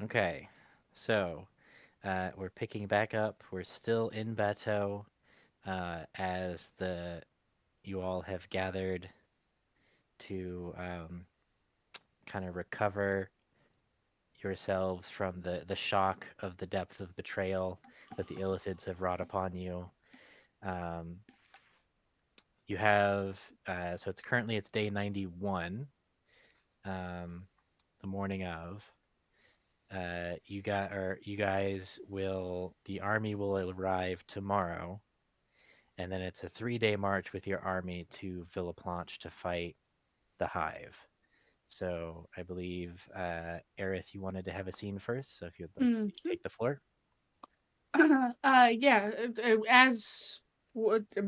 Okay, so we're picking back up. We're still in Bateau as the you all have gathered to kind of recover yourselves from the shock of the depth of betrayal that the Illithids have wrought upon you. Um, you have so it's currently it's day 91, um, the morning of. You guys will the army will arrive tomorrow, and then it's a 3-day march with your army to Villeplanche to fight the Hive. So I believe, Aerith, you wanted to have a scene first, so if you'd like to Mm. take the floor. Yeah. As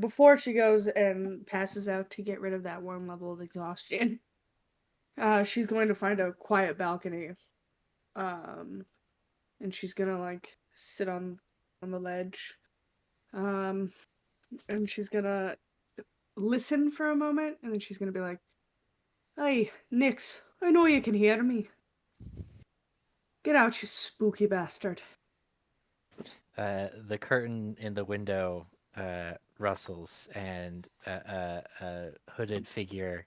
before she goes and passes out to get rid of that one level of exhaustion, she's going to find a quiet balcony. Um, and she's gonna like sit on the ledge. Um, and she's gonna listen for a moment, and then she's gonna be like, "Hey, Nix, I know you can hear me. Get out, you spooky bastard." The curtain in the window rustles, and a hooded figure,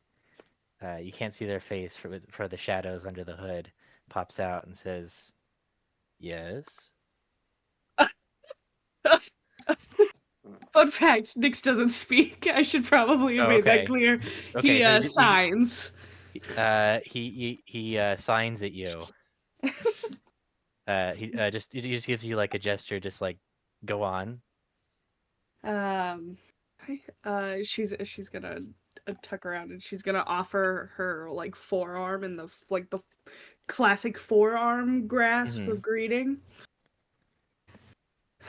you can't see their face for the shadows under the hood, pops out and says, "Yes." Fun fact: Nix doesn't speak. I should probably have Oh, made that okay. clear. Okay, He so would you signs. he signs at you. He just gives you like a gesture, just like go on. Um, she's gonna tuck around and she's gonna offer her like forearm in the like the classic forearm grasp Hmm. of greeting.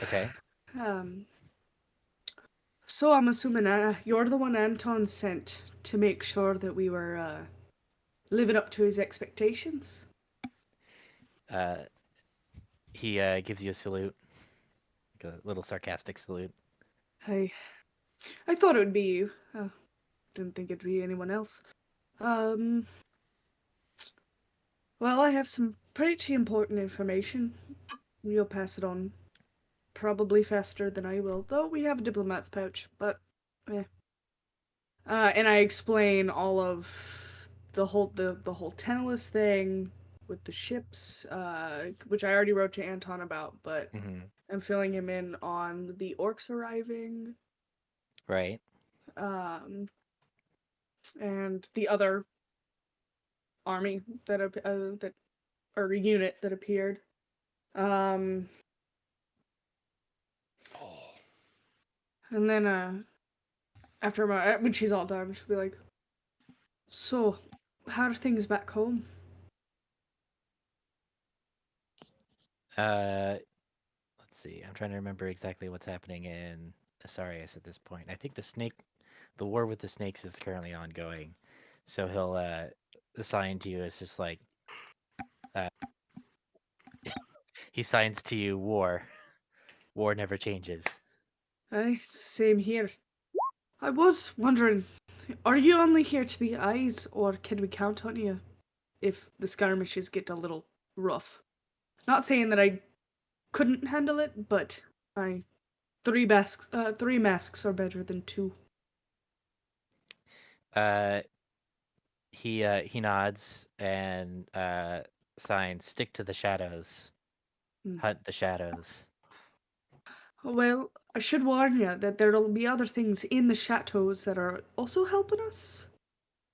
Okay. Um, so I'm assuming you're the one Anton sent to make sure that we were living up to his expectations. Uh, he gives you a salute, like a little sarcastic salute. I I thought it would be you. Didn't think it'd be anyone else. Um, well, I have some pretty important information. You'll pass it on probably faster than I will, though we have a diplomat's pouch, but eh. And I explain all of the whole Teneless thing with the ships, which I already wrote to Anton about, but Hmm. I'm filling him in on the orcs arriving, Right. um, and the other army that or unit that appeared. Um, and then after when she's all done, she'll be like, "So, how are things back home?" Uh, let's see. I'm trying to remember exactly what's happening in Asarius at this point. I think the war with the snakes is currently ongoing. So he'll assign to you. It's just like uh, he signs to you war. War never changes. Aye, same here. I was wondering, are you only here to be eyes, or can we count on you if the skirmishes get a little rough? Not saying that I couldn't handle it, but I three masks are better than two. Uh, he nods and signs, "Stick to the shadows. Hmm. Hunt the shadows." Well, I should warn you that there'll be other things in the chateaus that are also helping us.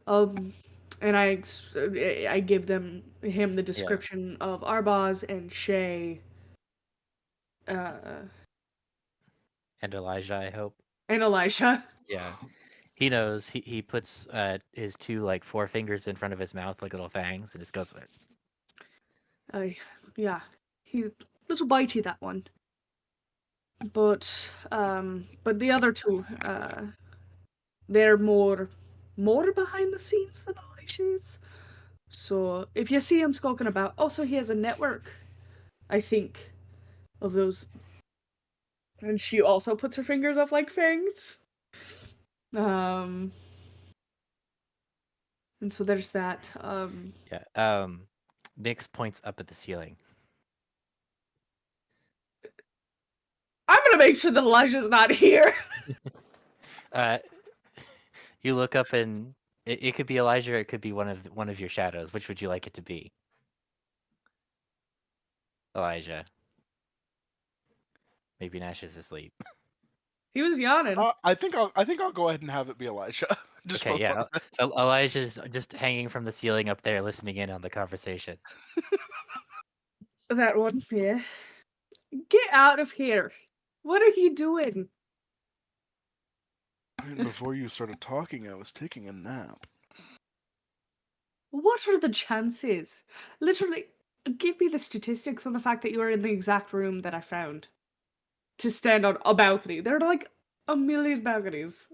Um, and I give him the Yeah. description of Arbaz and Shay, uh, And Elijah, I hope. and Elisha. Yeah. He knows. He puts his two like forefingers in front of his mouth like little fangs and just goes like, I Yeah, he's a little bitey that one. But the other two, they're more behind the scenes than Elisha is. So if you see him skulking about, also he has a network, I think, of those. And she also puts her fingers up like fangs. Um, and so there's that. yeah. Nyx points up at the ceiling. to make sure that Elijah's not here. Uh, you look up and it could be Elijah, or it could be one of your shadows. Which would you like it to be? Elijah. Maybe Nash is asleep. He was yawning. I think I'll go ahead and have it be Elijah, just Okay, for the fun yeah. of it. Elijah's just hanging from the ceiling up there, listening in on the conversation. That one, yeah. Get out of here. What are you doing? And before you started talking, I was taking a nap. What are the chances? Literally, give me the statistics on the fact that you are in the exact room that I found to stand on a balcony. There are like a million balconies.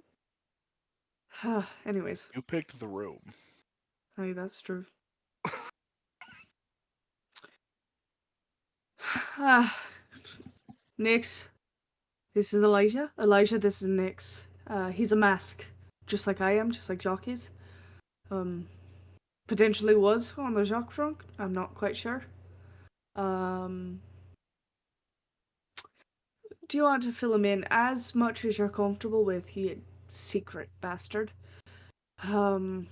Anyways, You picked the room. hey, that's true. Nyx, this is Elijah. Elijah, this is Nyx. He's a mask, just like I am, just like Jock is. Potentially was on the Jock front. I'm not quite sure. Do you want to fill him in as much as you're comfortable with, you secret bastard? Um,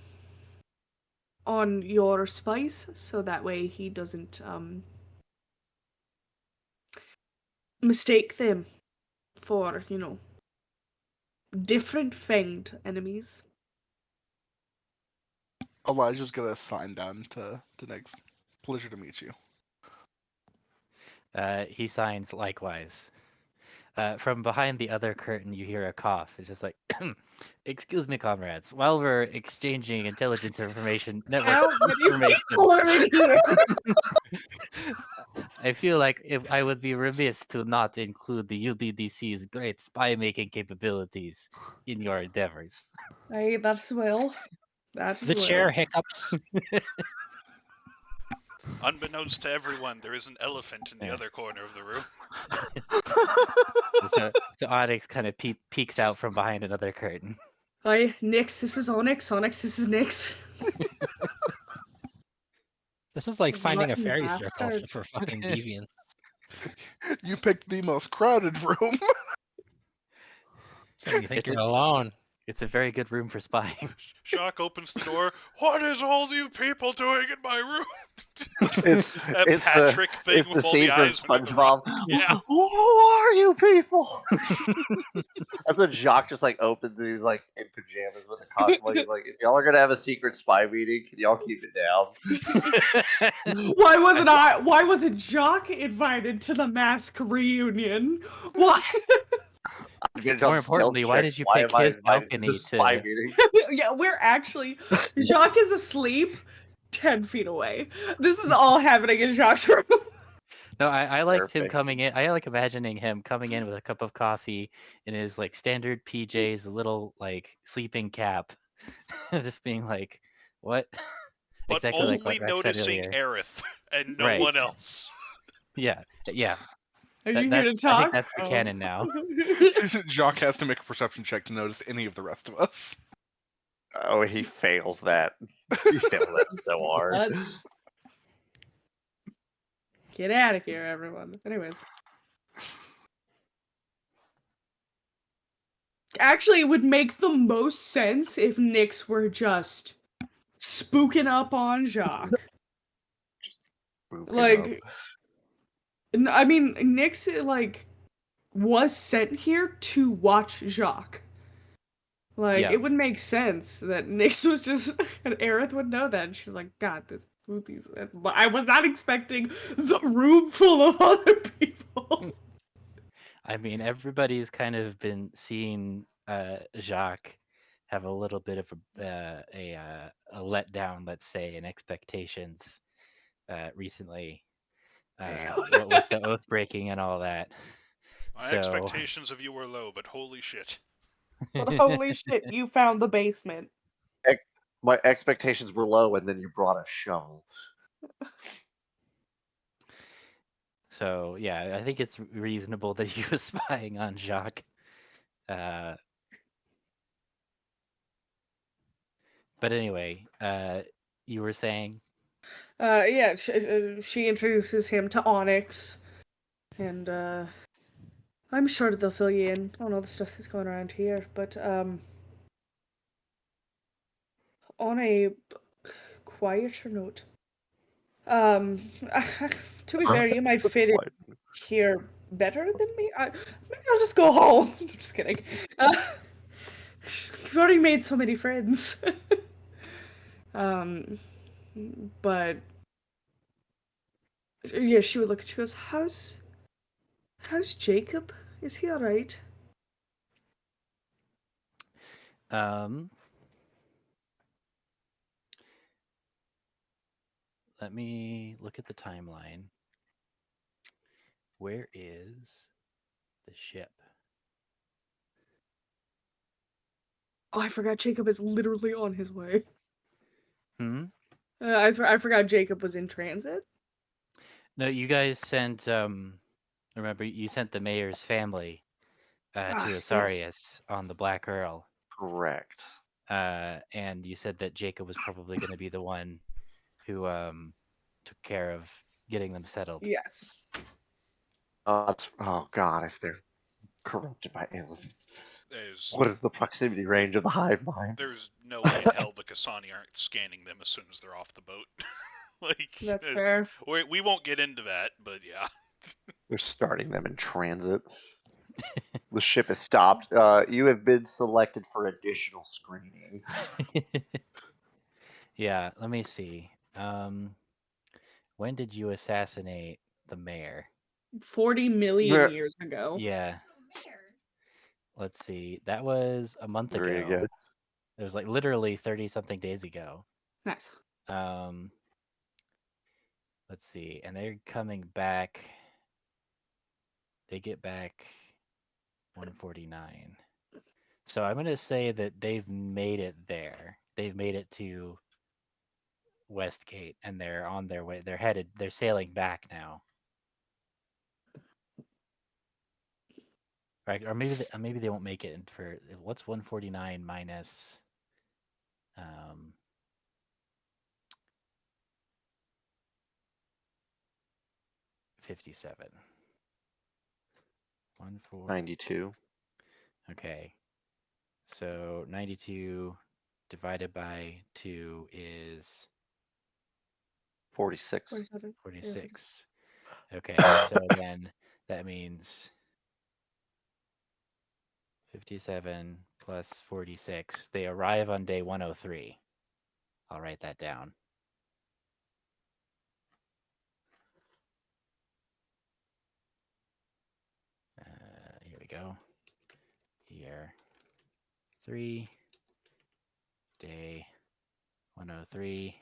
on your spice, so that way he doesn't mistake them for, different fanged enemies. Elijah's gonna sign down to next. Pleasure to meet you. He signs likewise. From behind the other curtain, you hear a cough. It's just like, excuse me, comrades. While we're exchanging intelligence information, network How many information, people are in here? I feel like if I would be remiss to not include the UDDC's great spy-making capabilities in your endeavors. Aye, that as well. That as The well. chair hiccups. Unbeknownst to everyone, there is an elephant in the Yeah. other corner of the room. So Onyx kind of peeks out from behind another curtain. Hi, Nyx, this is Onyx. Onyx, this is Nyx. This is like finding a Rotten fairy circle bastard. for fucking deviants. You picked the most crowded room. So when you think It's you're a- alone. It's a very good room for spying. Jacques opens the door. What is all you people doing in my room? It's That it's Patrick thing it's the with all the scene from eyes under the rock. SpongeBob. Yeah. Who are you people? That's when Jacques just like opens and he's like in pajamas with a costume. Like, he's like, if y'all are gonna have a secret spy meeting, can y'all keep it down? Why wasn't Jock invited to the mask reunion? Why? I'm getting More on stealth importantly, why checks. did you Why pick am I his invited to balcony the spy to? meeting? Yeah, we're actually Jacques is asleep 10 feet away. This is all happening in Jacques' room. No, I liked him Perfect. coming in. I like imagining him coming in with a cup of coffee in his like standard PJs, a little like sleeping cap, just being like, "What?" But Exactly like what only Rex said noticing earlier. Aerith and no Right. one else. Yeah. Yeah. Are you here to I think talk? that's the canon now. Jacques has to make a perception check to notice any of the rest of us. Oh, he fails that. He fails that so hard. Let's get out of here, everyone. Anyways. Actually, it would make the most sense if Nyx were just spooking up on Jacques. Spook him Like, up. I mean, Nyx, like, was sent here to watch Jacques. Like, Yeah. it would make sense that Nyx was just, and Aerith would know that. And she's like, God, this Boothie's. But I was not expecting the room full of other people. I mean, everybody's kind of been seeing Jacques have a little bit of a letdown, let's say, in expectations recently. What with the oath breaking and all that. My So expectations of you were low, but holy shit. But holy shit, you found the basement. My expectations were low, and then you brought a shovel. So yeah, I think it's reasonable that he was spying on Jacques. But anyway, you were saying? Yeah, she introduces him to Onyx, and I'm sure that they'll fill you in on all the stuff that's going around here, but on a quieter note, um, to be fair, you might fit in Quite. here better than me. Maybe I'll just go home. I'm just kidding. Uh, you've already made so many friends. um, but yeah, she would look at. She goes, "How's Jacob? Is he all right?" Um, let me look at the timeline. Where is the ship? Oh, I forgot Jacob is literally on his way. Hmm? I forgot Jacob was in transit. No, you guys sent remember you sent the mayor's family to Yes. Osarius on the Black Earl. Correct. And you said that Jacob was probably going to be the one who took care of getting them settled. Yes. Oh god, if they're corrupted by elephants, There's what is the proximity range of the hive mind? there's no way in hell the Kasani aren't scanning them as soon as they're off the boat. Like That's it's fair. we won't get into that, but yeah. They're starting them in transit. The ship is stopped. You have been selected for additional screening. Yeah, let me see. When did you assassinate the mayor? 40 million years ago. Yeah, let's see. That was a month Very ago. good. It was like literally 30 something days ago. Nice. Um, let's see. And they're coming back. They get back 149. So I'm going to say that they've made it there. They've made it to Westgate and they're on their way. They're sailing back now. Right? Or maybe they won't make it for what's 149 minus um 57. 4. 92. Okay. So 92 divided by 2 is 46. 47. 46. Okay, so then that means 57 plus 46. They arrive on day 103. I'll write that down. Here we go. Year 3, day 103.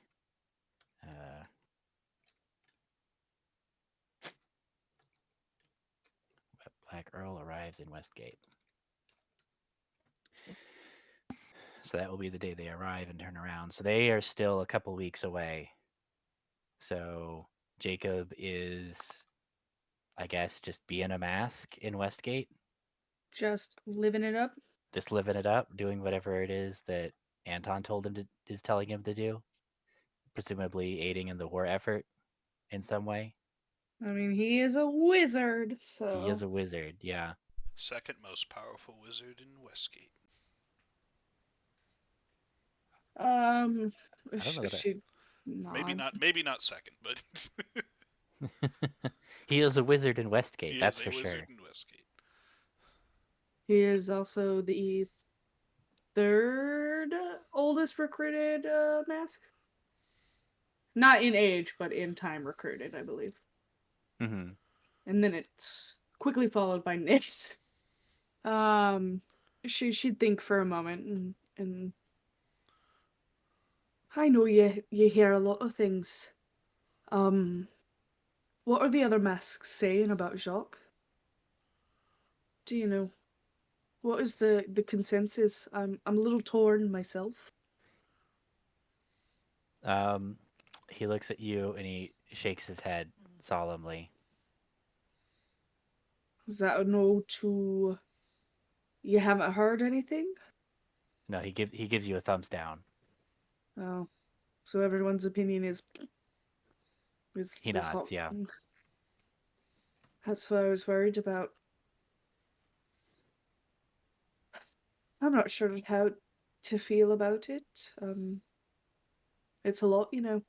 Black Earl arrives in Westgate. So that will be the day they arrive and turn around. So they are still a couple weeks away. So Jacob is, I guess, just being a mask in Westgate, Just living it up. just living it up, doing whatever it is that Anton told him to is telling him to do, presumably aiding in the war effort in some way. I mean, he is a wizard, He is so. a wizard, yeah. Second most powerful wizard in Westgate. Um, I don't know that she nod. Maybe not second, but he is a wizard in Westgate, he that's is a for wizard sure. in Westgate. He is also the third oldest recruited mask. Not in age, but in time recruited, I believe. Hmm. And then it's quickly followed by Nix. Um, she'd think for a moment, and I know you hear a lot of things. Um, what are the other masks saying about Jacques? Do you know? What is the consensus? I'm a little torn myself. Um, he looks at you and he shakes his head solemnly. Is that a no to you haven't heard anything? No, he gives you a thumbs down. Oh, so everyone's opinion He is nods, hot. yeah. That's what I was worried about. I'm not sure how to feel about it. It's a lot, you know.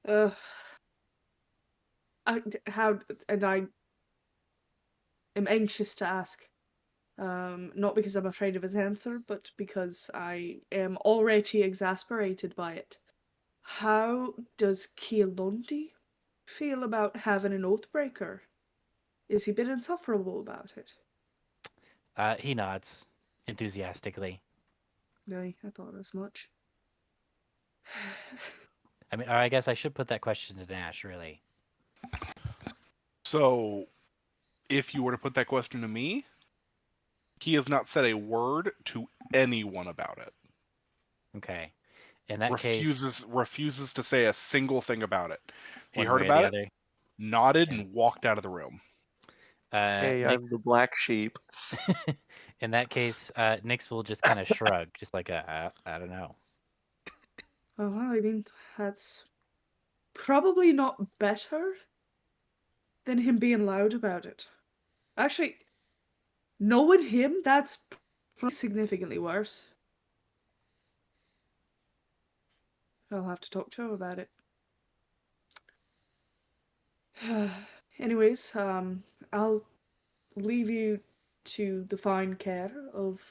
Uh, how and I am anxious to ask. Not because I'm afraid of his answer, but because I am already exasperated by it. How does Keelondi feel about having an oathbreaker? Is he been insufferable about it? He nods enthusiastically. Really, I thought as much. I mean, or I guess I should put that question to Nash, really. So, if you were to put that question to me, he has not said a word to anyone about it. Okay. In that case, Refuses to say a single thing about it. He one heard way or the about it, other. nodded, And and walked out of the room. Hey, Nick, I'm the black sheep. in that case, Nix will just kind of shrug, just like I don't know. Oh, well, I mean, that's probably not better than him being loud about it. Actually, knowing him, that's significantly worse. I'll have to talk to him about it. Anyways, I'll leave you to the fine care of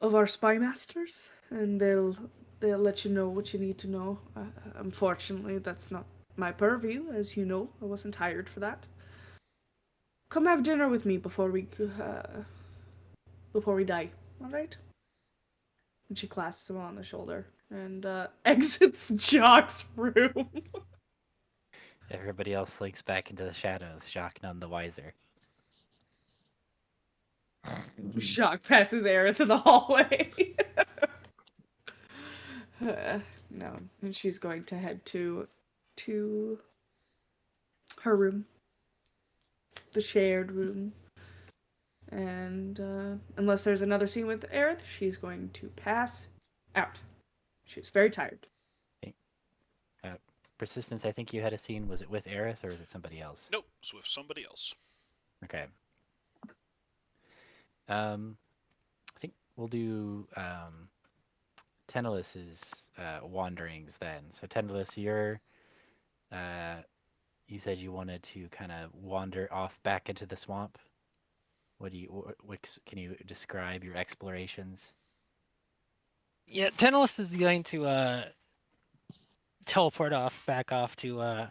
our spy masters, and they'll let you know what you need to know. Unfortunately, that's not my purview, as you know. I wasn't hired for that. Come have dinner with me before we die. All right? And she clasps him on the shoulder and exits Jock's room. Everybody else slinks back into the shadows, Jacques none the wiser. Jock passes Aerith in the hallway. No, and she's going to head to her room, the shared room. And unless there's another scene with Aerith, she's going to pass out. She's very tired. Okay. Persistence, I think you had a scene. Was it with Aerith or is it somebody else? Nope, it's with somebody else. Okay. I think we'll do Tennelis's wanderings then. So Tennelis, uh, you said you wanted to kind of wander off back into the swamp. What can you describe your explorations? Yeah, Tenelus is going to teleport back off to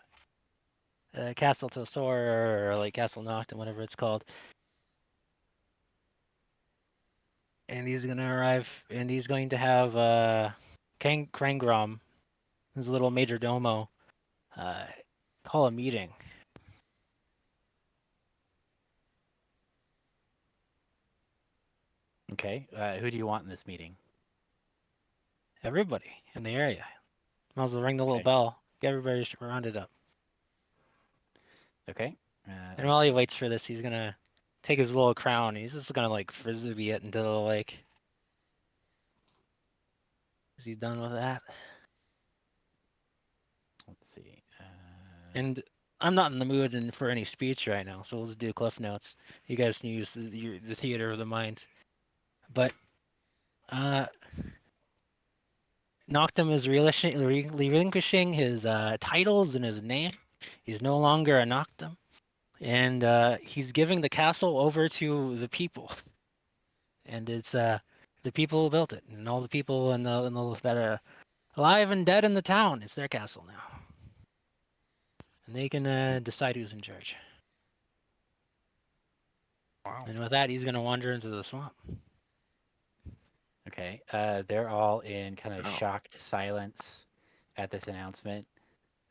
Castle Tosor or like Castle Nocton, whatever it's called. And he's gonna arrive, and he's going to have Krangrom, his little major domo, uh, call a meeting. Okay. Who do you want in this meeting? Everybody in the area. Might as well ring the little Okay. bell. Get everybody rounded up. Okay. And Let's while he see. waits for this, he's gonna take his little crown. He's just gonna like frisbee it into the lake. Is he done with that? Let's see. And I'm not in the mood for any speech right now, so let's do cliff notes. You guys can use the theater of the mind. But Noctum is relinquishing his titles and his name. He's no longer a Noctum, and he's giving the castle over to the people. And it's the people who built it, and all the people that are alive and dead in the town. It's their castle now, and they can decide who's in charge. Wow. And with that, he's gonna wander into the swamp. Okay. They're all in kind of Oh. shocked silence at this announcement.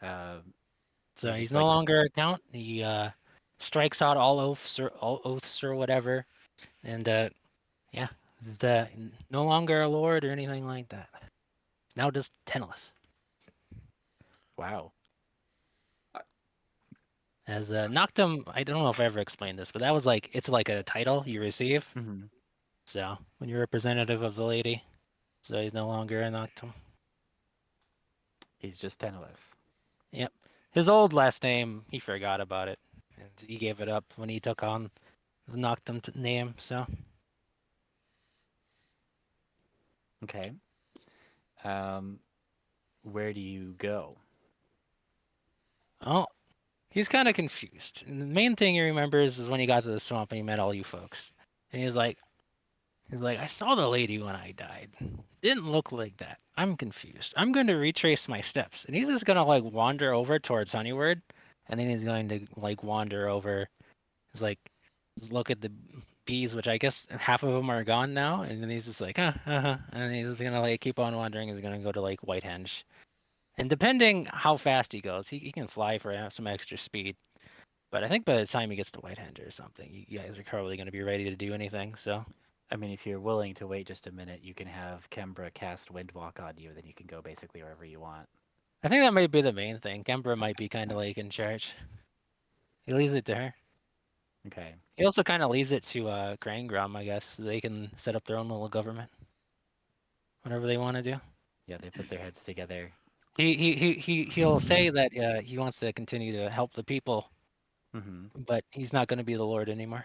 Um, So you he's just no like, longer a count. He strikes out all oaths or whatever, and yeah, the no longer a lord or anything like that. Now just Teneless. wow. As Noctum, I don't know if I ever explained this, but that was like it's like a title you receive. Hmm. So when you're representative of the lady, so he's no longer a Noctum. He's just Tennelis. Yep. His old last name, he forgot about it, and he gave it up when he took on the Noctum name. So Okay. Where do you go? oh, he's kind of confused. And the main thing he remembers is when he got to the swamp and he met all you folks, and he's like, I saw the lady when I died. Didn't look like that. I'm confused. I'm going to retrace my steps, and he's just gonna like wander over towards Honeyward, and then he's going to like wander over. He's like, just look at the bees, which I guess half of them are gone now, and then he's just like, and he's just gonna like keep on wandering. He's gonna go to like Whitehenge, and depending how fast he goes, he can fly for some extra speed. But I think by the time he gets to Whitehenge or something, you guys are probably gonna be ready to do anything. So I mean, if you're willing to wait just a minute, you can have Kembra cast Windwalk on you, then you can go basically wherever you want. I think that might be the main thing. Kembra might be kind of like in charge. He leaves it to her. Okay. He also kind of leaves it to Grangrum, I guess. They can set up their own little government, whatever they want to do. Yeah, they put their heads together. He'll say that he wants to continue to help the people, Mm-hmm. but he's not going to be the Lord anymore.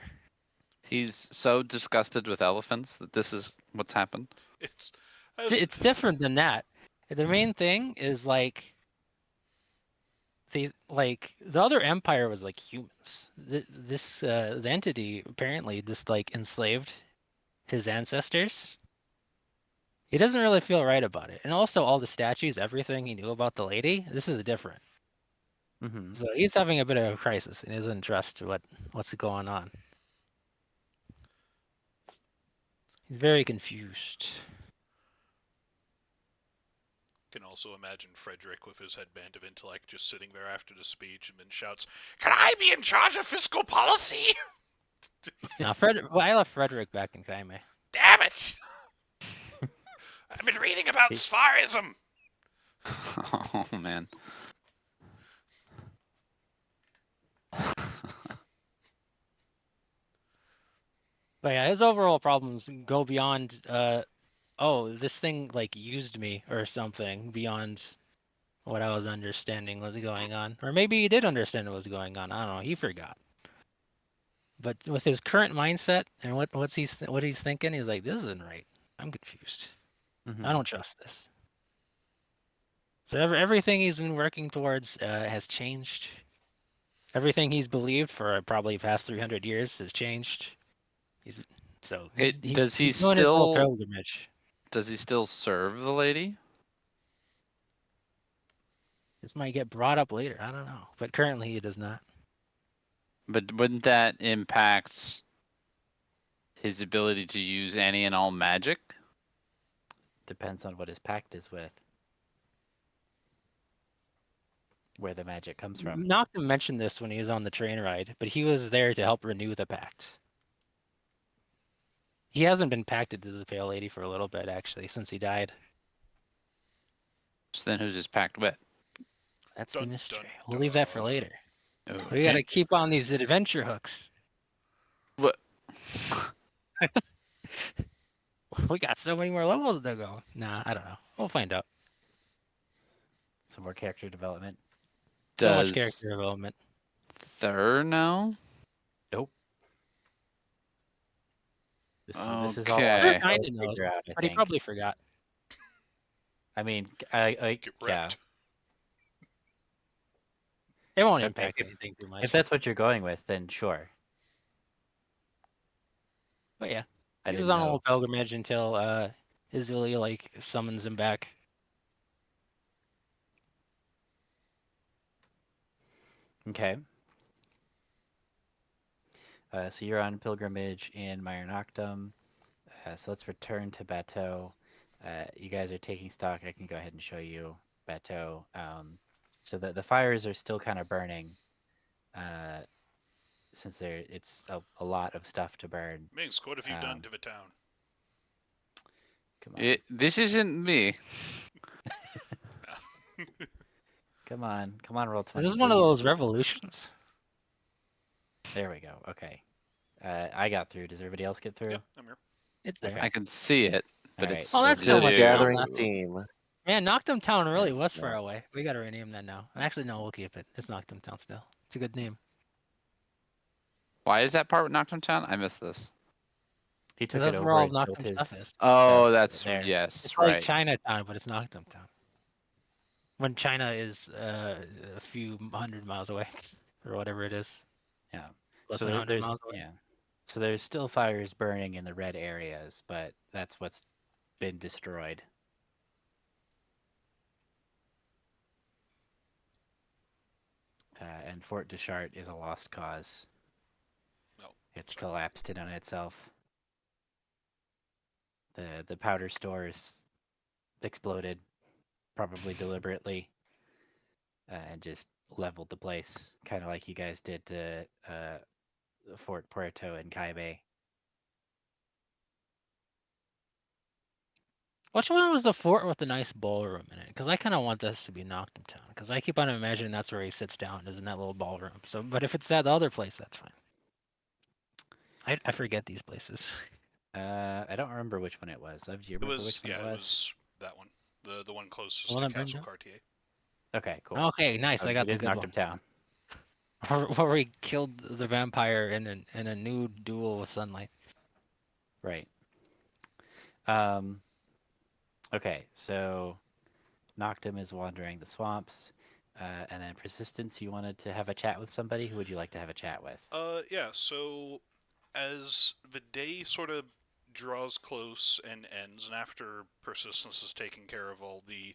He's so disgusted with elephants that this is what's happened. It's It's different than that. The main thing is like the other empire was like humans. The entity apparently just like enslaved his ancestors. He doesn't really feel right about it, and also all the statues, everything he knew about the lady. This is different. Mm-hmm. So he's having a bit of a crisis and doesn't trust what's going on. He's very confused. can also imagine Frederick with his headband of intellect just sitting there after the speech and then shouts, "Can I be in charge of fiscal policy?" Now, I left Frederick back in Kaime. Damn it! I've been reading about He- Svarism. Oh man. But yeah, his overall problems go beyond, oh, this thing like used me or something, beyond what I was understanding was going on. Or maybe he did understand what was going on. I don't know. He forgot. But with his current mindset and what he's thinking, he's like, this isn't right. I'm confused. Mm-hmm. I don't trust this. So everything he's been working towards has changed. Everything he's believed for probably past 300 years has changed. He's Does he he's doing his little still pilgrimage. serve the lady? This might get brought up later. I don't know, but currently he does not. But wouldn't that impact his ability to use any and all magic? Depends on what his pact is with. Where the magic comes from. Noctum mentioned this when he was on the train ride, but he was there to help renew the pact. He hasn't been pacted to the Pale Lady for a little bit, actually, since he died. So then who's his pact with? That's Dun, the mystery. dun, We'll leave that for dun. later. Oh, We gotta keep on these adventure hooks. What? We got so many more levels to go. Nah, I don't know. We'll find out. Some more character development. So much Does character development. Thur know? Nope. This is all Okay. I Kinda knows, figure out, I but he think. probably forgot. I mean, Get yeah. wrecked. It won't Okay, impact if- anything too If much. that's what you're going with, then sure. But yeah, I he's didn't on a know. little pilgrimage until Izulia like summons him back. Okay. So you're on pilgrimage in Mire Noctum. So let's return to Bateau. You guys are taking stock. I can go ahead and show you Bateau. So the fires are still kind of burning. Since it's a lot of stuff to burn. Minsk, what have you done Um, to the town? Come on. This isn't me. Come on, roll Is 20. this one of please. those revolutions? There we go. Okay. I got through. Does everybody else get through? Yep, I'm here. It's there. I can see it, but Alright, it's Oh, that's still so much Gathering fun. steam. Man, Noctum Town really Yeah, was yeah. far away. We gotta rename that now. Actually, no, we'll keep it. It's Noctum Town still. It's a good name. Why is that part with Knocked Him Town? I missed this. He So took it that's where over all of and built Noctum stuff his is. Oh, stuff that's there. yes, It's like right. Chinatown, but it's Noctum Town. When China is a few hundred miles away, or whatever it is, Yeah. less So than 100 there's miles away. yeah. So there's still fires burning in the red areas, but that's what's been destroyed. And Fort Deschart is a lost cause. No, It's sorry. collapsed in on itself. The powder stores exploded, probably deliberately, and just leveled the place, kind of like you guys did to Fort Puerto and Caybe. Which one was the fort with the nice ballroom in it? Because I kind of want this to be Noctum Town. Because I keep on imagining that's where he sits down, is in that little ballroom. So, but if it's that other place, that's fine. I forget these places. I don't remember which one it was. Do you It remember which was one it it was? was that one, the one The closest one to that burned Castle down? Cartier. Okay, cool. Okay, nice. I got It the is good Knocked one. Him Town. Where we killed the vampire in a nude duel with sunlight. Right. Okay, so Noctum is wandering the swamps, and then Persistence, you wanted to have a chat with somebody. Who would you like to have a chat with? Yeah. So as the day sort of draws close and ends, and after Persistence has taken care of all the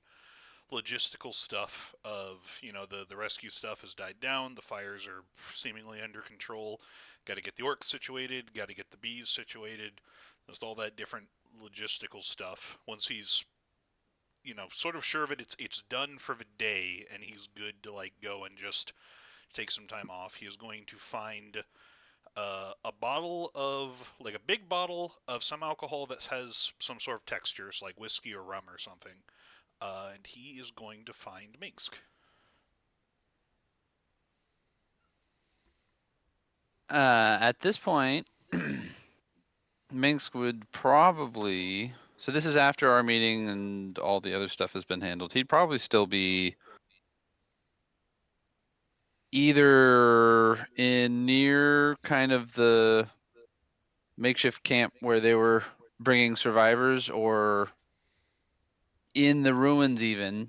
logistical stuff of, the rescue stuff has died down, the fires are seemingly under control, got to get the orcs situated, got to get the bees situated, just all that different logistical stuff. Once he's, sort of sure of it, it's done for the day, and he's good to like go and just take some time off. He is going to find a bottle of, like a big bottle of some alcohol that has some sort of textures, like whiskey or rum or something. And he is going to find Minsk. At this point, Minsk would probably. So this is after our meeting and all the other stuff has been handled. He'd probably still be either in near kind of the makeshift camp where they were bringing survivors, or in the ruins even,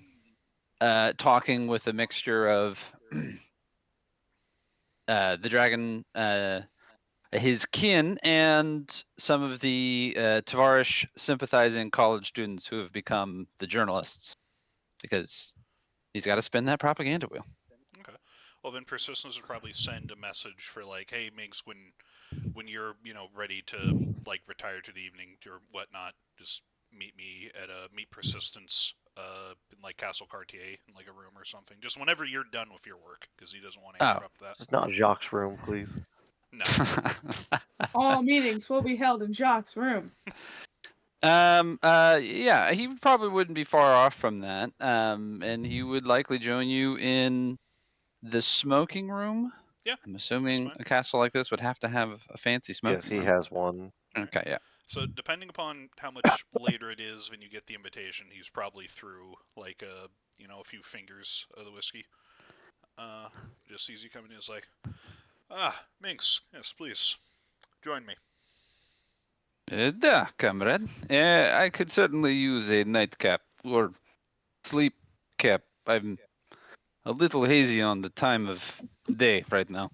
talking with a mixture of the dragon, his kin, and some of the Tavarish sympathizing college students who have become the journalists, because he's got to spin that propaganda wheel. Okay. Well, then Persistence would probably send a message for like, hey, Minx, when you're ready to like retire to the evening or whatnot, just meet Persistence in like Castle Cartier in like a room or something. Just whenever you're done with your work, because he doesn't want to Oh. interrupt that. Just not Jacques' room, please. No. All meetings will be held in Jacques' room. Yeah, he probably wouldn't be far off from that. And he would likely join you in the smoking room. Yeah, I'm that's assuming fine. a castle like this would have to have a fancy Yes, smoking he room. has one. Okay, yeah. So depending upon how much later it is when you get the invitation, he's probably through like a few fingers of the whiskey. Just sees you coming in, is like, Minx, yes, please join me. Da, comrade. I could certainly use a nightcap or sleep cap. I'm a little hazy on the time of day right now.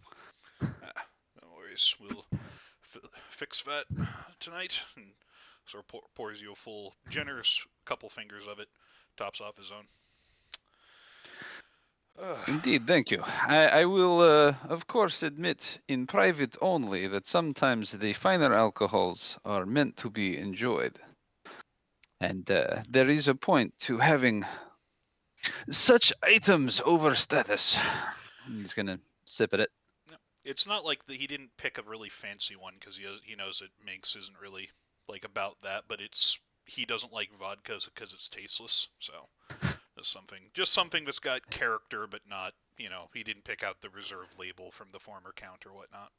No worries, we'll fix that tonight. And sort of pours you a full, generous couple fingers of it, tops off his own. Indeed, thank you. I will, of course, admit in private only that sometimes the finer alcohols are meant to be enjoyed. And there is a point to having such items over status. He's going to sip at it. It's not like he didn't pick a really fancy one because he knows that Minx isn't really like about that, but he doesn't like vodka because it's tasteless. So just something that's got character, but not he didn't pick out the reserve label from the former count or whatnot.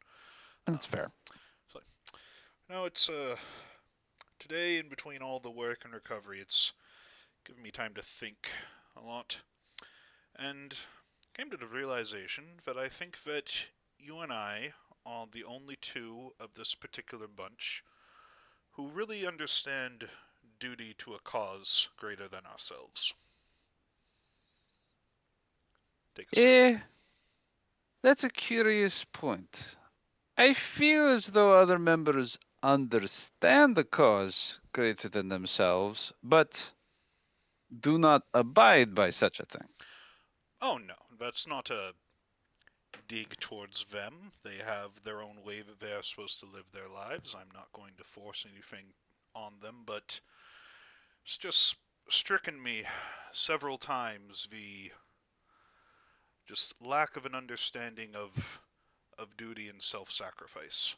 That's fair. So no, it's today in between all the work and recovery, it's given me time to think a lot, and came to the realization that I think that you and I are the only two of this particular bunch who really understand duty to a cause greater than ourselves. Take a sip. Eh, that's a curious point. I feel as though other members understand the cause greater than themselves, but do not abide by such a thing. Oh no, that's not a dig towards them. They have their own way that they are supposed to live their lives. I'm not going to force anything on them, but it's just stricken me several times the just lack of an understanding of duty and self-sacrifice.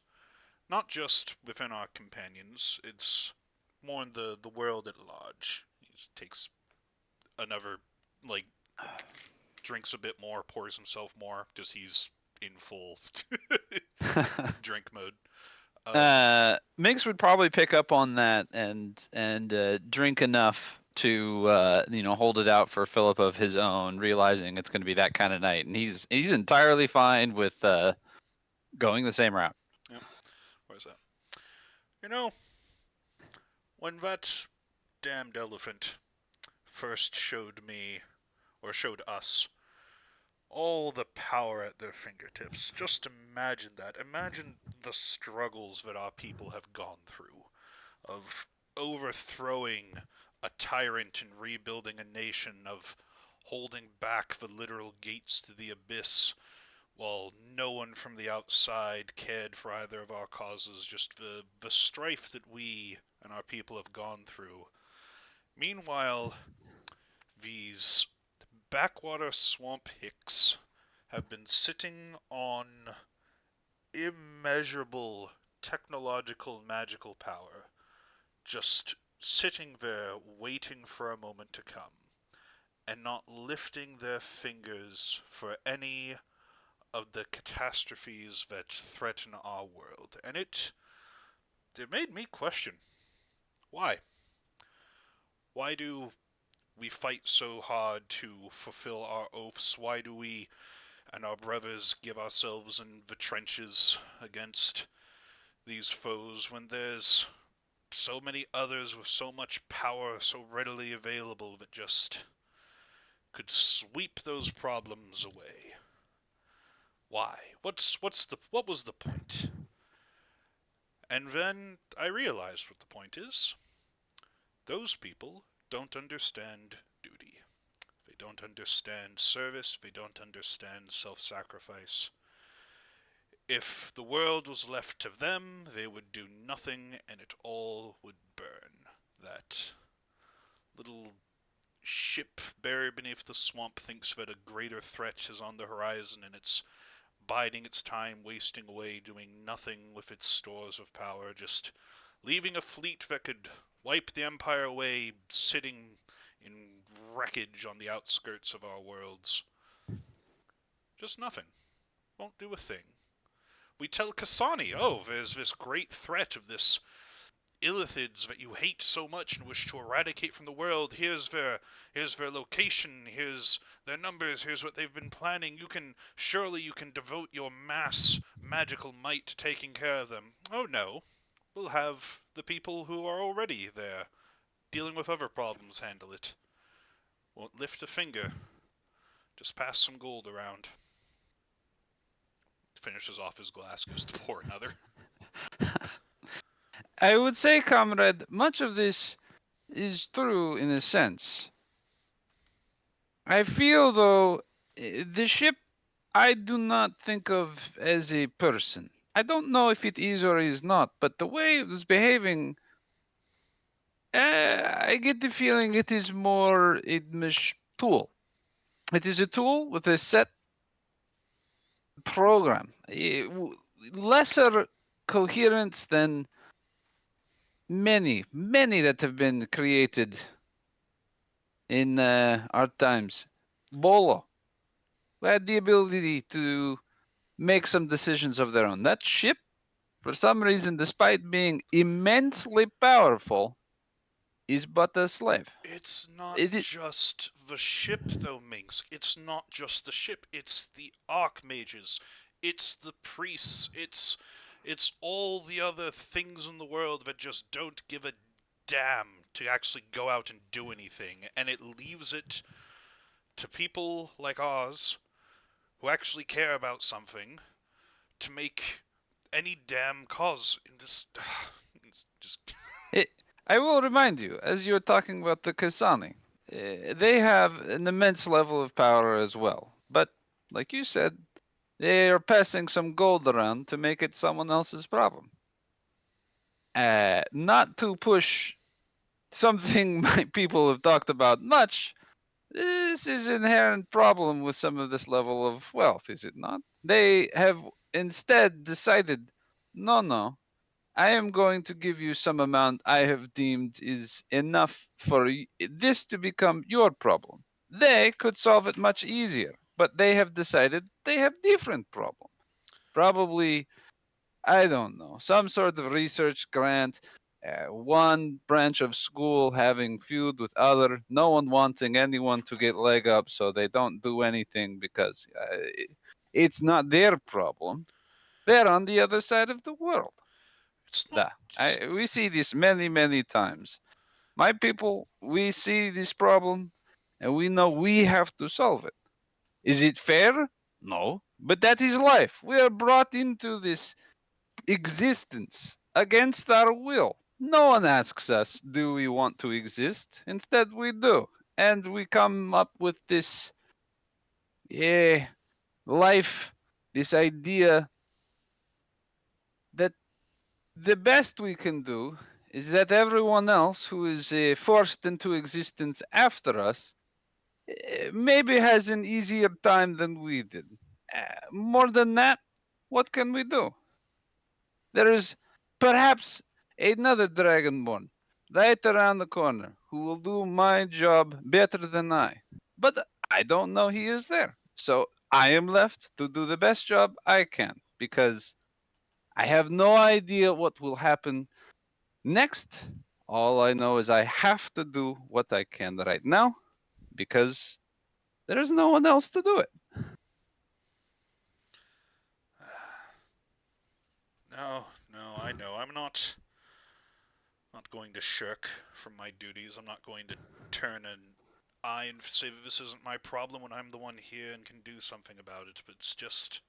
Not just within our companions, it's more in the world at large. He takes another, like, drinks a bit more, pours himself more, just he's in full drink mode. Mix would probably pick up on that and drink enough to hold it out for Philip of his own, realizing it's going to be that kind of night, and he's entirely fine with going the same route. Yep. Where's that? You know, when that damned elephant first showed me, or showed us, all the power at their fingertips, just imagine that. Imagine the struggles that our people have gone through of overthrowing a tyrant and rebuilding a nation, of holding back the literal gates to the abyss while no one from the outside cared for either of our causes, just the strife that we and our people have gone through. Meanwhile, these backwater swamp hicks have been sitting on immeasurable technological magical power, just sitting there waiting for a moment to come, and not lifting their fingers for any of the catastrophes that threaten our world. And it made me question, why? Why do we fight so hard to fulfill our oaths? Why do we and our brothers give ourselves in the trenches against these foes when there's so many others with so much power so readily available that just could sweep those problems away? Why? What was the point? And then I realized what the point is. Those people don't understand duty. They don't understand service. They don't understand self-sacrifice. If the world was left to them, they would do nothing and it all would burn. That little ship buried beneath the swamp thinks that a greater threat is on the horizon, and it's biding its time, wasting away, doing nothing with its stores of power, just leaving a fleet that could wipe the Empire away, sitting in wreckage on the outskirts of our worlds. Just nothing. Won't do a thing. We tell Kasani, oh, there's this great threat of this illithids that you hate so much and wish to eradicate from the world. Here's their location, here's their numbers, here's what they've been planning. Surely you can devote your mass magical might to taking care of them. Oh no. We'll have the people who are already there, dealing with other problems, handle it. Won't lift a finger. Just pass some gold around. Finishes off his glass, goes to pour another. I would say, comrade, much of this is true in a sense. I feel, though, the ship I do not think of as a person. I don't know if it is or is not, but the way it was behaving, I get the feeling it is more a tool. It is a tool with a set program. Lesser coherence than many that have been created in our times. Bolo had the ability to make some decisions of their own. That ship, for some reason, despite being immensely powerful, is but a slave. It's not It is, just the ship, though, Minsk. It's not just the ship. It's the Archmages. It's the priests. It's all the other things in the world that just don't give a damn to actually go out and do anything, and it leaves it to people like ours who actually care about something to make any damn cause in this. It's just. It, I will remind you, as you were talking about the Kasani, they have an immense level of power as well. But, like you said, they are passing some gold around to make it someone else's problem. Not to push something my people have talked about much, this is an inherent problem with some of this level of wealth, is it not? They have instead decided, no, I am going to give you some amount I have deemed is enough for this to become your problem. They could solve it much easier, but they have decided they have different problem. Probably, I don't know, some sort of research grant, one branch of school having feud with other, no one wanting anyone to get leg up, so they don't do anything because it's not their problem. They're on the other side of the world. It's not Da. just. We see this many, many times. My people, we see this problem and we know we have to solve it. Is it fair? No. But that is life. We are brought into this existence against our will. No one asks us, do we want to exist? Instead, we do. And we come up with this, yeah, life, this idea that the best we can do is that everyone else who is forced into existence after us maybe has an easier time than we did. More than that, what can we do? There is perhaps another Dragonborn right around the corner who will do my job better than I. But I don't know he is there. So I am left to do the best job I can because I have no idea what will happen next. All I know is I have to do what I can right now because there is no one else to do it. No, no, I know. I'm not going to shirk from my duties. I'm not going to turn an eye and say that this isn't my problem when I'm the one here and can do something about it. But it's just.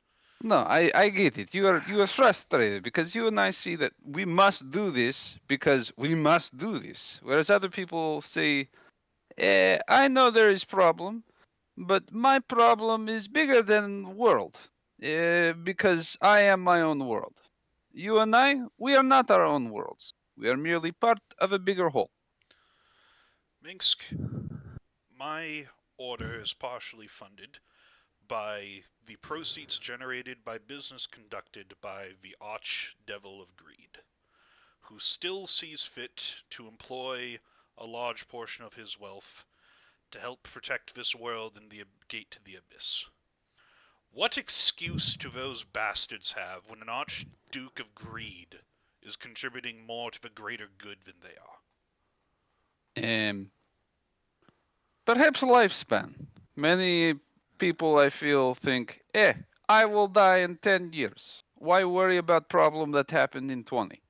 No, I get it. You are frustrated because you and I see that we must do this because we must do this. Whereas other people say, I know there is problem, but my problem is bigger than the world because I am my own world. You and I, we are not our own worlds. We are merely part of a bigger whole. Minsk, my order is partially funded by the proceeds generated by business conducted by the arch devil of greed, who still sees fit to employ a large portion of his wealth to help protect this world and the gate to the abyss. What excuse do those bastards have when an archduke of greed is contributing more to the greater good than they are? Um, Perhaps lifespan. Many people I feel think, I will die in 10 years. Why worry about problem that happened in 20?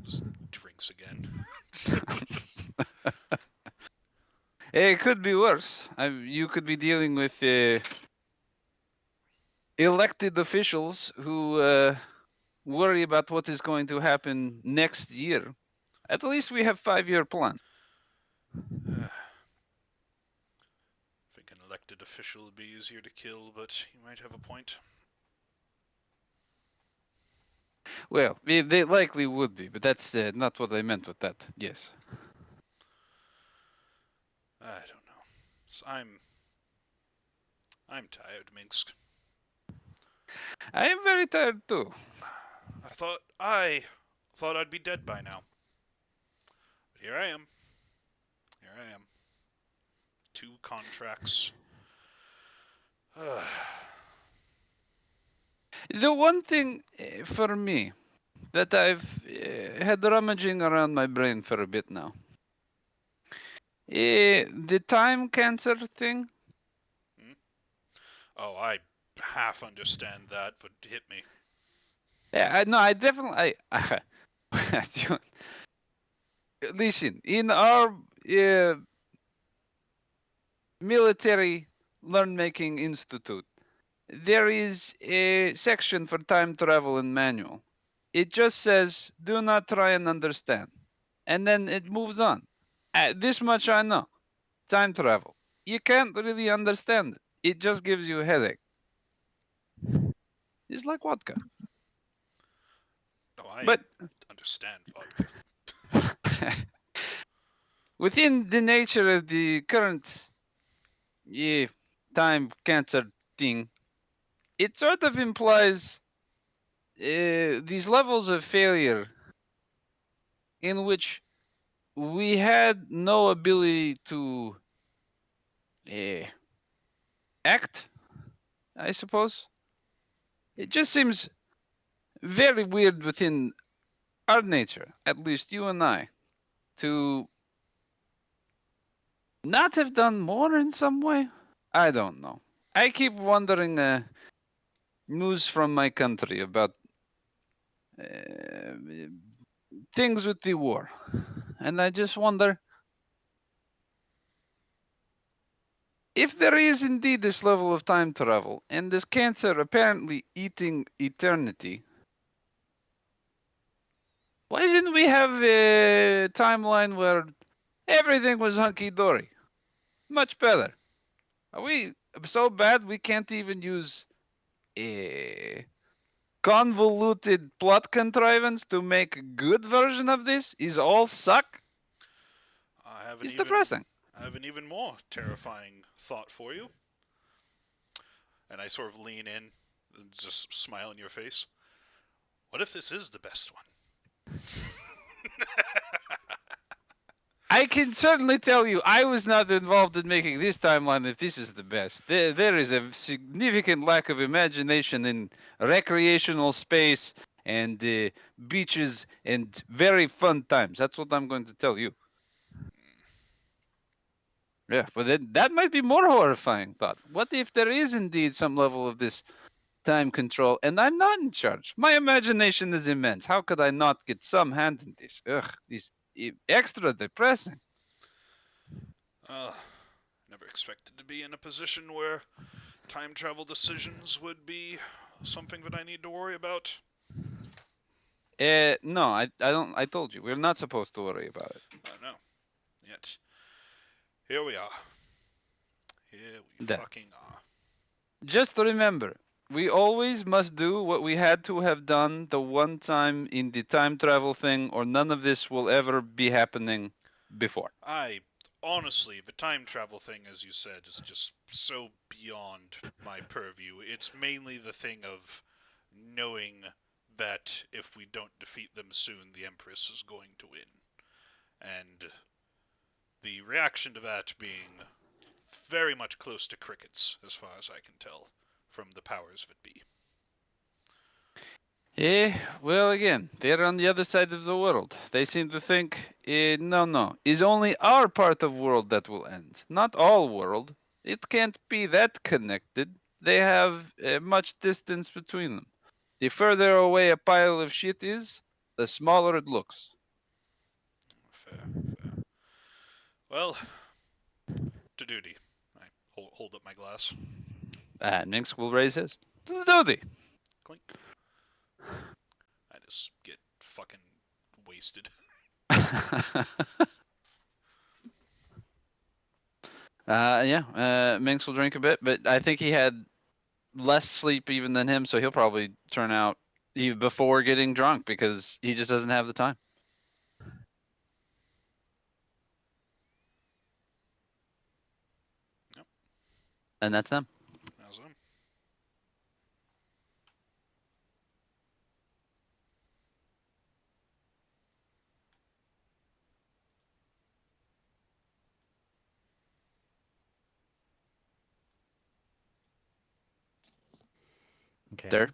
Just drinks again. It could be worse. You could be dealing with elected officials who worry about what is going to happen next year. At least we have 5-year plan. I think an elected official would be easier to kill, but you might have a point. Well, they likely would be, but that's not what I meant with that. Yes. I don't know. I'm tired, Minsk. I am very tired too. I thought I'd be dead by now. But here I am. Here I am. 2 contracts. The one thing for me that I've had rummaging around my brain for a bit now. The time cancer thing. Oh, I half understand that, but hit me. Yeah, no, I definitely. Listen, in our military learn making institute, there is a section for time travel in manual. It just says, "Do not try and understand," and then it moves on. This much I know. Time travel. You can't really understand it. It just gives you a headache. It's like vodka. Oh, I But understand vodka. within the nature of the current yeah, time cancer thing, it sort of implies these levels of failure in which we had no ability to uh, act, I suppose. It just seems very weird within our nature, at least you and I, to not have done more in some way. I don't know. I keep wondering news from my country about uh, things with the war. And I just wonder if there is indeed this level of time travel and this cancer apparently eating eternity, why didn't we have a timeline where everything was hunky dory? Much better. Are we so bad we can't even use a convoluted plot contrivance to make a good version of this? Is all suck? I have an It's even depressing. I have an even more terrifying thought for you. And I sort of lean in and just smile in your face. What if this is the best one? I can certainly tell you, I was not involved in making this timeline if this is the best. There is a significant lack of imagination in recreational space and beaches and very fun times. That's what I'm going to tell you. Yeah, but that might be more horrifying thought. What if there is indeed some level of this time control and I'm not in charge? My imagination is immense. How could I not get some hand in this? Ugh, it's extra depressing. Never expected to be in a position where time travel decisions would be something that I need to worry about. No, I don't. I told you we're not supposed to worry about it. Oh no. Yet, here we are. Here we There. fucking are. Just remember, we always must do what we had to have done the one time in the time travel thing, or none of this will ever be happening before. I honestly, the time travel thing, as you said, is just so beyond my purview. It's mainly the thing of knowing that if we don't defeat them soon, the Empress is going to win. And the reaction to that being very much close to crickets, as far as I can tell, from the powers that be. Well, again, they're on the other side of the world. They seem to think, no, is only our part of world that will end, not all world. It can't be that connected. They have much distance between them. The further away a pile of shit is, the smaller it looks. Fair, fair. Well, to duty. I hold up my glass. And Minx will raise his. To duty. Clink. I just get fucking wasted. Yeah, Minx will drink a bit, but I think he had less sleep even than him, so he'll probably turn out even before getting drunk because he just doesn't have the time. Yep. And that's them. How's them? Okay. There.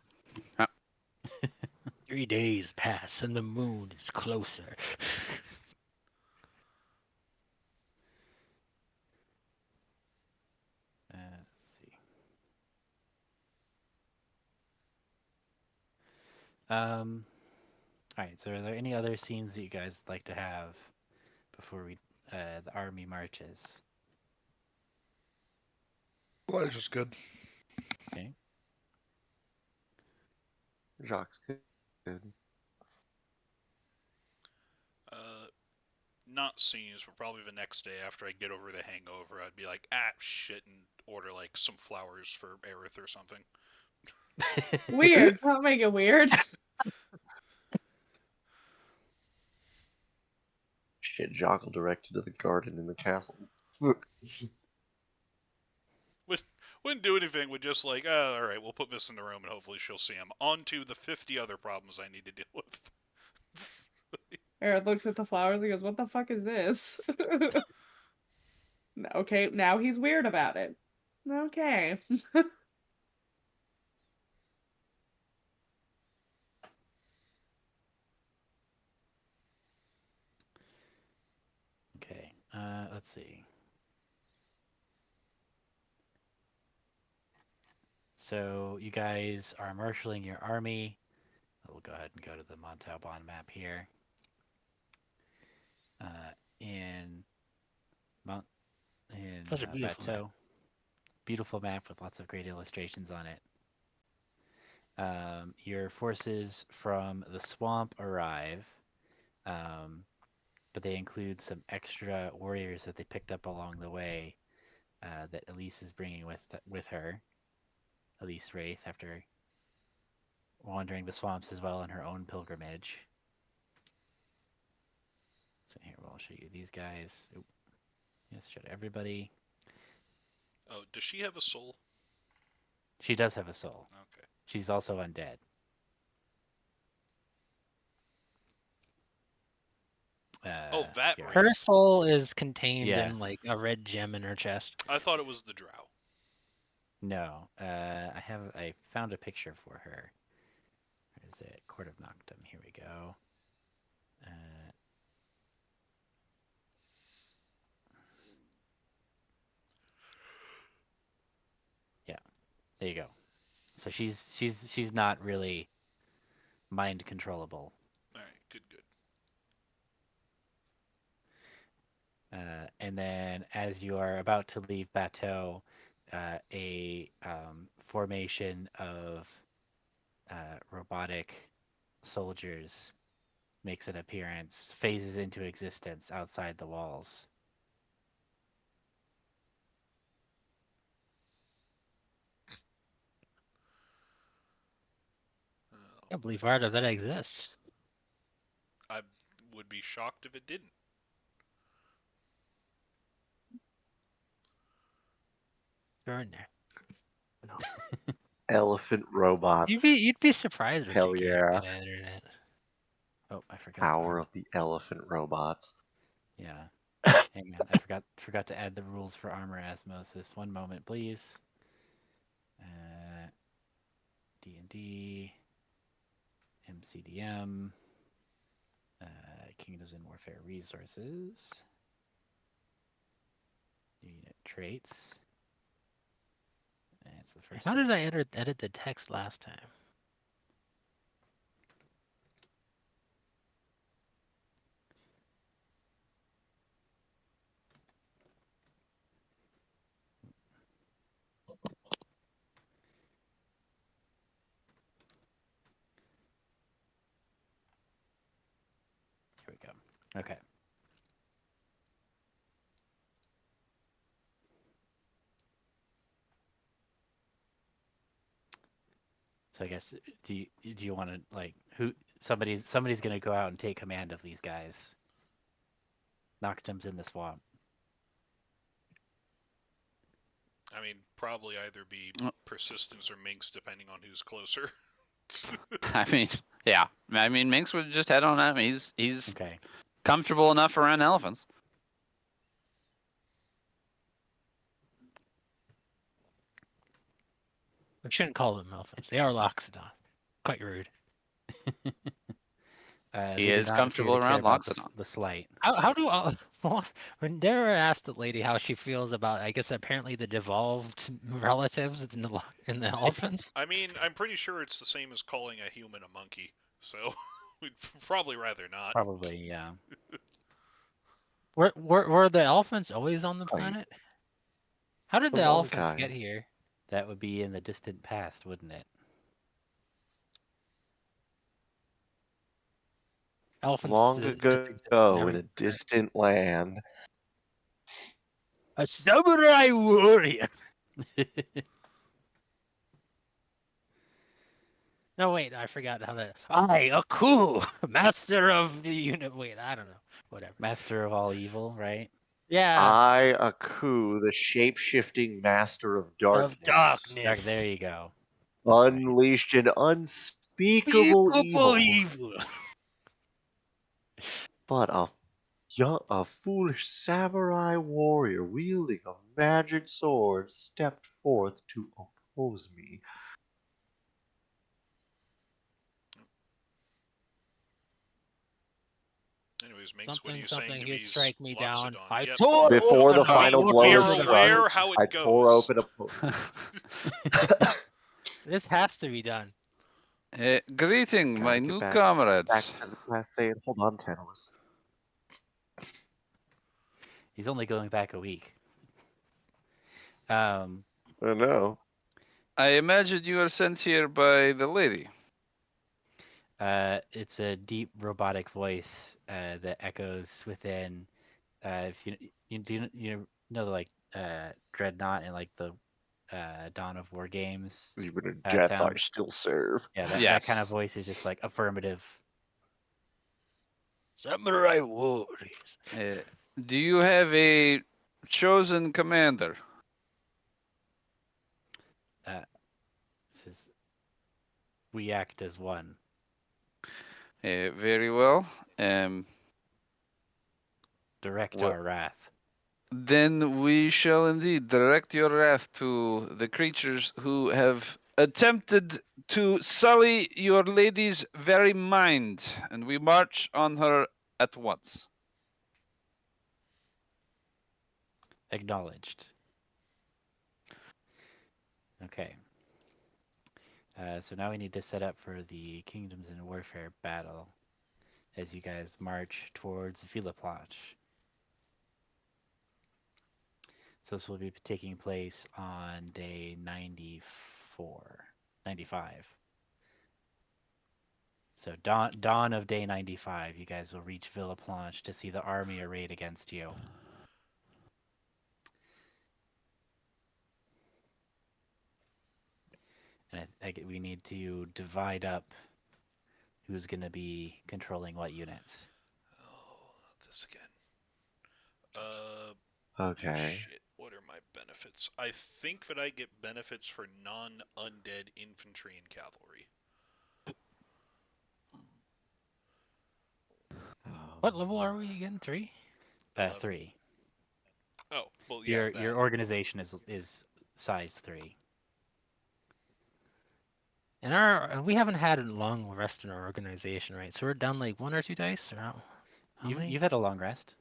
3 days pass and the moon is closer. All right. So, are there any other scenes that you guys would like to have before the army marches? Elijah's good. Okay. Jacques good. Not scenes, but probably the next day after I get over the hangover, I'd be like, shit, and order like some flowers for Aerith or something. Weird. Don't make it weird. Shit, Jacques will direct you to the garden in the castle. Wouldn't do anything. Would just like, oh, all right, we'll put this in the room and hopefully she'll see him. On to the 50 other problems I need to deal with. Eric looks at the flowers and goes, "What the fuck is this?" Okay, now he's weird about it. Okay. Okay. Let's see. So you guys are marshaling your army. We'll go ahead and go to the Montalban map here. In Mount in Those are beautiful. Bateau. Beautiful map with lots of great illustrations on it. Your forces from the swamp arrive, but they include some extra warriors that they picked up along the way that Elise is bringing with her. Elise Wraith, after wandering the swamps as well on her own pilgrimage. So here, we'll show you these guys. Oop. Yes, show to everybody. Oh, does she have a soul? She does have a soul. Okay. She's also undead. Oh, that here. Her Wraith. soul is contained Yeah. in like a red gem in her chest. I thought it was the drow. No, I found a picture for her. Where is it? Court of Noctum. Here we go. Yeah, there you go. So she's not really mind controllable. All right, good. And then as you are about to leave Bateau, a formation of robotic soldiers makes an appearance, phases into existence outside the walls. I can't believe art of that exists. I would be shocked if it didn't. Extraordinary. Elephant robots. You'd be surprised what Hell you can yeah. get on the internet. Oh, I forgot. Power of the elephant robots. Yeah. Hang on, I forgot to add the rules for armor osmosis. One moment, please. D&D, MCDM, Kingdoms and Warfare resources, unit traits. And it's the first. How did I edit the text last time? Here we go. Okay. So I guess do you want to like somebody's gonna go out and take command of these guys. Noxtum's in the swamp. I mean, probably either be Oh. Persistence or Minx, depending on who's closer. I mean, yeah. I mean, Minx would just head on out. He's Okay. comfortable enough around elephants. We shouldn't call them elephants. They are Loxodon. Quite rude. He They do is not appear comfortable to care around about Loxodon. the slight. How do when Dara asked the lady how she feels about, I guess apparently the devolved relatives in the elephants? I mean, I'm pretty sure it's the same as calling a human a monkey, so we'd probably rather not. Probably, yeah. Were the elephants always on the Oh, you- planet? How did the Come on, elephants get guys. here? That would be in the distant past, wouldn't it? Elephants Long just exist ago, in never. a distant land. A samurai warrior. No, wait, I forgot how that. A coup, master of the unit. Wait, I don't know. Whatever. Master of all evil, right? Yeah, I, Aku, the shape-shifting master of of darkness, There darkness. you go. unleashed an unspeakable Unspeakable evil, evil. but a foolish samurai warrior wielding a magic sword stepped forth to oppose me. Anyways, Minx, what are Something, you saying something. to He'd Me's strike me down. Loxodon? I Yep. tore Before open the a final We blow are fortress of struck, aware iron. how I it tore goes. open a. This has to be done. Greeting, my Gotta get new back comrades. to the class saying, hold on, Tantalus. He's only going back a week. Um, I know. I imagine you are sent here by the lady. it's a deep robotic voice that echoes within. If you know the, like Dreadnought and like the Dawn of War games Even in death, I sound. still serve. Yeah, that kind of Yes. voice is just like affirmative. Samurai warriors. Do you have a chosen commander? Uh, Says we act as one. Very well. Direct What? our wrath. Then we shall indeed direct your wrath to the creatures who have attempted to sully your lady's very mind, and we march on her at once. Acknowledged. Okay. So now we need to set up for the Kingdoms in Warfare battle as you guys march towards Villeplanche. So this will be taking place on day 94, 95. So dawn of day 95, you guys will reach Villeplanche to see the army arrayed against you. And we need to divide up who's going to be controlling what units. Oh, not this again. Uh, Okay. shit. What are my benefits? I think that I get benefits for non-undead infantry and cavalry. What level are we again? 3? 11. 3. Oh, well, yeah, that. Your organization is size 3. And we haven't had a long rest in our organization, right? So we're down like 1 or 2 dice, or how many? You've had a long rest.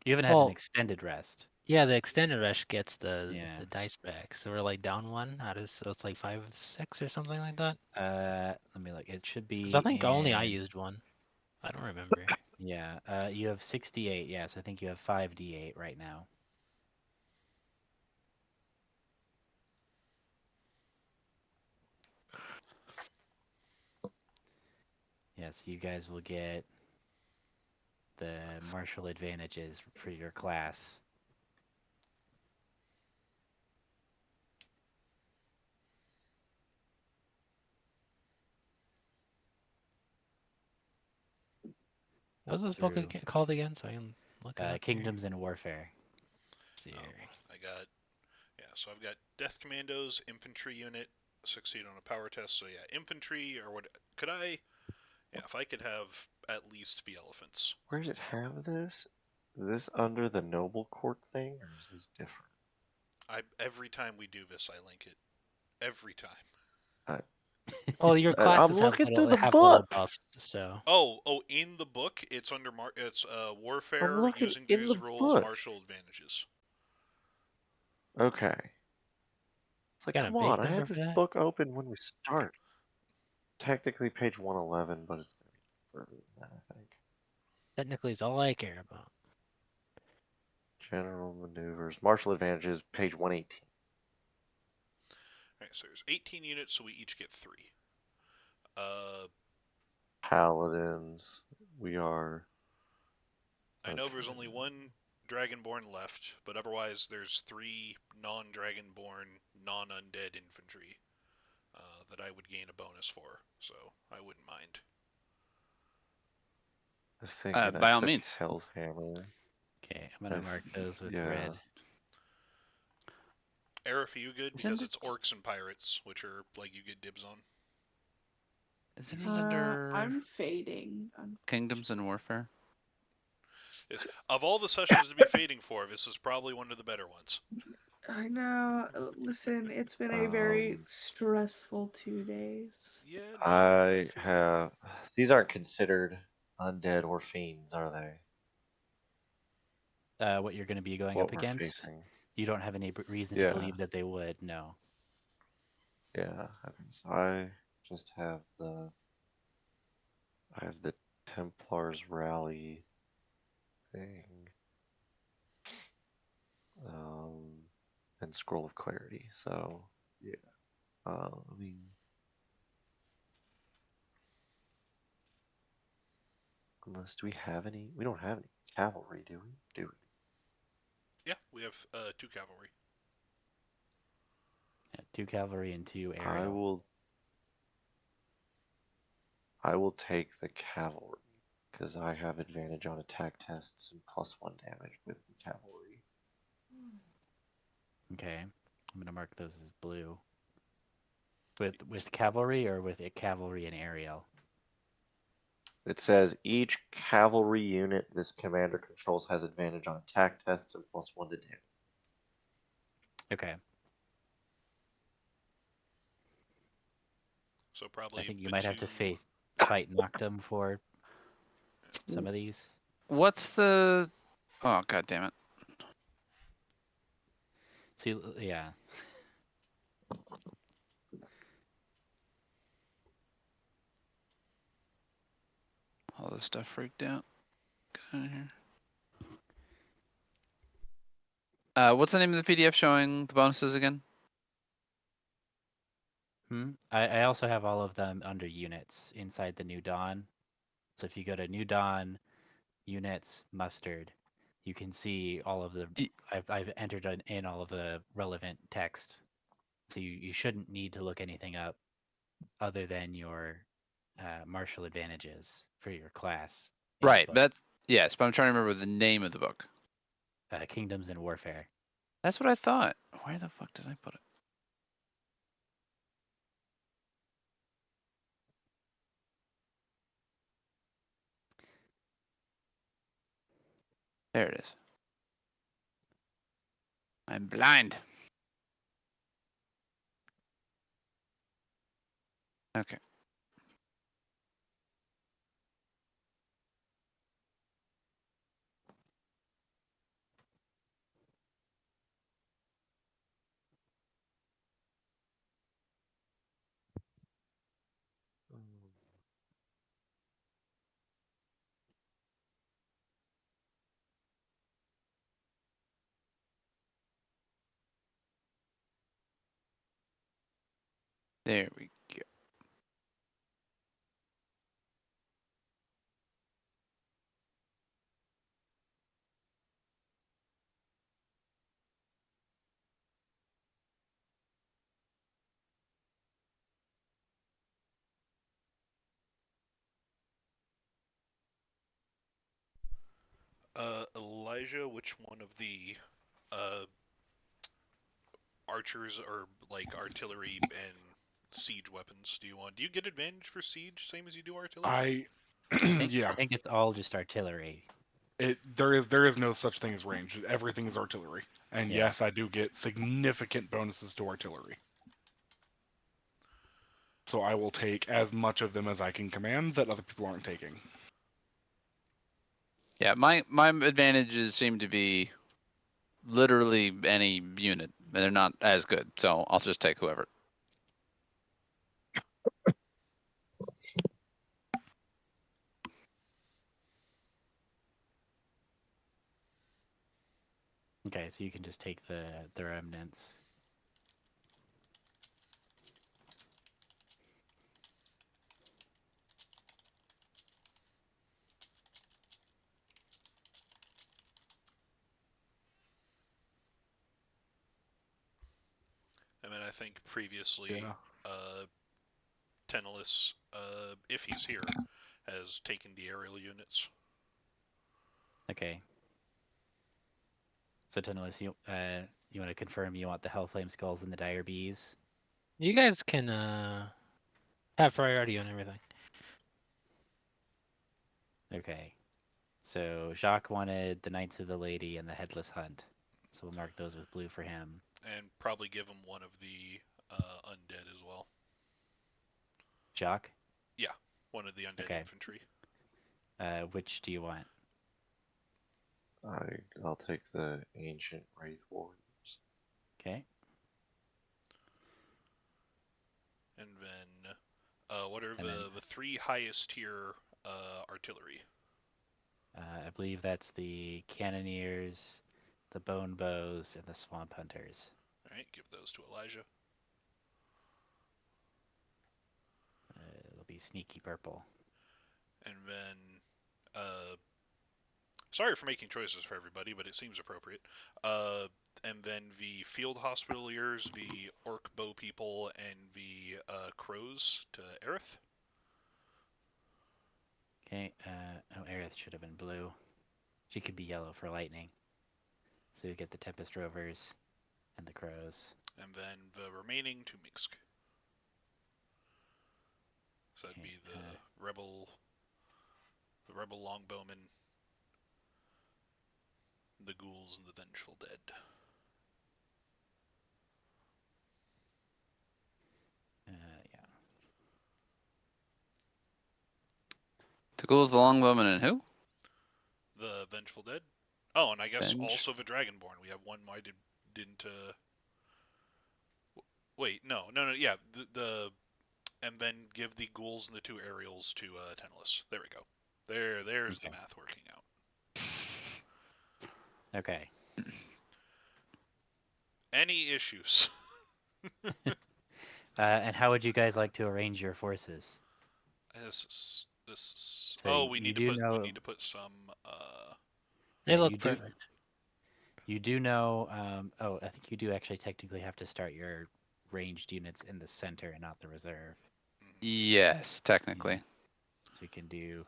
You haven't had an Well, extended rest. yeah, the extended rush gets Yeah. the dice back, so we're like down 1 out of, so it's like 5, 6 or something like that. Let me look. It should Because I be think only I in. used 1. I don't remember. Yeah. You have 68. Yeah. So I think you have 5d8 right now. Yes. You guys will get the martial advantages for your class. What was this book Through called again? So I can look it up here. Kingdoms in Warfare. Let's see here. I got. Yeah, so I've got Death Commandos, infantry unit, succeed on a power test. So yeah, infantry or what? Could I? Yeah, if I could have at least the elephants. Where does it have this? Is this under the noble court thing, or is this different? Every time we do this, I link it. Every time. Well, your I'm classes looking through the have little book. buffs, so Oh, in the book, it's under it's I'm warfare, looking using in the these rules, book. martial advantages. Okay. It's like, got a come big on, I number had for this that. book open when we start. Technically page 111, but it's going to be further than that, I think. Technically, is all I care about. General maneuvers, martial advantages, page 118. All right, so there's 18 units, so we each get 3. Uh, Paladins, we are. I know there's Okay. only one Dragonborn left, but otherwise there's 3 non-Dragonborn, non-undead infantry that I would gain a bonus for, so I wouldn't mind. I was thinking I By all took means. Hell's Hammer. Okay, I'm gonna mark those with Yeah. red. Aerith, are you good? Isn't Because it's it? orcs and pirates, which are, like, you get dibs on. Isn't it under I'm fading. Kingdoms and Warfare? Of all the sessions to be fading for, this is probably one of the better ones. I know. Listen, it's been a very stressful 2 days. Yeah, no, I feel have. These aren't considered undead or fiends, are they? What you're gonna be going What up we're against? facing. You don't have any reason to Yeah. believe that they would. No. Yeah. Okay, so I just have the. I have the Templars rally thing. And Scroll of Clarity. So yeah. I mean, unless do we have any? We don't have any cavalry, do we? Do we? Yeah, we have 2 cavalry. Yeah, 2 cavalry and 2 I aerial. will. I will take the cavalry because I have advantage on attack tests and +1 damage with the cavalry. Okay, I'm gonna mark those as blue. With cavalry or with a cavalry and aerial? It says each cavalry unit this commander controls has advantage on attack tests and +1 to damage. Okay, So I probably think you the might have 2. to fight Noctum for some of these. What's the? Oh, god damn it! See, yeah, All this stuff freaked out. Get out of here. What's the name of the PDF showing the bonuses again? I also have all of them under units inside the New Dawn. So if you go to New Dawn, units, mustard, you can see all of the. Y- I've entered in all of the relevant text, so you shouldn't need to look anything up other than your martial advantages for your class in the Right. book. That's yes, but I'm trying to remember the name of the book. Kingdoms and Warfare. That's what I thought. Where the fuck did I put it? There it is. I'm blind. Okay. There we go. Elijah, which one of the uh, archers or like artillery and siege weapons do you want? Do you get advantage for siege, same as you do artillery? I I yeah. think it's all just artillery. There is no such thing as range. Everything is artillery. And Yeah. yes, I do get significant bonuses to artillery. So I will take as much of them as I can command that other people aren't taking. Yeah, my advantages seem to be literally any unit. They're not as good, so I'll just take whoever. Okay, so you can just take the remnants. I mean, I think previously, Yeah. Tenellis, if he's here, has taken the aerial units. Okay. So Tunnelus, you want to confirm you want the Hellflame Skulls and the Dire Bees? You guys can have priority on everything. Okay. So Jacques wanted the Knights of the Lady and the Headless Hunt. So we'll mark those with blue for him. And probably give him one of the undead as well. Jacques? Yeah, one of the undead Okay. infantry. Which do you want? I'll take the ancient wraith warriors. Okay. And then, what are And then the three highest tier artillery? I believe that's the Cannoneers, the Bone Bows, and the Swamp Hunters. All right, give those to Elijah. It'll be sneaky purple. And then, sorry for making choices for everybody, but it seems appropriate. And then the field hospitaliers, the orc bow people, and the crows to Aerith. Okay. Oh, Aerith should have been blue. She could be yellow for lightning. So you get the Tempest Rovers and the Crows. And then the remaining to Minsk. So that'd Okay, be the rebel longbowmen, the ghouls, and the vengeful dead. yeah. The ghouls, the longbowmen, and who? The vengeful dead. Oh, and I guess Venge. also the dragonborn. We have one. Why didn't wait? No. Yeah, and then give the ghouls and the two aerials to Tenellis. There we go. There's the Okay. math working out. Okay. Any issues? And how would you guys like to arrange your forces? This. So Oh, you do know. we need to put some. They Yeah, look perfect. You do know. Oh, I think you do actually technically have to start your ranged units in the center and not the reserve. Yes, technically. Yeah. So you can do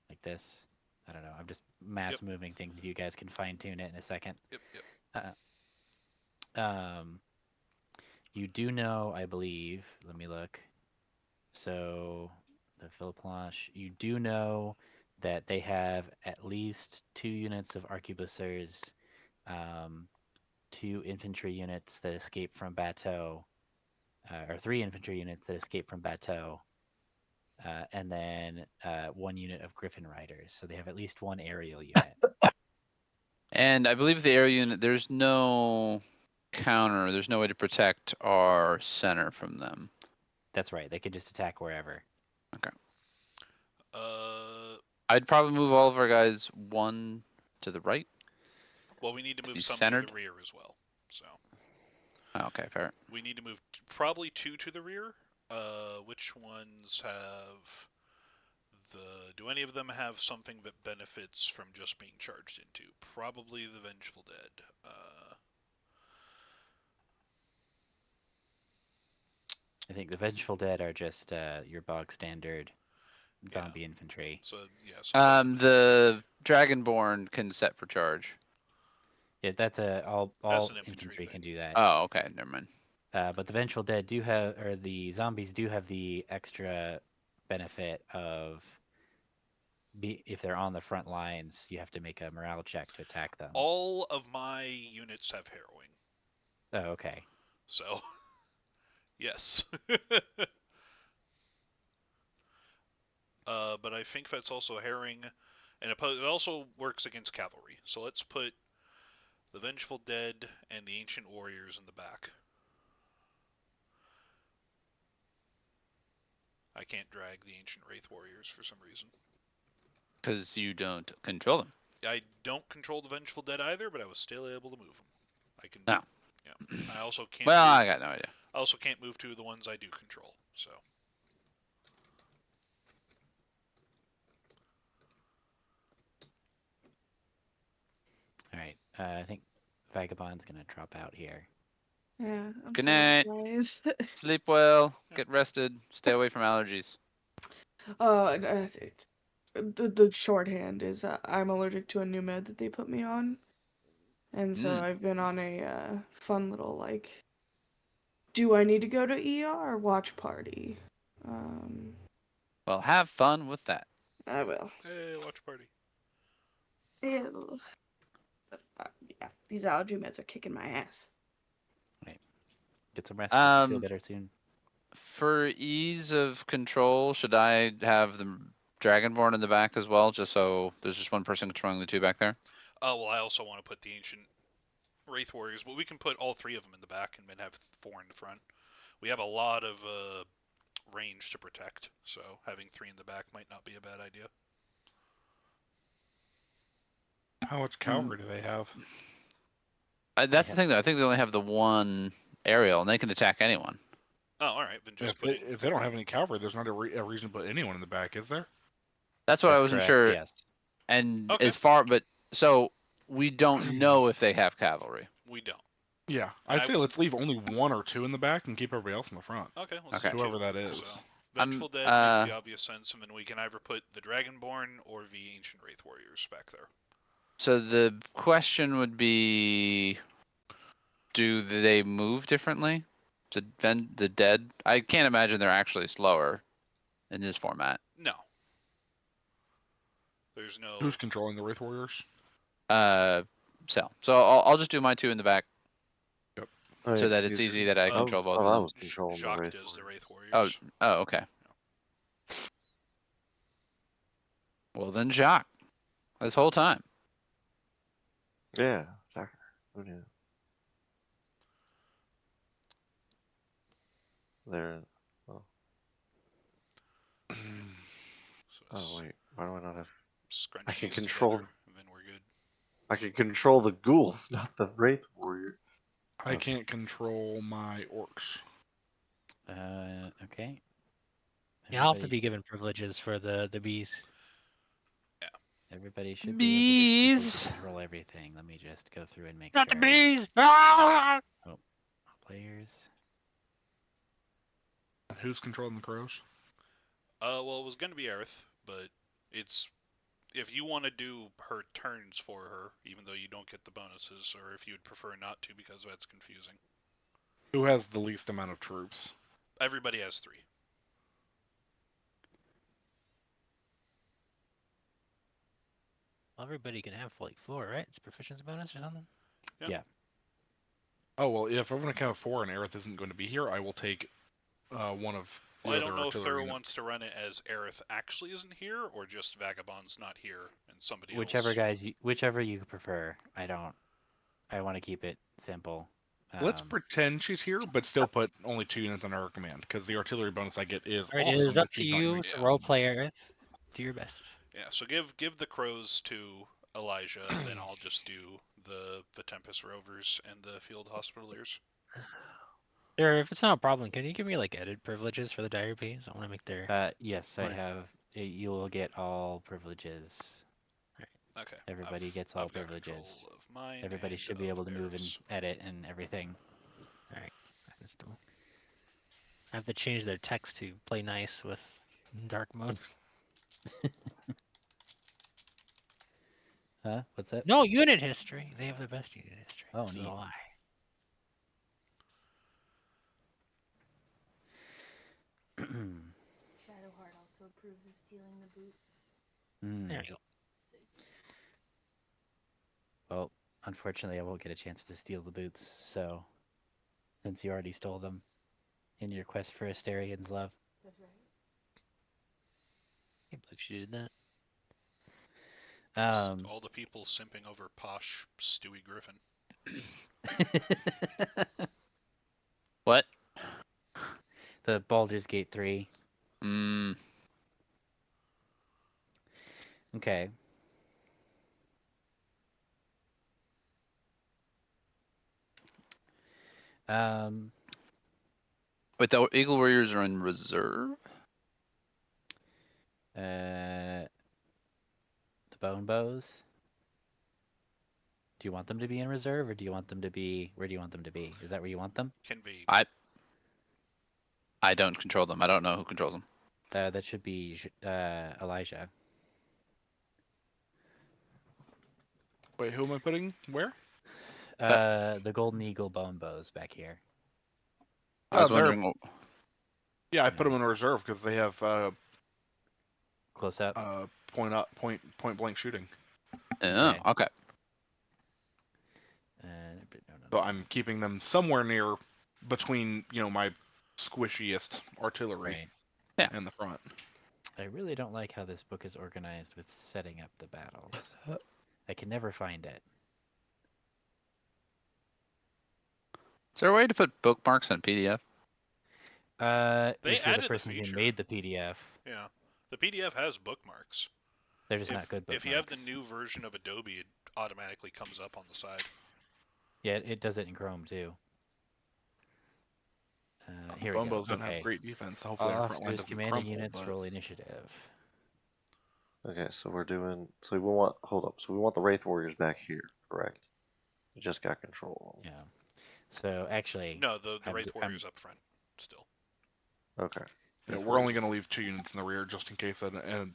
like this. I don't know. I'm just mass moving things. If you guys can fine tune it in a second. Yep. Um, you do know, I believe. Let me look. So the Villeplanche, you do know that they have at least 2 units of arquebusiers, um, 2 infantry units that escape from Bateau, or 3 infantry units that escape from Bateau, and then 1 unit of Griffin Riders. So they have at least 1 aerial unit. And I believe the area unit, there's no counter, there's no way to protect our center from them. That's right. They can just attack wherever. Okay. Uh, I'd probably move all of our guys one to the right. well, we need to To move be some centered? to the rear as well. So Oh, okay, fair. we need to move probably 2 to the rear. Which ones have the? Do any of them have something that benefits from just being charged into? Probably the Vengeful Dead. I think the Vengeful Dead are just your bog standard zombie infantry. So yes. Yeah, so The Dragonborn can set for charge. Yeah, that's all that's an infantry infantry thing. can do that. Oh, okay, never mind. But the Vengeful Dead do have, or the zombies do have the extra benefit of if they're on the front lines, you have to make a morale check to attack them. All of my units have harrowing. Oh, okay. So yes. but I think that's also herring, and it also works against cavalry. So let's put the Vengeful Dead and the Ancient Warriors in the back. I can't drag the Ancient Wraith Warriors for some reason. Because you don't control them. I don't control the Vengeful Dead either, but I was still able to move them. I can. No. Yeah. I also can't. Well, move, I got no idea. I also can't move two of the ones I do control. So. All right. I think Vagabond's gonna drop out here. Yeah, I'm Good sorry, night. guys. Sleep well. Get rested. Stay away from allergies. The shorthand is I'm allergic to a new med that they put me on, and so Mm. I've been on a fun little like, do I need to go to ER or watch party? Well, have fun with that. I will. Hey, watch party. Ew. Yeah, these allergy meds are kicking my ass. Get some rest. Hope you feel Um, better soon. for ease of control, should I have the Dragonborn in the back as well, just so there's just one person controlling the two back there? Well, I also want to put the Ancient Wraith Warriors, but we can put all three of them in the back and then have four in the front. We have a lot of range to protect, so having three in the back might not be a bad idea. How much cavalry do they have? That's the thing, though. I think they only have the one aerial, and they can attack anyone. Oh, all right. Then just If they don't have any cavalry, there's not a reason to put anyone in the back, is there? That's what I That's wasn't correct. sure. Yes. And Okay. as far, but so we don't know if they have cavalry. We don't. Yeah, And I'd say let's leave only one or two in the back and keep everybody else in the front. Okay, let's Okay. do Whoever two. that is. So, Vengeful Dead makes the obvious sense, and then we can either put the Dragonborn or the Ancient Wraith Warriors back there. So the question would be, do they move differently? The dead? I can't imagine they're actually slower in this format. No. There's no. Who's controlling the Wraith Warriors? So I'll just do my two in the back Oh, so yeah, that it's 'cause easy that I control both I of them. was controlling the Jacques Wraith does the Warriors. Wraith Warriors. Oh, okay. Well then, Jacques, this whole time. Yeah, Shocker. Who knew? There. Oh. So Oh wait, why do I not have? scrunch I can these control. together, and then we're good. I can control the ghouls, not the Wraith Warrior. I can't control my orcs. Okay. Yeah, I'll have to Everybody- be given privileges for the bees. Everybody should Bees. be able to control everything. Let me just go through and make Not the sure. bees! Ah! Players. Who's controlling the crows? Well, it was gonna be Aerith, but it's if you want to do her turns for her, even though you don't get the bonuses, or if you'd prefer not to because that's confusing. Who has the least amount of troops? Everybody has three. Well, everybody can have like 4, right? It's proficiency bonus or something. Oh well, if everyone can have 4 and Aerith isn't going to be here, I will take one of the Well, I other don't know if artillery Thera units. wants to run it as Aerith actually isn't here, or just Vagabond's not here and somebody Whichever else. whichever you prefer. I want to keep it simple. Let's pretend she's here, but still put only 2 units under her command, because the artillery bonus I get is All right, awesome. it is up but to she's not gonna you be to Yeah. roleplay Earth. Do your best. Yeah, so give the crows to Elijah, and then I'll just do the Tempest Rovers and the Field Hospitaliers. Sure, if it's not a problem, can you give me like edit privileges for the dire bees? I want to make their. Yes, I What? have. You will get all privileges. Okay. Everybody gets all I've got privileges. control of mine Everybody and should be of able to move and Aerith's. edit and everything. All right, I can still. I have to change their text to play nice with dark mode. Huh? What's that? No unit history. They have the best unit history. Oh, This is a neat. lie. Shadowheart also approves of stealing the boots. There you go. Well, unfortunately, I won't get a chance to steal the boots, so since you already stole them in your quest for Asterian's love. That's right. Hey, if she did that. All the people simping over posh Stewie Griffin. What? The Baldur's Gate 3. Mm, Okay. Um, wait, the Eagle Warriors are in reserve? the Bone Bows. Do you want them to be in reserve, or do you want them to be? Where do you want them to be? Is that where you want them? Can be. I don't control them. I don't know who controls them. That should be Elijah. Wait, who am I putting where? The Golden Eagle Bone Bows back here. I was They're wondering. yeah. I put them in reserve because they have Close up. point blank shooting. Oh, Okay. okay. But no, So I'm keeping them somewhere near between my squishiest artillery Right. Yeah. and the front. I really don't like how this book is organized with setting up the battles. I can never find it. Is there a way to put bookmarks on PDF? They If you're the added the person who feature. made the PDF, Yeah. The PDF has bookmarks. they're just not good If you have the bookmarks. new version of Adobe, it automatically comes up on the side. Yeah, it does it in Chrome too. Here we go. Bombos don't have Okay. great defense, so All hopefully our front line officers doesn't commanding crumple. units But roll initiative. Okay, so we're doing. So we want. Hold up. So we want the Wraith Warriors back here, correct? We just got control. Yeah. So actually, No, the I'm, Wraith d- I'm Warriors up front still. Okay. we're only going to leave 2 units in the rear just in case Yeah.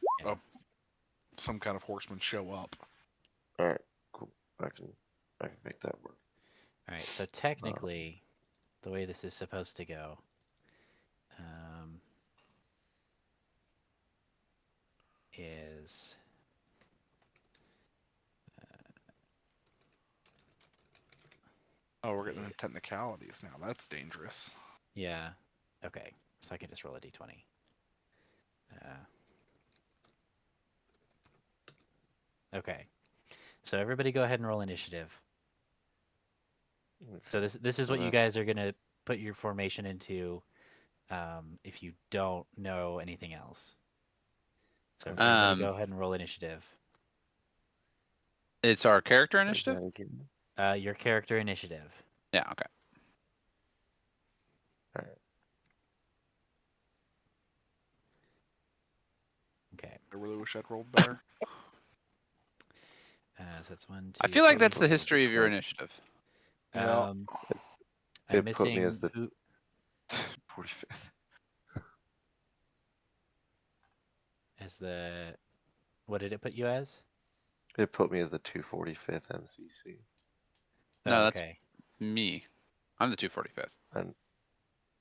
some kind of horsemen show up. All right. Cool. I can make that work. all right. So technically, the way this is supposed to go, is Oh, we're getting into technicalities now. That's dangerous. yeah. Okay. So I can just roll a d20. Okay. So everybody go ahead and roll initiative. So this is So what you that- guys are gonna put your formation into if you don't know anything else. So Okay. everybody go ahead and roll initiative. It's our character What is that initiative? again? Your character initiative. Yeah, okay. All right. Okay. I really wish I'd rolled better. So that's 1, 2, I feel like 3, that's the Put me as history of your 20. initiative. Yeah. I'm It put me missing as the who 45th. as the what did it put you as? It put me as the 245th MCC. No, Oh, that's okay. me. I'm the 245th. And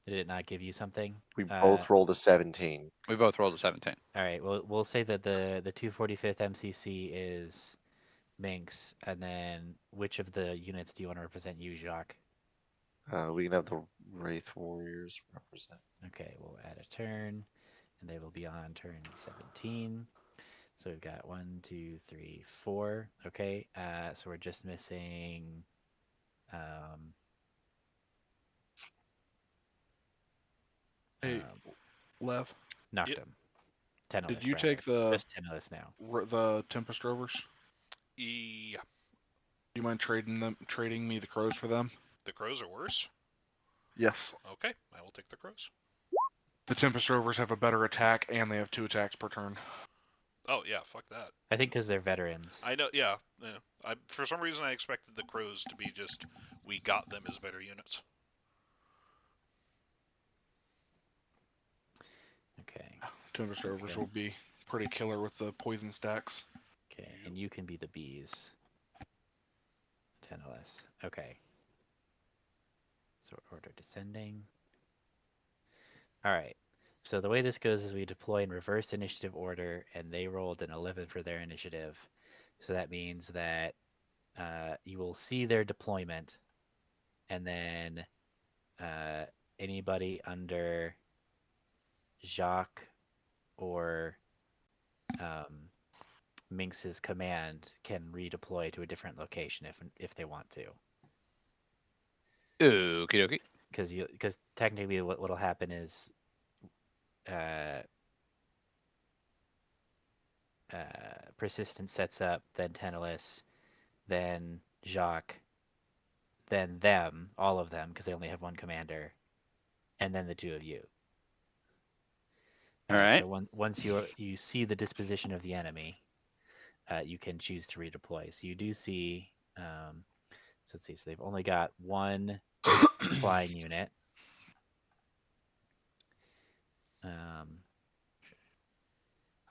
Did it not give you something? we both rolled a 17. We both rolled a 17. All right. Well, we'll say that the 245th MCC is Minx, and then which of the units do you want to represent you, Jacques? We can have the Wraith Warriors represent. Okay, we'll add a turn, and they will be on turn 17. So we've got 1, 2, 3, 4. Okay, so we're just missing. Hey, Lev, Knocked Yep. him. Ten of did us, you rather. take the Just 10 of us now. Tempest Rovers? Yeah. Do you mind trading me the crows for them? The crows are worse? Yes. Okay, I will take the crows. The Tempest Rovers have a better attack, and they have 2 attacks per turn. Oh, yeah, fuck that. I think because they're veterans. I know, yeah. For some reason, I expected the crows to be just, we got them as better units. Okay. Tempest Rovers Okay. will be pretty killer with the poison stacks. Okay, and you can be the bees. 10 of us. Okay. So order descending. All right. So the way this goes is we deploy in reverse initiative order, and they rolled an 11 for their initiative. So that means that you will see their deployment, and then anybody under Jacques or Minx's command can redeploy to a different location if they want to. Okie dokie. Because technically what'll happen is uh, Persistent sets up, then Tantalus, then Jacques, then them, all of them, because they only have one commander, and then the two of you. All right. So once you see the disposition of the enemy, you can choose to redeploy. So you do see. So let's see. So they've only got one flying unit.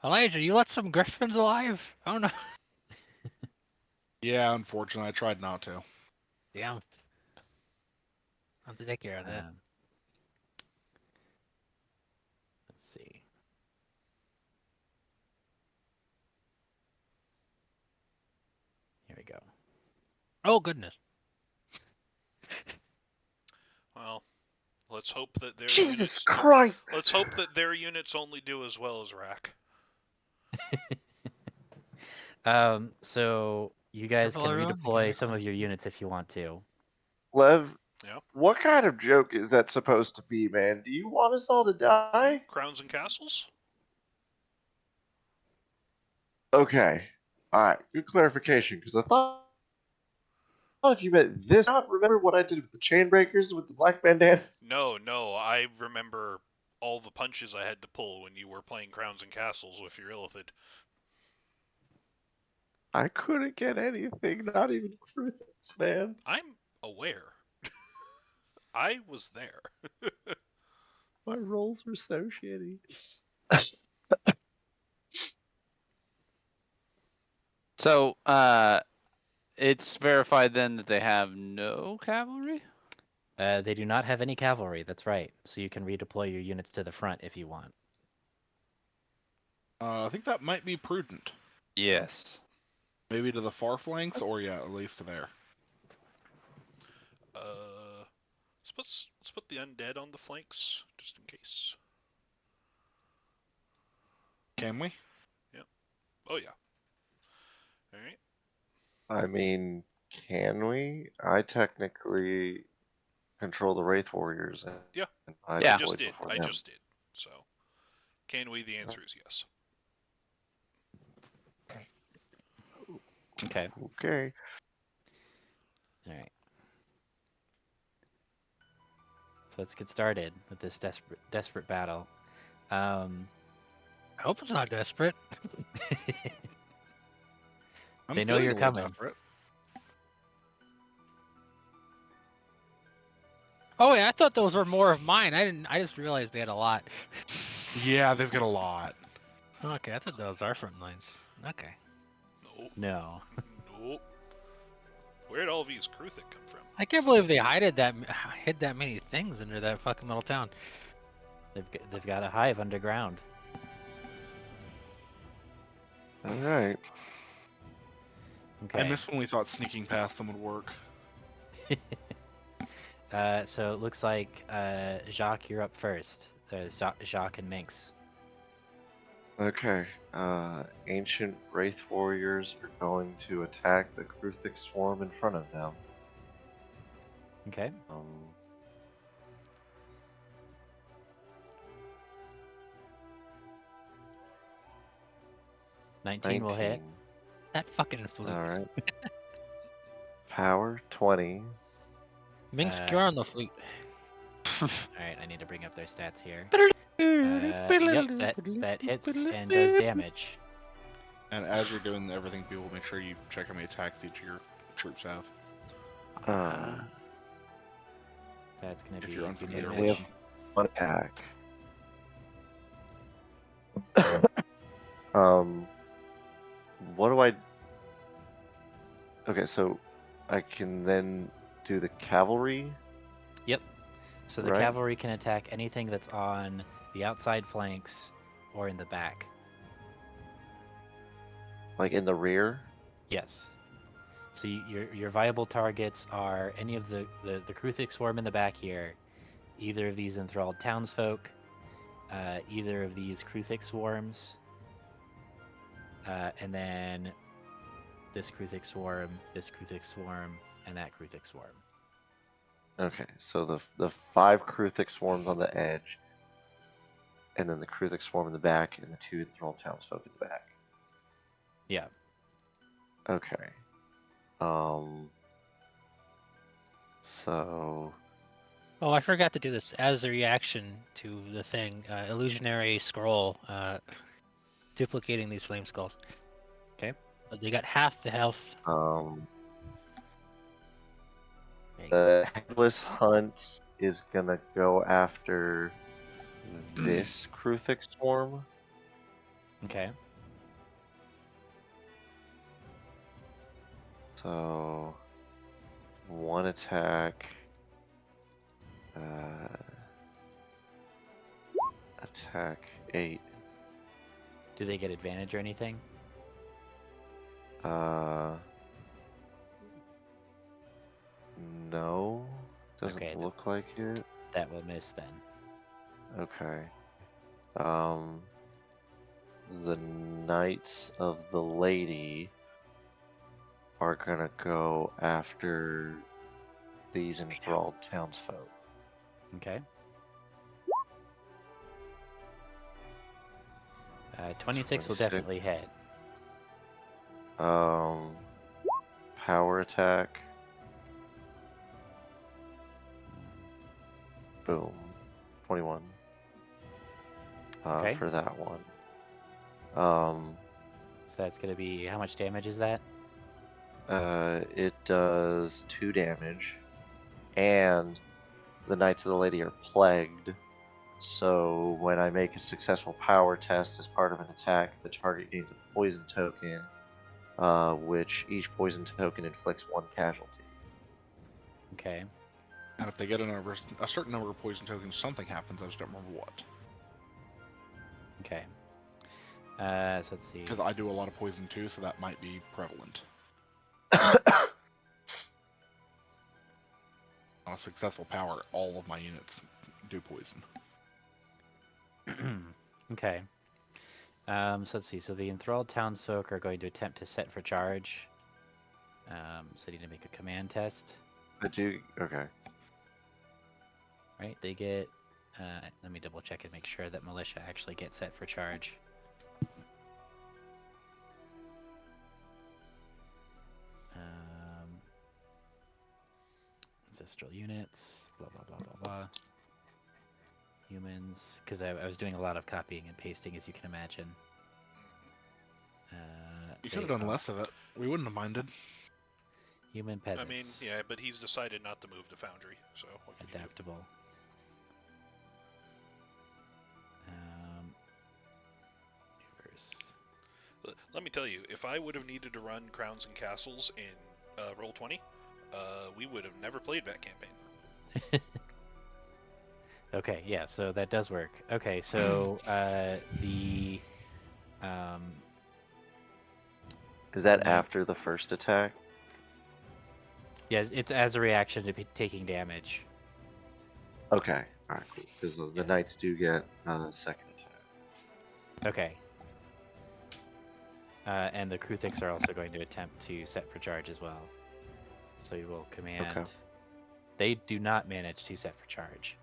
Elijah, you let some griffins alive? Oh no. Yeah, unfortunately, I tried not to. Damn. I'll have to take care of that. Let's see. Here we go. Oh goodness. Well, let's hope that their Jesus units. Christ! Let's hope that their units only do as well as Rack. So you guys Careful, can everyone. You redeploy gotta some climb. of your units if you want to. Lev, Yeah. what kind of joke is that supposed to be, man? Do you want us all to die? Crowns and castles. Okay. Alright, good clarification, because I thought if you meant this, I remember what I did with the chain breakers with the black bandanas. No, I remember all the punches I had to pull when you were playing Crowns and Castles with your Illithid. I couldn't get anything, not even Cruthix, man. I'm aware. I was there. My rolls were so shitty. So, it's verified then that they have no cavalry? They do not have any cavalry. That's right. So you can redeploy your units to the front if you want. I think that might be prudent. Yes. Maybe to the far flanks, or yeah, at least to there. Let's put the undead on the flanks just in case. Can we? Yep. Oh yeah. All right. I mean, can we? I technically control the Wraith Warriors, and Yeah. I Yeah. I deployed just did. before I them. just did. So, can we? The answer is yes. Okay. Okay. All right. So let's get started with this desperate battle. I hope it's not desperate. I'm They know feeling you're a little coming. desperate. Oh yeah, I thought those were more of mine. I just realized they had a lot. Yeah, they've got a lot. Okay, I thought those are front lines. Okay. Nope. No. Nope. Where'd all these Kruthic come from? I can't believe they hid that many things under that fucking little town. They've got a hive underground. All right. Okay. I miss when we thought sneaking past them would work. So it looks like Jacques, you're up first. Jacques and Minx. Okay. Ancient Wraith Warriors are going to attack the Kruthic swarm in front of them. Okay. Um, 19 will hit. 19. That fucking flute. All right. Power 20. Minx, Uh, you're on the flute. All right, I need to bring up their stats here. Yep, that hits and does damage. And as you're doing everything, people make sure you check how many attacks each of your troops have. So that's gonna If be you're 2 unfamiliar They with have damage. one attack. What do I? Okay, so I can then do the cavalry, Yep. So the right? cavalry can attack anything that's on the outside flanks or in the back. Like in the rear. Yes. So your viable targets are any of the Kruthic swarm in the back here, either of these enthralled townsfolk, either of these Kruthic swarms, and then this Kruthik Swarm, and that Kruthik Swarm. Okay, so the 5 Kruthik swarms on the edge, and then the Kruthik swarm in the back, and the 2 enthralled townsfolk in the back. Yeah. Okay. So Oh, I forgot to do this as a reaction to the thing. Illusionary scroll, duplicating these flame skulls. Okay. But they got half the health. There you go. the headless hunt is gonna go after this Kruthik swarm. Okay. So 1 attack. Attack 8. Do they get advantage or anything? No, doesn't Okay, look like it. that will miss then. Okay. The Knights of the Lady are gonna go after these enthralled townsfolk. Okay. 26 will 26. definitely hit. Power attack. Boom. 21. Okay. For that one. So that's going to be, how much damage is that? It does 2 damage, and the Knights of the Lady are plagued. So when I make a successful power test as part of an attack, the target gains a poison token, which each poison token inflicts 1 casualty. Okay. And if they get a certain number of poison tokens, something happens. I just don't remember what. Okay. So let's see. Because I do a lot of poison too, so that might be prevalent. On a successful power, all of my units do poison. Okay. So let's see. So the enthralled townsfolk are going to attempt to set for charge. So they need to make a command test. I do. Okay. Right? They get. Let me double check and make sure that militia actually get set for charge. Ancestral units. Blah blah blah blah blah. Humans, because I was doing a lot of copying and pasting, as you can imagine. You could have done less of it. We wouldn't have minded. Human I mean, peasants. yeah, but he's decided not to move to Foundry, so what can you do? Adaptable. Universe. Let me tell you, if I would have needed to run Crowns and Castles in Roll20, we would have never played that campaign. Okay, yeah, so that does work. Okay, so Is that Night- after the first attack? yeah, it's as a reaction to taking damage. Okay. All right. Cool. Because the Yeah. Knights do get a second attack. Okay. And the Kruthiks are also going to attempt to set for charge as well. So you will command. Okay. They do not manage to set for charge,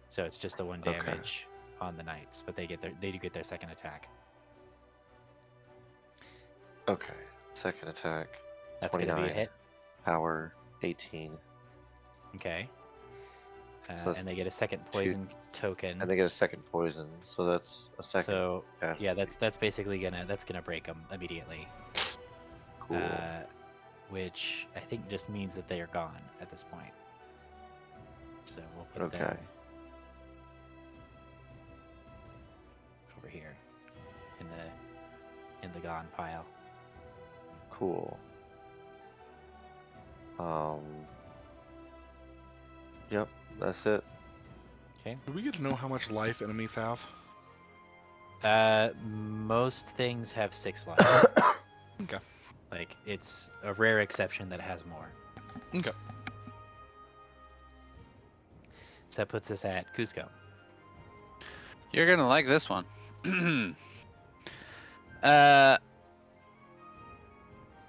so it's just the 1 Okay. damage on the knights, but they do get their second attack. Okay. Second attack. That's going to be a 29. hit. Power 18. Okay. So that's And they get a second 2, poison token. and they get a second poison. So that's a second. So casualty. yeah, that's basically gonna break them immediately. Cool. Which I think just means that they are gone at this point. So we'll put Okay. them over here in the gone pile. Cool. Yep, that's it. Okay. Do we get to know how much life enemies have? Most things have 6 life. Okay. Like, it's a rare exception that has more. Okay. So that puts us at Cusco. You're gonna like this one. uh,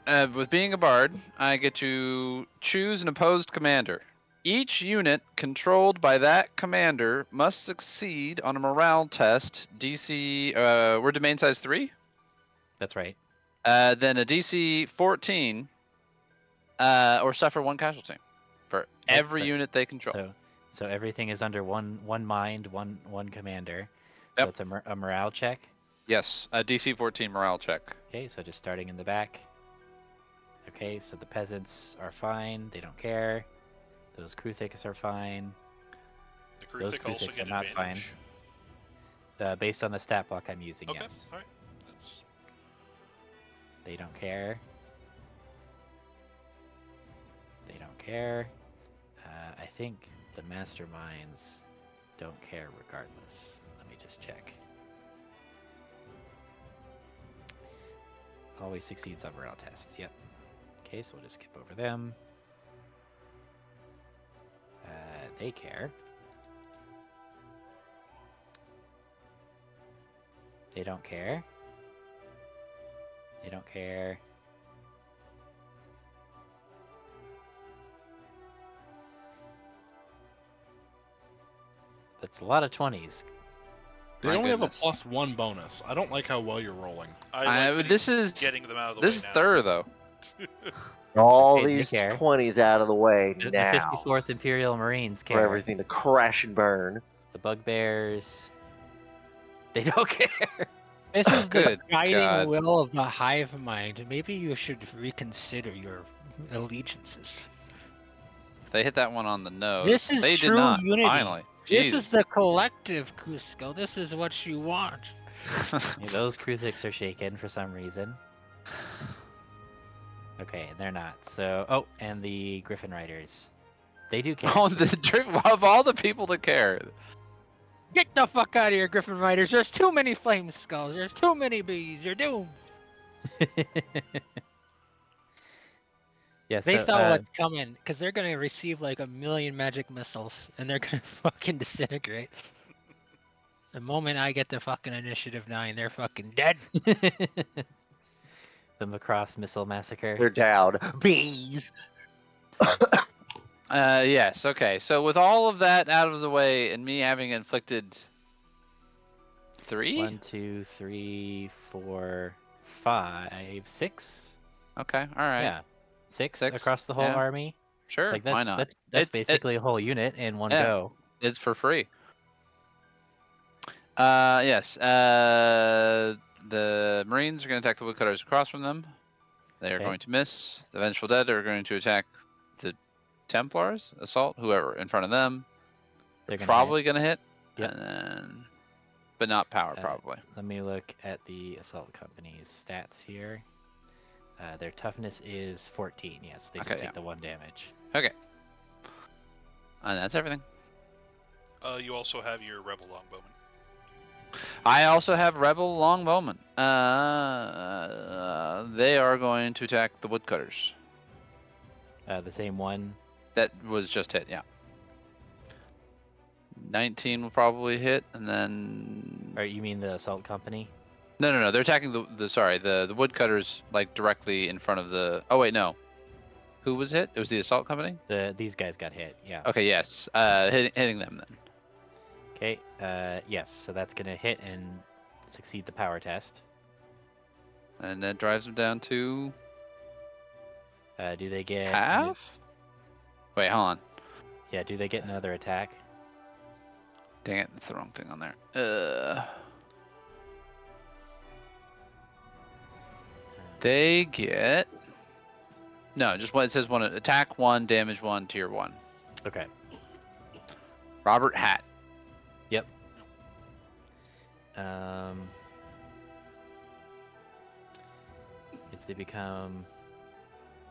with being a bard, I get to choose an opposed commander. Each unit controlled by that commander must succeed on a morale test. DC, we're domain size 3. That's right. Then a DC 14, or suffer 1 casualty for every so, unit they control. so everything is under one mind, one commander. So Yep. it's a morale check. Yes, a DC 14 morale check. Okay, so just starting in the back. Okay, so the peasants are fine. They don't care. Those Kruthiks are fine. The Those Kruthic also Kruthiks get are not fine. advantage. Based on the stat block I'm using, Okay, yes. alright. That's... They don't care. They don't care. I think the masterminds don't care regardless. Let me just check. Always succeeds on morale tests. Yep. Okay, so we'll just skip over them. They care. They don't care. They don't care. That's a lot of 20s. They My only goodness. have a +1 bonus. I don't like how well you're rolling. I like that This he's is getting them out of the this way is now. third though. All Okay, they these care. 20s out of the way The now 54th Imperial Marines for care. everything to crash and burn. The Bugbears. They don't care. This is the Good guiding God. will of the hive mind. Maybe you should reconsider your allegiances. They hit that one on the nose. This is they did true not. unity. Finally. This Jesus. is the collective, Cusco. This is what you want. Yeah, those Kruthiks are shaken for some reason. Okay, they're not. So, oh, and the Griffin Riders. They do care. Oh, the drift of all the people to care. Get the fuck out of here, Griffin Riders. There's too many flame skulls. There's too many bees. You're doomed. Yeah, They so saw what's coming because they're gonna receive like 1,000,000 magic missiles and they're gonna fucking disintegrate. The moment I get to fucking initiative 9, they're fucking dead. the Macross Missile Massacre. They're down. Bees! Yes, okay. So with all of that out of the way and me having inflicted 3? 1, 2, 3, 4, 5, 6. Okay, alright. Yeah, 6 6, across the whole yeah. army. Sure, Like why not? that's basically a whole unit in one go. It's for free. Yes. The Marines are going to attack the woodcutters across from them. They are Okay. going to miss. The Vengeful Dead are going to attack the Templars, assault, whoever in front of them. They're gonna probably going to hit. Yep. And then, but not power, Uh, probably. Let me look at the assault company's stats here. Their toughness is 14. Yes, they just Okay, take yeah. the 1 damage. Okay. And that's everything. You also have your Rebel Longbowmen. I also have Rebel Longbowmen. They are going to attack the woodcutters. The same one. That was just hit, yeah. 19 will probably hit, and then. Or you mean the assault company? No. They're attacking the woodcutters like directly in front of the. Oh wait, no. Who was hit? It was the assault company. These guys got hit. Yeah. Okay, yes. Hitting them then. Okay. Yes. So that's gonna hit and succeed the power test. And that drives them down to Do they get half. Wait, hold on. Yeah. Do they get another attack? Dang it, that's the wrong thing on there. They get. No, just one. It says 1 attack, 1 damage, 1 tier 1. Okay. Robert Hat. Yep. They become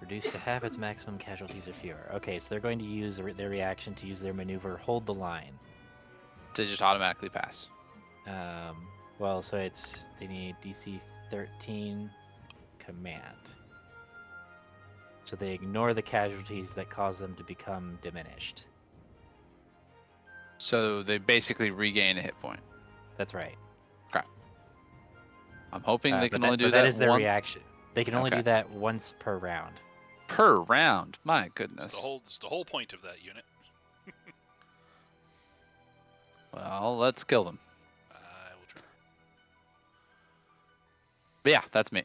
reduced to half its maximum casualties or fewer. Okay, so they're going to use their reaction to use their maneuver, hold the line. To just automatically pass. Well, so they need DC 13 command. So they ignore the casualties that cause them to become diminished. So they basically regain a hit point. That's right. I'm hoping they can but only do that that is their once. reaction. They can only Okay. do that once per round. Per round. My goodness. It's the whole point of that unit. Well, let's kill them. I will try. But yeah, that's me.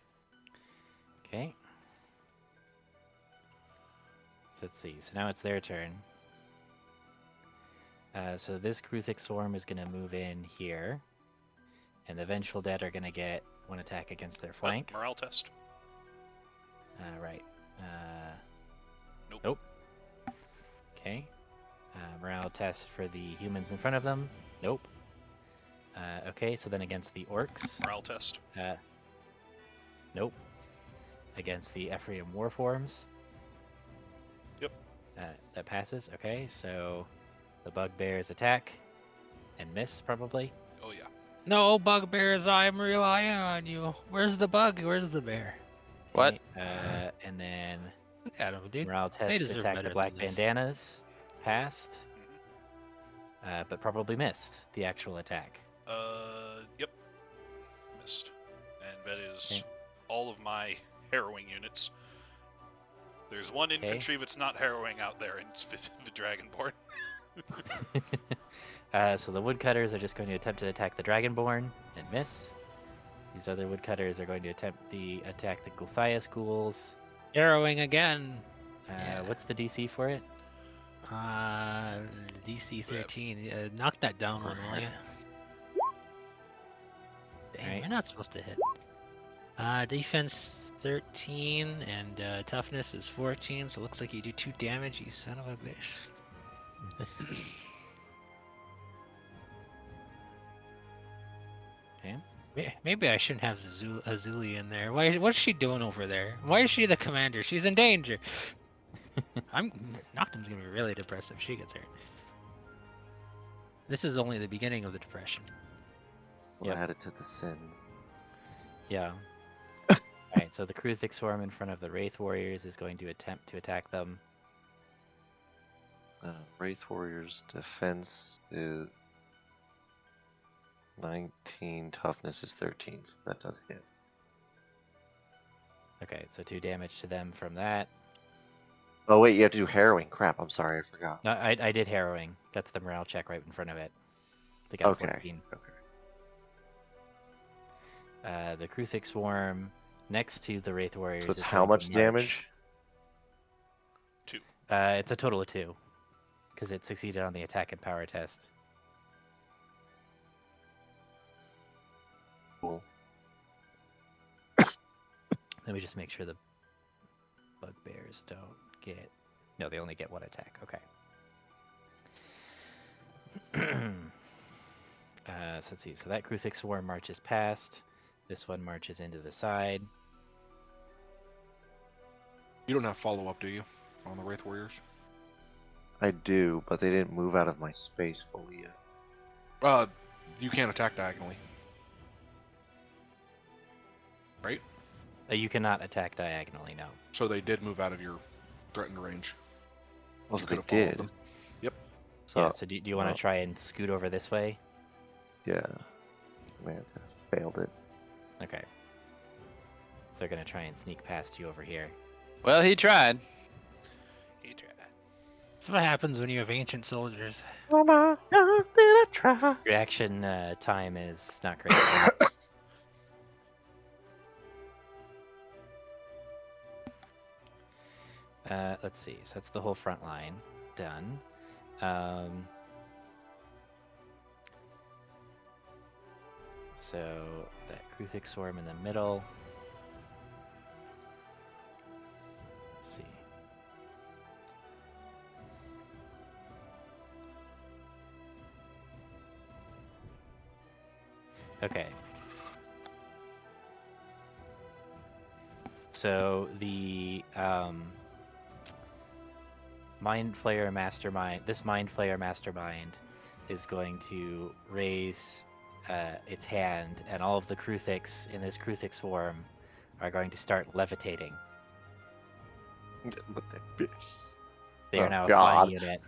Okay. So let's see. So now it's their turn. So this Kruthic Swarm is going to move in here. And the Vengeful Dead are going to get one attack against their flank. Morale test. Right. Nope. Nope. Okay. Morale test for the humans in front of them. Nope. Okay, so then against the orcs. Morale test. Nope. Against the Ephraim Warforms. Yep. That passes. Okay, so the Bugbears attack and miss probably. Oh yeah. No, bugbears, I'm relying on you. Where's the bug? Where's the bear? What? Okay, and then Look at him, dude. morale They test to deserve attack the better black than this. bandanas. Passed. Mhm. But probably missed the actual attack. Yep. Missed. And that is Okay. all of my harrowing units. There's one infantry that's not harrowing out there, and it's the Dragonborn. So the woodcutters are just going to attempt to attack the Dragonborn and miss. These other woodcutters are going to attempt the attack the Gulthias ghouls. Arrowing again. Yeah. What's the DC for it? DC 13. Knock that down one, will ya? Damn, Right. you're not supposed to hit. Defense 13 and toughness is 14, so it looks like you do 2 damage, you son of a bitch. Okay. Maybe I shouldn't have Azuli in there. What's she doing over there? Why is she the commander? She's in danger. Noctum's gonna be really depressed if she gets hurt. This is only the beginning of the depression. We'll Yep. add it to the sin. Yeah. Alright, so the Kruthic Swarm in front of the Wraith Warriors is going to attempt to attack them. Wraith Warriors defense is 19, toughness is 13, so that does hit. Okay, so 2 damage to them from that. Oh wait, you have to do harrowing. Crap, I'm sorry, I forgot. No, I did harrowing. That's the morale check right in front of it. They got Okay. 14. Okay. The Kruthic Swarm next to the Wraith Warriors So it's is how going much to march. damage? 2. It's a total of 2. Because it succeeded on the attack and power test. Cool. Let me just make sure the Bugbears don't get... No, they only get 1 attack. Okay. So let's see. So that Kruthic Swarm marches past. This one marches into the side. You don't have follow-up, do you, on the Wraith Warriors? I do, but they didn't move out of my space fully yet. You can't attack diagonally. Right? You cannot attack diagonally, no. So they did move out of your threatened range. Well, You they could've followed did. them. Yep. So, Yeah, so do you want to try and scoot over this way? yeah. Man, that's failed it. Okay. So they're going to try and sneak past you over here. Well, he tried. He tried. That's what happens when you have ancient soldiers. Oh my God, did I try? Reaction time is not great. Let's see. So that's the whole front line done. So that Kruthic Swarm in the middle. Let's see. Okay. So the Mind Flayer Mastermind, this Mind Flayer Mastermind is going to raise its hand, and all of the Kruthics in this Kruthic Swarm are going to start levitating. With that bitch. They are Oh, now a God. flying unit.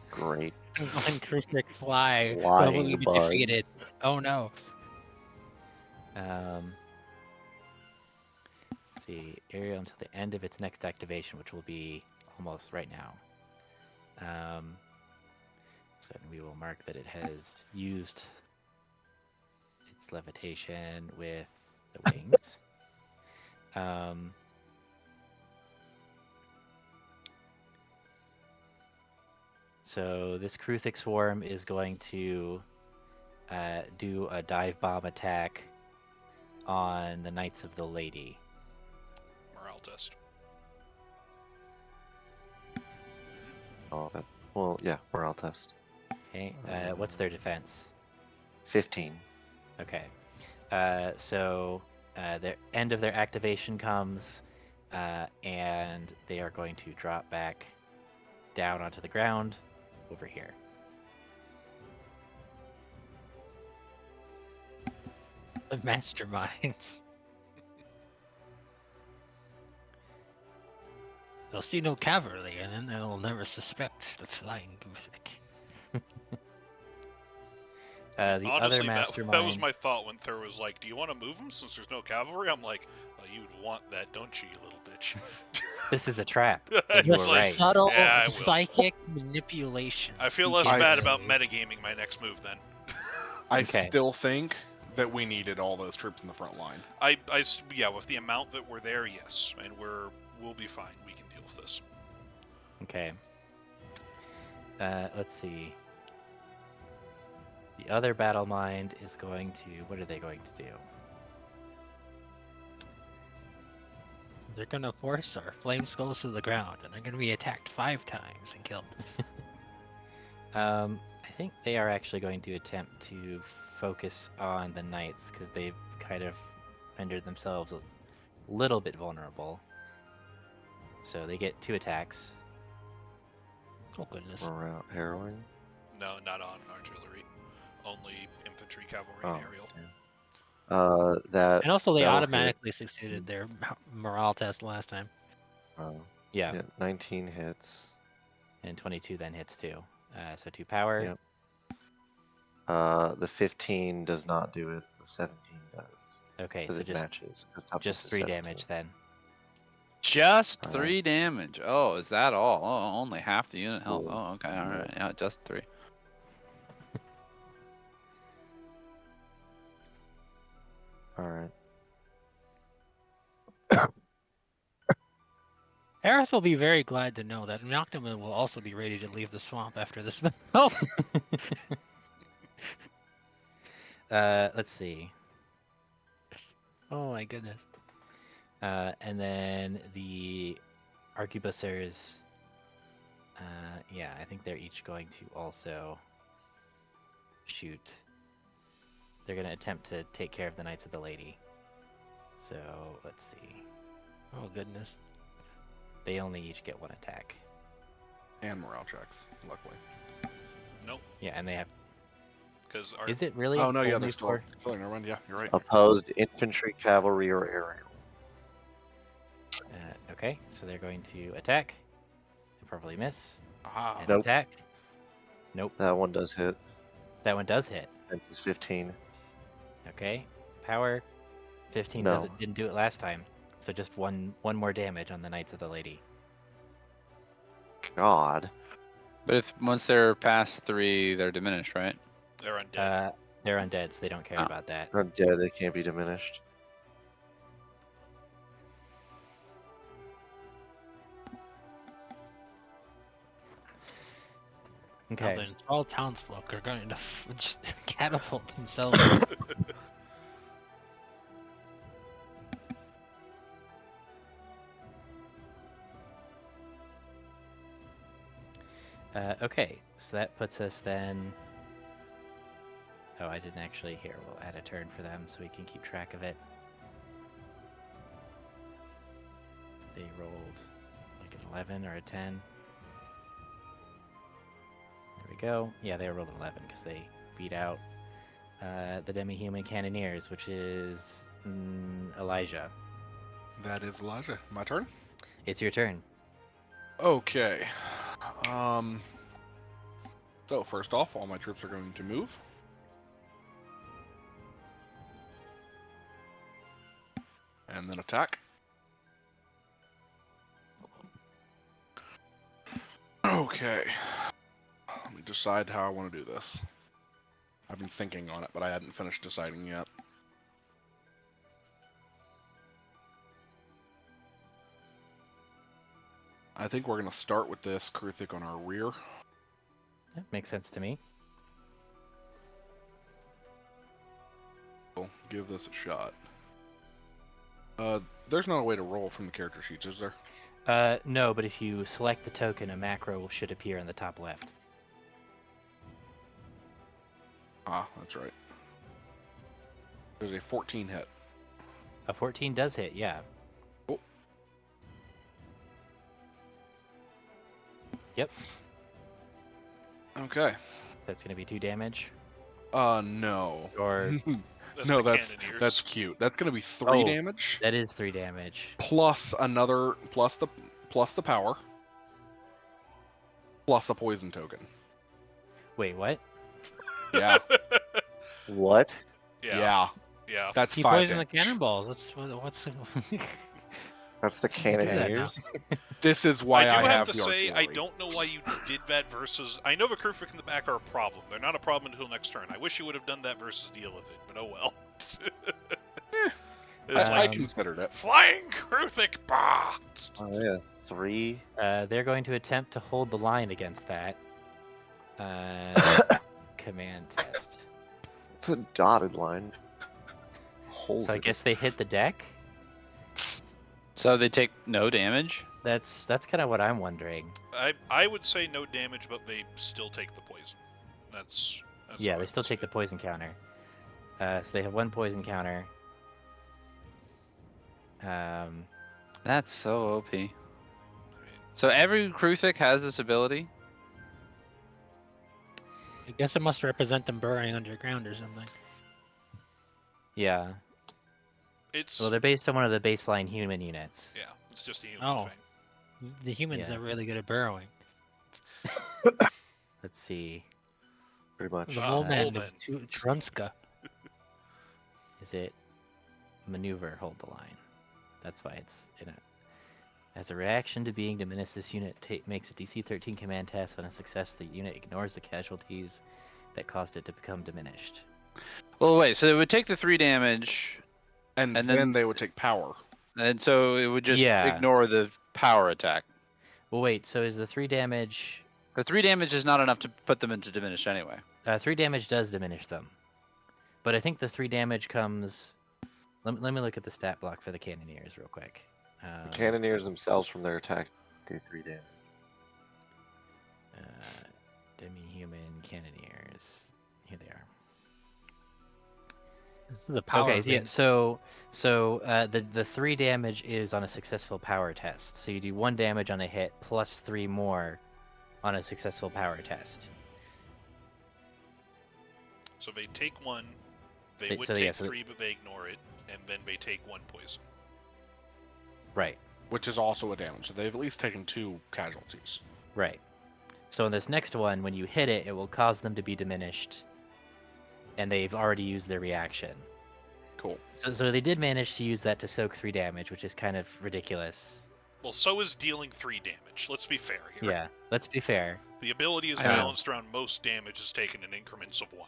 Great. One Kruthic fly Flying will be bug. defeated. Oh no. Let's see, area until the end of its next activation, which will be almost right now. So we will mark that it has used its levitation with the wings. So this Kruthix swarm is going to do a dive bomb attack on the Knights of the Lady. Morale test. Oh, okay. Well, yeah, morale test. Okay, what's their defense? 15. Okay, so the end of their activation comes, and they are going to drop back down onto the ground over here. The masterminds. They'll see no cavalry, and then they'll never suspect the flying Guthix. The other Honestly, that mastermind. was my thought when Thur was like, "Do you want to move him since there's no cavalry?" I'm like, well, "You'd want that, don't you, you little bitch?" This is a trap, and you The were Like, right. subtle yeah, I will. psychic manipulations. I feel less I bad s- about metagaming my next move then. I Okay. still think that we needed all those troops in the front line. Yeah, with the amount that were there, yes, and we'll be fine. We can deal with this. Okay. Let's see. The other battle mind is going to. What are they going to do? They're gonna force our flame skulls to the ground, and they're gonna be attacked 5 times and killed. I think they are actually going to attempt to focus on the knights because they've kind of rendered themselves a little bit vulnerable. So they get 2 attacks. Oh goodness. Morale harrowing. No, not on artillery. Only infantry, cavalry, Oh, and aerial. damn. That. And also, they that'll hit. automatically succeeded their morale test last time. Yeah, Yeah, 19 hits. and 22 then hits too. So 2 power. Yep. The 15 does not do it. The 17 does. Okay, Because so it just matches. 'cause toughness just is 3 17. damage then. Just Alright. 3 damage. Oh, is that all? Oh, only half the unit health. Cool. Oh, okay. All right. Yeah, just 3. Alright. Aerith will be very glad to know that Noctima will also be ready to leave the swamp after this battle. Let's see. Oh my goodness. And then the arquebusiers. Yeah, I think they're each going to also shoot. They're going to attempt to take care of the Knights of the Lady. So let's see. Oh goodness. They only each get 1 attack. And morale checks, luckily. Nope, Yeah, and they have. because Is it really? Oh no, yeah, only they're still. for... Never mind. Yeah, you're right. Opposed infantry, cavalry, or aerial. Okay, so they're going to attack. And probably miss. Ah, And Nope. attack. Nope. That one does hit. That one does hit. It's 15. Okay. Power. 15 No. didn't do it last time. So just one more damage on the Knights of the Lady. God. But if once they're past 3, they're diminished, right? they're undead. They're undead, so they don't care Ah. about that. They're dead. They can't be diminished. Now Okay. the entire townsfolk are going to just catapult themselves. Okay, so that puts us then. Oh, I didn't actually. Here, we'll add a turn for them so we can keep track of it. They rolled like an 11 or a 10. There we go. Yeah, they rolled an 11 because they beat out the demi-human cannoneers, which is Elijah. that is Elijah. My turn. It's your turn. Okay. So first off, all my troops are going to move. And then attack. Okay. Let me decide how I want to do this. I've been thinking on it, but I hadn't finished deciding yet. I think we're going to start with this Kruthik on our rear. That makes sense to me. We'll give this a shot. There's not a way to roll from the character sheets, is there? No, but if you select the token, a macro should appear in the top left. Ah, that's right. There's a 14 hit. A 14 does hit, yeah. Oh. Yep, Okay. that's gonna be 2 damage. No. Or No, the that's cannoneers. cute. That's gonna be 3 Oh. damage that is 3 damage. plus another plus the power plus a poison token. Wait, what? Yeah. What? Yeah. Yeah. That's He 5 poisoned the damage. cannonballs. What's That's the do that now. cannoneers. This is why I do have have to the say, I artillery. don't know why you did that versus. I know the Krufik in the back are a problem. They're not a problem until next turn. I wish you would have done that versus deal with it, but oh well. It's I like considered it. flying Krufik, bah! Oh yeah, 3. They're going to attempt to hold the line against that. Command test. It's a dotted line. Holes So I in guess they hit the deck? So they take no damage? That's kind of what I'm wondering. I would say no damage, but they still take the poison. That's Yeah, what they I still would take say. the poison counter. So they have 1 poison counter. That's so OP. Alright. So every Kruthik has this ability? I guess it must represent them burrowing underground or something. Yeah. It's Well, they're based on one of the baseline human units. yeah, it's just a human Oh. thing. The humans Yeah. are really good at burrowing. Let's see. pretty much. The Ah, mole man mole of Trunska. Is it maneuver hold the line? That's why it's in a. As a reaction to being diminished, this unit makes a DC 13 command test. On a success, the unit ignores the casualties that caused it to become diminished. Well, wait, so it would take the 3 damage, And, And then then- they would take power. and so it would just Yeah. ignore the power attack. Well, wait. So is the 3 damage? The 3 damage is not enough to put them into diminished anyway. 3 damage does diminish them, but I think the 3 damage comes. Let me look at the stat block for the cannoneers real quick. The cannoneers themselves from their attack do 3 damage. Demi-human cannoneers. Here they are. This is the power. Okay, of yeah. it. So the 3 damage is on a successful power test. So you do 1 damage on a hit plus 3 more on a successful power test. So they take 1, they They- would so, take yeah, so- 3, but they ignore it, and then they take 1 poison. Right. Which is also a damage. So they've at least taken 2 casualties. Right. So in this next one, when you hit it, it will cause them to be diminished, and they've already used their reaction. Cool. So they did manage to use that to soak 3 damage, which is kind of ridiculous. Well, so is dealing 3 damage. Let's be fair here. Yeah, let's be fair. The ability is I know. balanced around most damage is taken in increments of 1.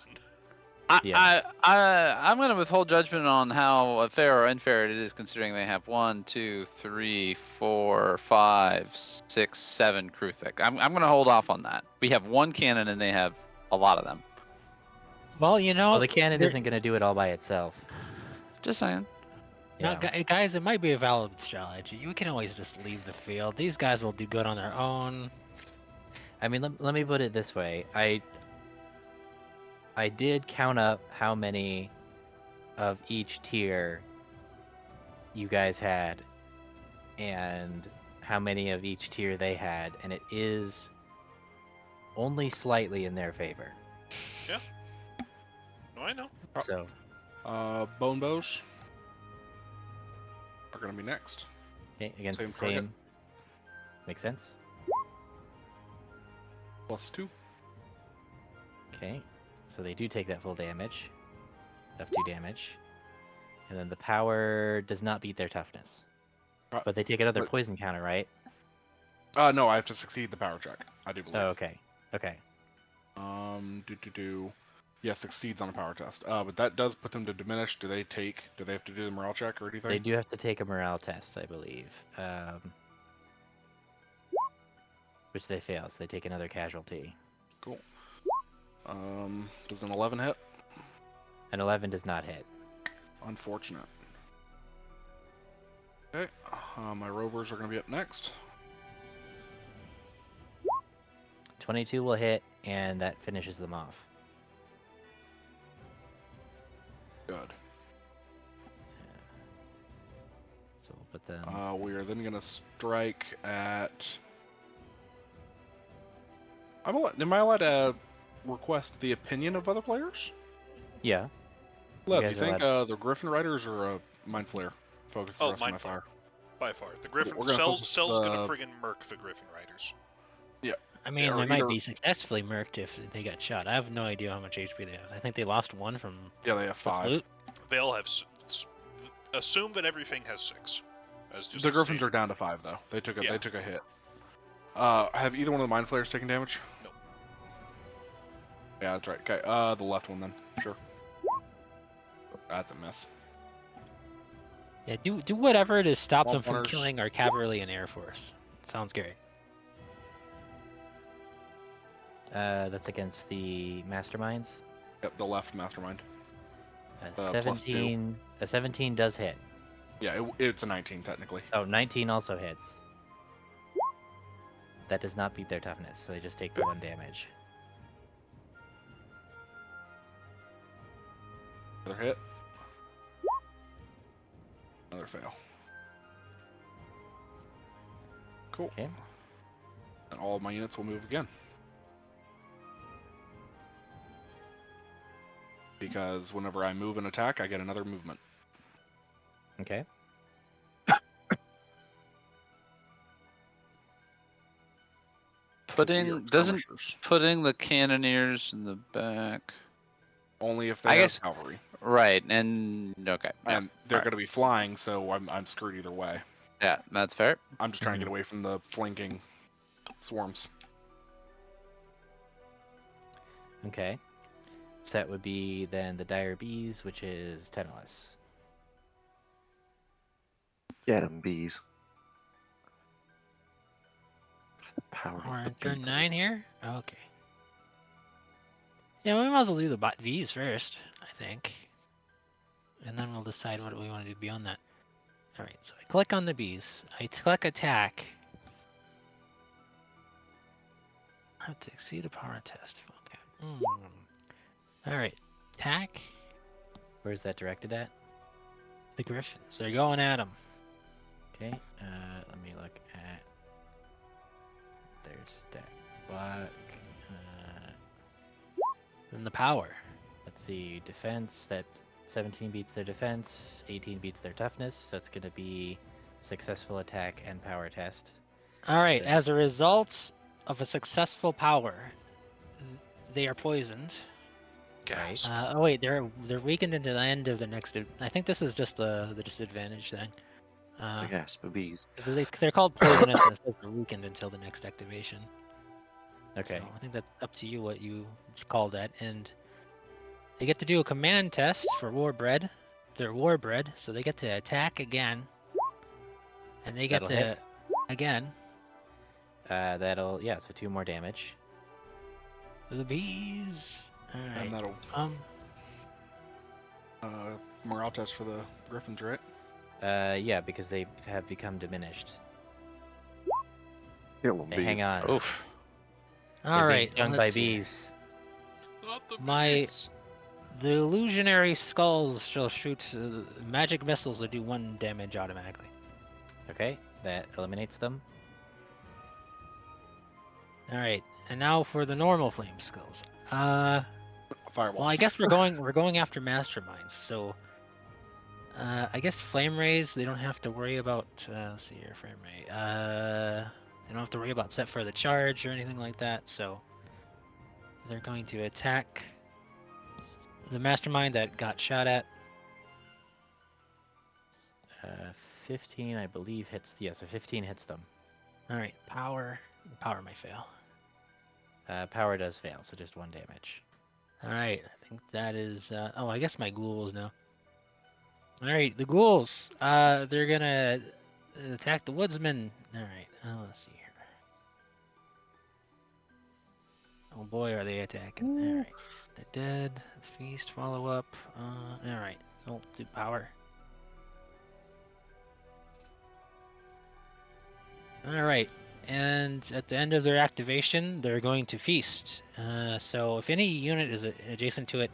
Yeah. I'm going to withhold judgment on how fair or unfair it is, considering they have 1, 2, 3, 4, 5, 6, 7 Kruthik. I'm going to hold off on that. We have 1 cannon and they have a lot of them. Well, you know, Well, the cannon there- isn't going to do it all by itself. Just saying. now, Yeah. guys, it might be a valid strategy. You can always just leave the field. These guys will do good on their own. I mean, let me put it this way. I did count up how many of each tier you guys had and how many of each tier they had, and it is only slightly in their favor. No, I know. So, Bone bows are going to be next. okay, against Same the target. same. Makes sense? +2. Okay. So they do take that full damage. Of 2 damage. And then the power does not beat their toughness. Right. But they take another But- poison counter, right? No, I have to succeed the power check. I do believe. Oh, okay. Okay. Yeah, succeeds on a power test. But that does put them to diminished. Do they have to do the morale check or anything? They do have to take a morale test, I believe. Which they fail, so they take another casualty. Cool. Does an 11 hit? An 11 does not hit. Unfortunate. Okay, my rovers are going to be up next. 22 will hit, and that finishes them off. Good. So we'll put them. We are then going to strike at. Am I allowed to request the opinion of other players? Yeah. Lev, do you guys are think allowed- the Griffin Riders or Mind Flayer focus the Oh, rest of Mind my fire? By far. The Griffin. We're gonna focus Cell's gonna the- friggin' murk the Griffin Riders. I mean, or they might either- be successfully murked if they got shot. I have no idea how much HP they have. I think they lost one from Yeah, they have the 5. flute. They all have. Assume that everything has 6. As just The a Griffins standard. are down to 5 though. They took a Yeah. hit. Have either one of the Mind Flayers taken damage? No. Yeah, that's right. Okay, the left one then. Sure. That's a miss. Yeah, do whatever to stop them Swamp from Runners. killing our cavalry and air force. Sounds great. That's against the masterminds. Yep, the left mastermind. +2. 17. A 17 does hit. Yeah, it's a 19 technically. Oh, 19 also hits. That does not beat their toughness, so they just take the 1 damage. Another hit. Another fail. Cool. Okay. And all of my units will move again. Because whenever I move and attack, I get another movement. Okay. We are Doesn't skirmishers. putting the cannoneers in the back. Only if they I have guess- cavalry. Right, and okay. Yeah, And they're alright. going to be flying, so I'm screwed either way. Yeah, that's fair. I'm just trying to Mhm. get away from the flanking swarms. Okay. So that would be then the Dire Bees, which is Teneless. Get 'em, bees. Power of We're the on turn people. 9 here? Okay. Yeah, we might as well do the V's first, I think. And then we'll decide what we want to do beyond that. Alright, so I click on the bees. I click attack. I have to exceed a power test. Okay. Alright, attack Where's that directed at? the griffins. They're going at them. Okay. Let me look at their stat block. And the power. Let's see. Defense. That 17 beats their defense. 18 beats their toughness. So it's gonna be successful attack and power test. Alright, So- as a result of a successful power, they are poisoned. Gasp. Oh wait, they're weakened into the end of the next. I think this is just the disadvantage thing. I guess, but bees. 'Cause they're called poisonous and they're weakened until the next activation. Okay. So I think that's up to you what you call that, and they get to do a command test for Warbred. They're Warbred, so they get to attack again, and they get That'll hit. to again. That'll So 2 more damage. The bees. All right. And that'll morale test for the Griffins, right? Yeah, because they have become diminished. Kill 'em, Hey, bees. hang on. Oof. They're All being right. stung by let's see. bees. Not the My- bees. The illusionary skulls shall shoot magic missiles that do 1 damage automatically. Okay, that eliminates them. All right, and now for the normal flame skills. Fireball. Well, I guess we're going after masterminds. So, I guess flame rays they don't have to worry about. Let's see here, flame ray. They don't have to worry about set for the charge or anything like that. So, they're going to attack the mastermind that got shot at. 15, I believe, hits. Yeah, so 15 hits them. All right, power. Power might fail. Power does fail, so just 1 damage. All right, I think that is. Oh, I guess my ghouls now. All right, the ghouls. They're gonna attack the woodsman. All right. Let's see here. Oh boy, are they attacking! All right, they're dead. Feast, follow up. All right. So do power. All right. And at the end of their activation, they're going to feast. So if any unit is adjacent to it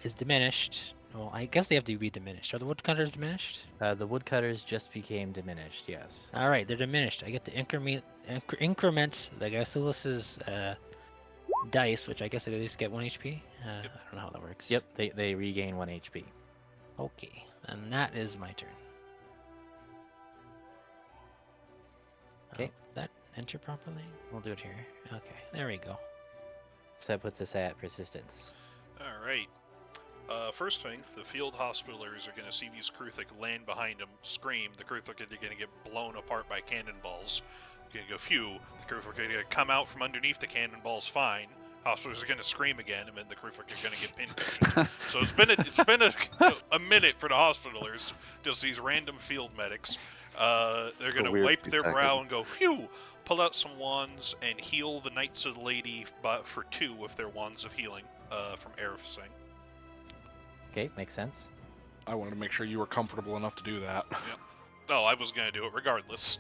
is diminished, well, I guess they have to be diminished. Are the woodcutters diminished? The woodcutters just became diminished, yes. All right, they're diminished. I get to increment the Garthulus's dice, which I guess they just get 1 HP. I don't know how that works. Yep, they regain 1 HP. Okay, and that is my turn. Okay. That enter properly? We'll do it here. Okay, there we go. So that puts us at persistence. All right. First thing, the field hospitalers are going to see these Kruthik land behind them, scream. The Kruthik are going to get blown apart by cannonballs. Going to go, phew. The Kruthik are going to come out from underneath the cannonballs fine. Hospitalers are going to scream again, and then the Kruthik are going to get pinpointed. So it's been a minute for the hospitalers, just these random field medics. They're going to weird wipe 2 their brow seconds. and go, phew. Pull out some wands and heal the Knights of the Lady for 2 with their wands of healing from Arifsing. Okay, makes sense. I wanted to make sure you were comfortable enough to do that. Oh, I was going to do it regardless.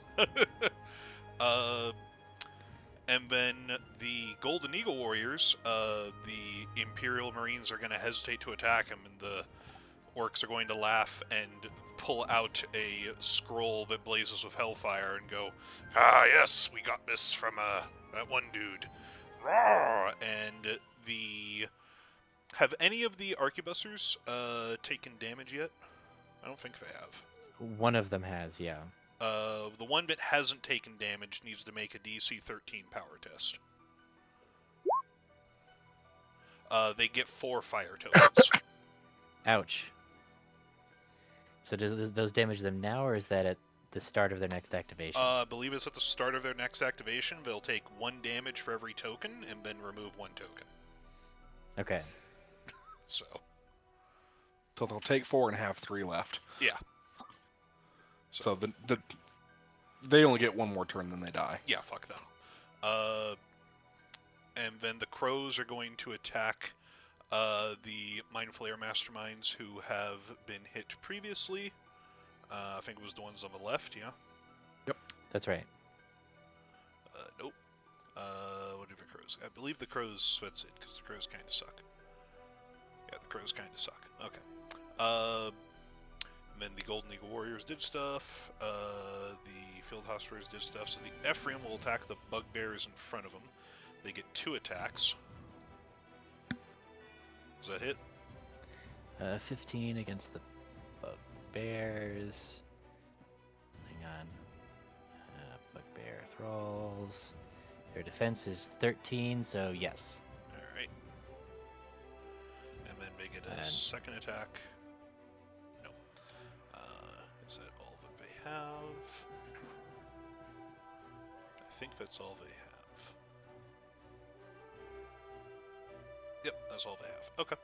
And then the Golden Eagle Warriors, the Imperial Marines are going to hesitate to attack them, and the Orcs are going to laugh and pull out a scroll that blazes with hellfire and go, "Ah, yes, we got this from that one dude." Rawr! And have any of the arquebussers taken damage yet? I don't think they have. One of them has, yeah. The one that hasn't taken damage needs to make a DC 13 power test. They get 4 fire tokens. Ouch. So does those damage them now, or is that at the start of their next activation? I believe it's at the start of their next activation. They'll take 1 damage for every token, and then remove 1 token. Okay. So So they'll take 4 and have 3 left. yeah. So they only get 1 more turn, then they die. Yeah, fuck them. And then the crows are going to attack the Mind Flayer masterminds who have been hit previously. I think it was the ones on the left, yeah? That's right. Nope. What are the crows? I believe the crows, that's it, because the crows kind of suck. Yeah, the crows kind of suck. Okay. And then the Golden Eagle Warriors did stuff. The Field Hospitalers did stuff. So the Ephraim will attack the bugbears in front of them. They get 2 attacks. Does that hit? 15 against the bugbears. Hang on. Bugbear thralls. Their defense is 13, so yes. Alright. And then they get a And- second attack. No. Is that all that they have? I think that's all they have. Yep, that's all they have. Okay.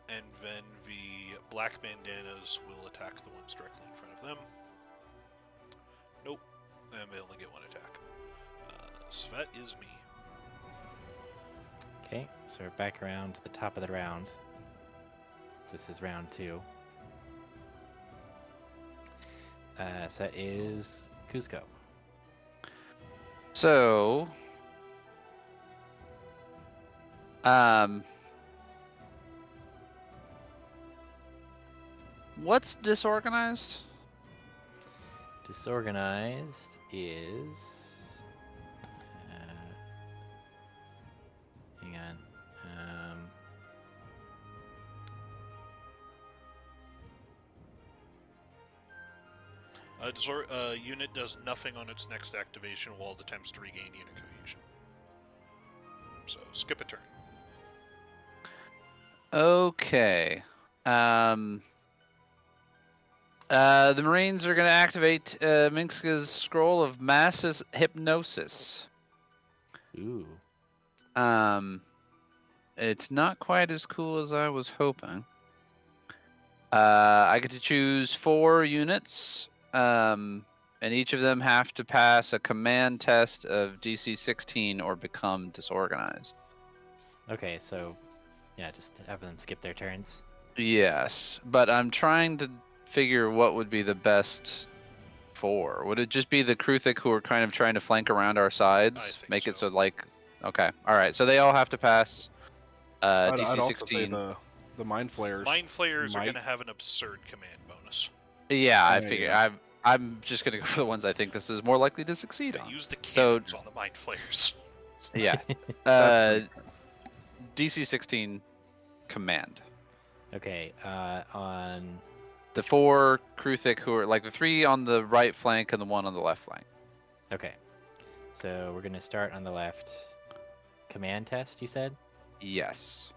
And then the black bandanas will attack the ones directly in front of them. Nope. And they only get 1 attack. So that is me. Okay, so we're back around to the top of the round. This is round 2. So that is Kuzco. So, what's disorganized? Disorganized is... hang on. Unit does nothing on its next activation while it attempts to regain unit cohesion. So, skip a turn. Okay. The Marines are going to activate Minska's scroll of mass hypnosis. Ooh. It's not quite as cool as I was hoping. I get to choose 4 units, and each of them have to pass a command test of DC 16 or become disorganized. Okay, so yeah, just have them skip their turns. Yes, but I'm trying to figure what would be the best 4. Would it just be the Kruthic who are kind of trying to flank around our sides? I think Make it so. so like, okay, all right. So they all have to pass I'd DC also say 16. the mind flayers. Mind flayers are might- going to have an absurd command bonus. Yeah, I Yeah, figure yeah. I'm just gonna go for the ones I think this is more likely to succeed Yeah, on. use the So cannons on the mind flayers. yeah, That's pretty fair. DC 16 command. Okay, on The 4 Kruthic who are like the 3 on the right flank and the 1 on the left flank. okay. So we're gonna start on the left. Command test, you said? Yes.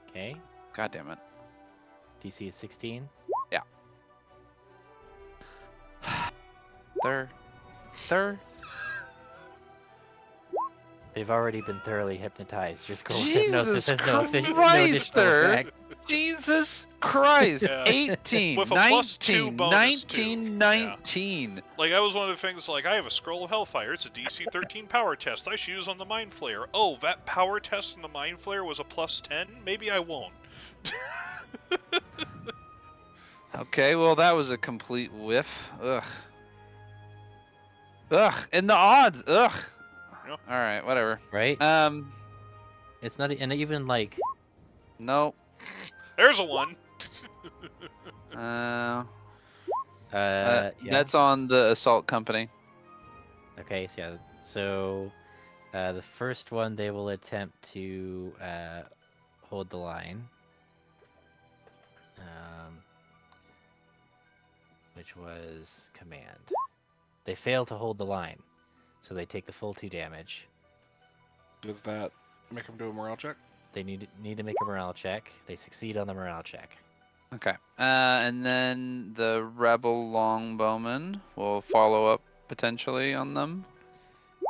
Okay. God damn it. DC is 16. Third. They've already been thoroughly hypnotized. Just go with Jesus hypnosis has no Christ, additional third. effect. Jesus Christ. Yeah. 18, With a +2 19, bonus, too. 19, Yeah. 19. Like, that was one of the things, like, I have a Scroll of Hellfire. It's a DC 13 power test. I should use on the Mind Flayer. Oh, that power test on the Mind Flayer was a +10? Maybe I won't. Okay, well that was a complete whiff. Ugh. And the odds. Ugh. Yep. All right, whatever. Right? It's not, and even like, Nope. There's a 1. Yeah. yeah. That's on the assault company. Okay, so yeah. So, the first one they will attempt to hold the line. Which was command. They fail to hold the line, so they take the full 2 damage. Does that make them do a morale check? They need to make a morale check. They succeed on the morale check. Okay. And then the rebel longbowmen will follow up potentially on them.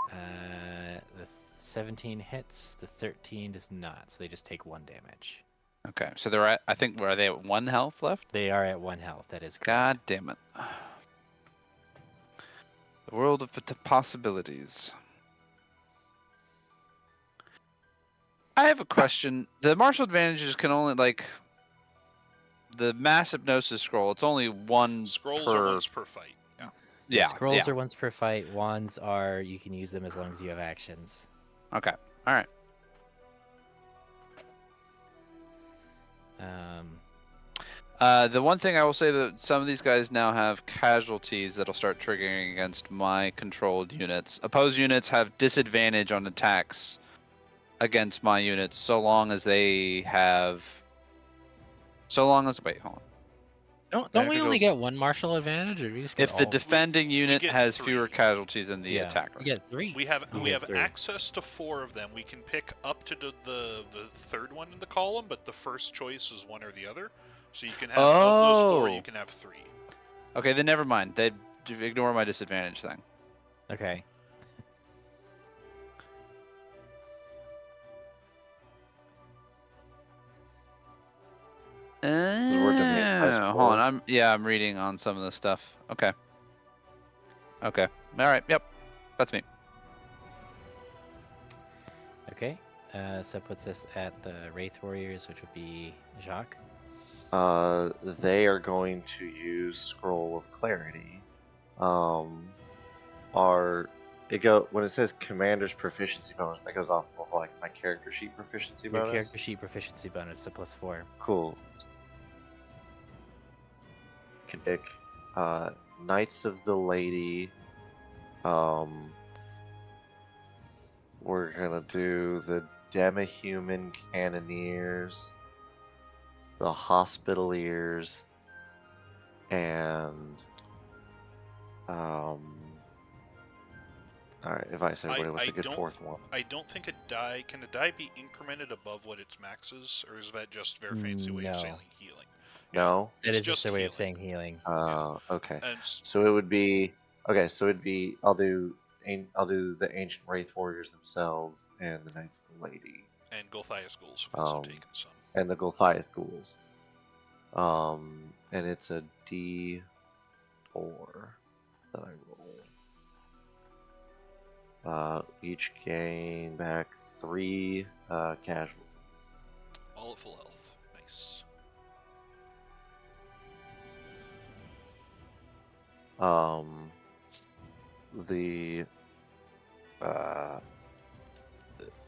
The 17 hits, the 13 does not, so they just take 1 damage. Okay, so they're at, I think, are they at 1 health left? They are at 1 health, that is correct. God damn it. The world of possibilities. I have a question. The martial advantages can only, like, the mass hypnosis scroll, it's only 1 Scrolls per... are once per fight. Yeah. Yeah, Scrolls yeah. are once per fight, wands are, you can use them as long as you have actions. Okay, alright. The one thing I will say that some of these guys now have casualties that'll start triggering against my controlled units. Opposed units have disadvantage on attacks against my units so long as they have... Wait, hold on. Don't we only get 1 martial advantage, or we just get If the all? defending unit get has 3. fewer casualties than the Yeah. attacker. We get 3. We have You we get have 3. access to 4 of them. We can pick up to the third one in the column, but the first choice is one or the other. So you can have of those 4, you can have 3. Okay, then never mind. They ignore my disadvantage thing. Okay. we're domain by Hold scroll. on. I'm reading on some of the stuff. Okay. Okay. All right. Yep. That's me. Okay. So that puts us at the Wraith Warriors, which would be Jacques. They are going to use Scroll of Clarity. When it says Commander's Proficiency bonus, that goes off of like my character sheet proficiency Your bonus. character sheet proficiency bonus, so +4. Cool. Can pick Knights of the Lady. We're gonna do the Demi-Human Cannoneers, the Hospitaliers, and alright, if I said what's a good don't- 4th one? I don't think can a die be incremented above what its max is, or is that just very fancy way of No. saying healing? No. That It's is just their way of healing. saying healing. Okay. And s- So it would be okay. So it'd be I'll do the ancient wraith warriors themselves and the knights of the lady and Gulthias ghouls have also Um, taken some. and the Gulthias ghouls. And it's a D4 that I roll. Each gain back 3 casualty. All at full health. Nice. The uh,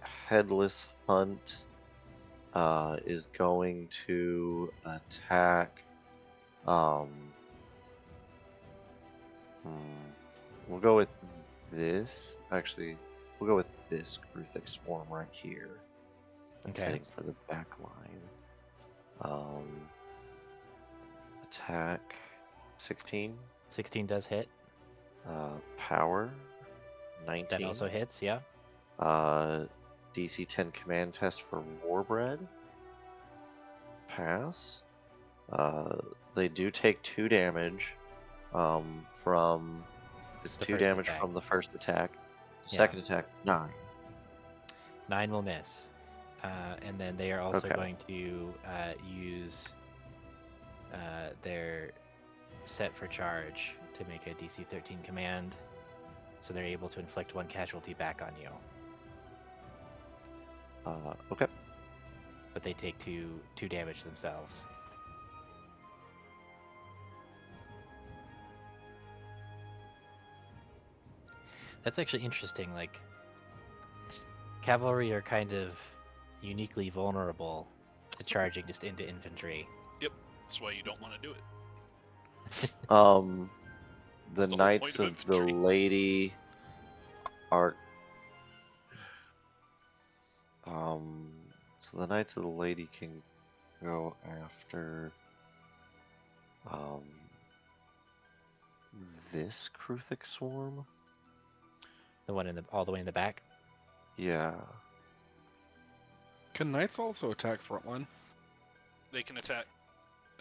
headless hunt is going to attack. Um, we'll go with this. Actually, we'll go with this Gruthic Swarm right here. That's Okay. heading for the back line. Attack 16. 16 does hit. Power 19. That also hits, yeah. DC 10 command test for Warbred. Pass. They do take 2 damage from. It's The 2 first damage attack. from the first attack. The Yeah. second attack, 9. 9 will miss. And then they are also Okay. going to use their set for charge to make a DC 13 command, so they're able to inflict 1 casualty back on you. Okay. But they take two damage themselves. That's actually interesting. Like, cavalry are kind of uniquely vulnerable to charging just into infantry. Yep. That's why you don't want to do it. The It's the whole Knights point of of the infantry. Lady are. So the Knights of the Lady can go after this Kruthic Swarm. The one all the way in the back. Yeah. Can knights also attack frontline? They can attack.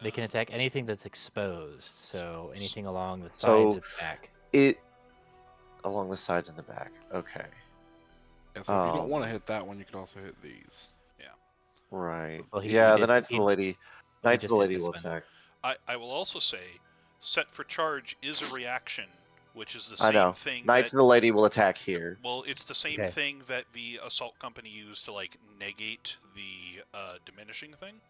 They can attack anything that's exposed, so anything along the So- sides or the back. It along the sides and the back. Okay. Yeah, so if you don't want to Um, hit that one, you could also hit these. Right. Well, he Yeah, the did. Knights of the Lady. Knights of just the hit Lady this will one. attack. I will also say, set for charge is a reaction, which is the I same know. thing Knights that. of the Lady will attack here. Well, it's the same Okay. thing that the assault company used to like negate the diminishing thing.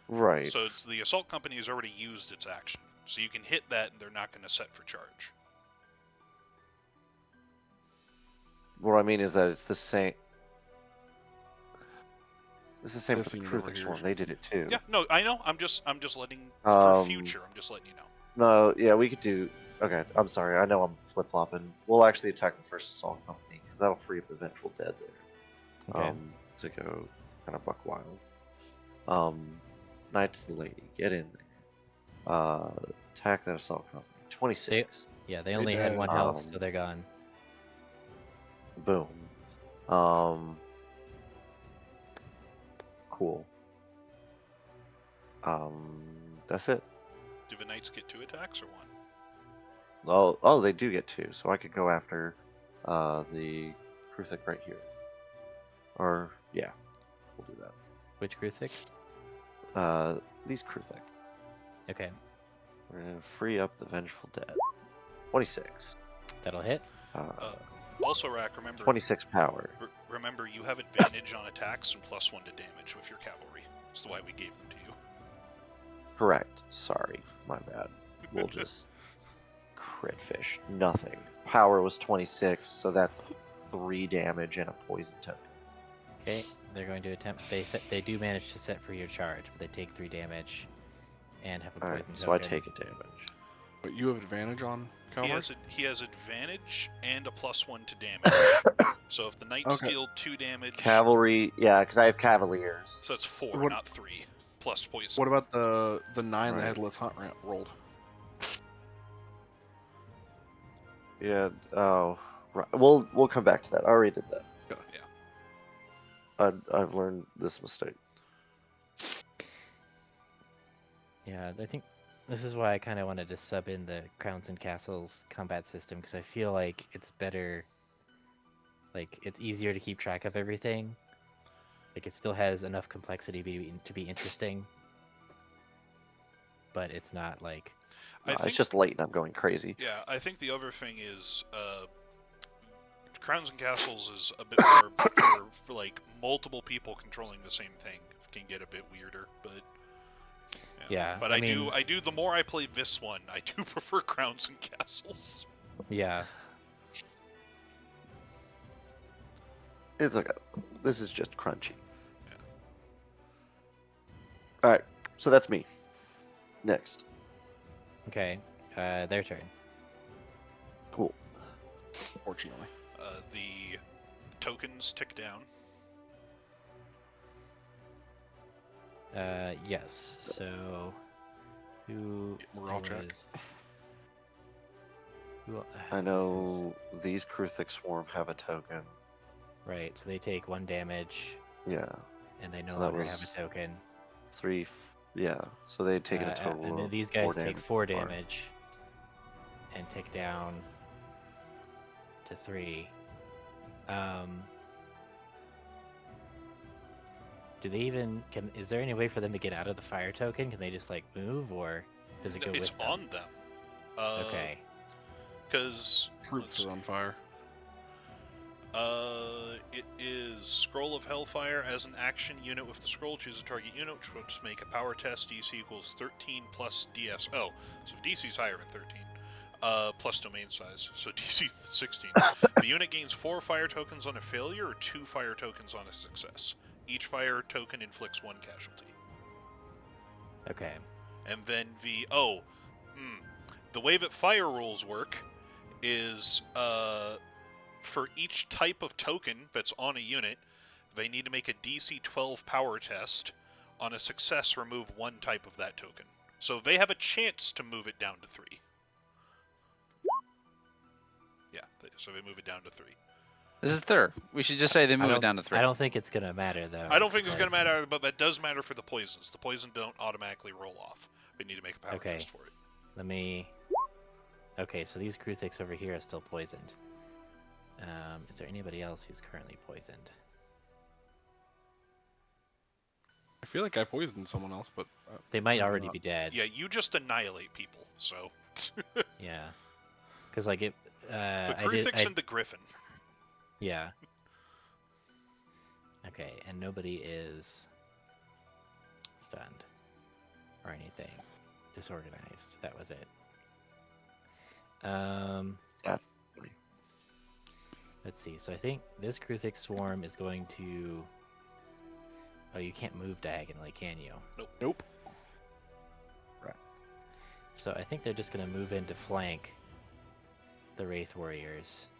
Right. So it's the assault company has already used its action, so you can hit that, and they're not going to set for charge. What I mean is that it's the same. It's the same This for the unit over Kruthic here Swarm. is- They did it too. Yeah, no, I know. I'm just letting for future. I'm just letting you know. No, yeah, we could do. Okay, I'm sorry. I know I'm flip flopping. We'll actually attack the first assault company because that'll free up the Vengeful Dead there. Okay. To go kind of buck wild. Knights of the Lady, get in there. Attack that assault company. 26. Yeah, they only had dead. 1 health, so Um, they're gone. Boom. Cool. That's it. Do the knights get 2 attacks or 1? Oh, they do get 2, so I could go after the Kruthic right here. Or yeah, we'll do that. Which Gruthic? These Kruthic. Okay, We're gonna free up the Vengeful Dead. 26. that'll hit. Also, Rack, remember 26 power. remember you have advantage on attacks and +1 to damage with your cavalry. That's why we gave them to you. Correct. Sorry, my bad. We'll just crit fish. Nothing. Power was 26, so that's 3 damage and a poison token. Okay, they're going to attempt. They do manage to set for your charge, but they take 3 damage and have a Alright, poison so I token. take a damage. But you have advantage on cavalry? He has advantage and a +1 to damage. So if the knights Okay. deal 2 damage, Cavalry, yeah, because I have Cavaliers. so that's 4, What- not 3, plus poison. What about the 9 Right. the headless hunt rolled? Yeah. Oh, right. We'll come back to that. I already did that. Yeah. I've learned this mistake. Yeah, I think this is why I kind of wanted to sub in the Crowns and Castles combat system because I feel like it's better. Like it's easier to keep track of everything. Like it still has enough complexity to be interesting, but it's not like No, I it's think, just late and I'm going crazy. yeah, I think the other thing is Crowns and Castles is a bit more for like multiple people controlling the same thing can get a bit weirder, but yeah. But I mean, I do. The more I play this one, I do prefer Crowns and Castles. yeah. It's okay. This is just crunchy. Yeah. All right, so that's me. Next. Okay. Their turn. Cool. Fortunately. The tokens tick down. Yes. So, who Morale check. was? Who? I This is know these Kruthic Swarm have a token. right. So they take 1 damage, Yeah, and they no So that longer have a was- token. 3. Yeah, so they'd taken a total And then of these 4 guys take damage. 4 so far. damage, and tick down to 3. Do they even is there any way for them to get out of the fire token? Can they just like move, or does it go It's with them? on them. Okay. Because Troops are on fire. it is Scroll of Hellfire. As an action unit with the scroll, choose a target unit, which make a power test. DC equals 13 plus DS. Oh, so DC is higher than 13. Plus domain size, so DC 16. The unit gains 4 fire tokens on a failure or 2 fire tokens on a success. Each fire token inflicts 1 casualty. Okay. And then the way that fire rules work is for each type of token that's on a unit, they need to make a DC 12 power test. On a success, remove 1 type of that token. So they have a chance to move it down to 3. Yeah, so they move it down to 3. This is third. We should just say they I move it don't. down to 3. I don't think it's gonna matter though. I don't think 'cause it's going to matter, but that does matter for the poisons. The poison don't automatically roll off. We need to make a power Okay. test for it. Let me. Okay, so these Kruthiks over here are still poisoned. Is there anybody else who's currently poisoned? I feel like I poisoned someone else, but They might maybe already not. be dead. Yeah, you just annihilate people, so. Yeah. Because like it. The I Kruthix did. and the Griffin. Yeah. Okay, and nobody is stunned or anything. Disorganized. That was it. Definitely. Let's see. So I think this Kruthik swarm is going to. Oh, you can't move diagonally, can you? Nope. So I think they're just going to move in to flank the Wraith Warriors.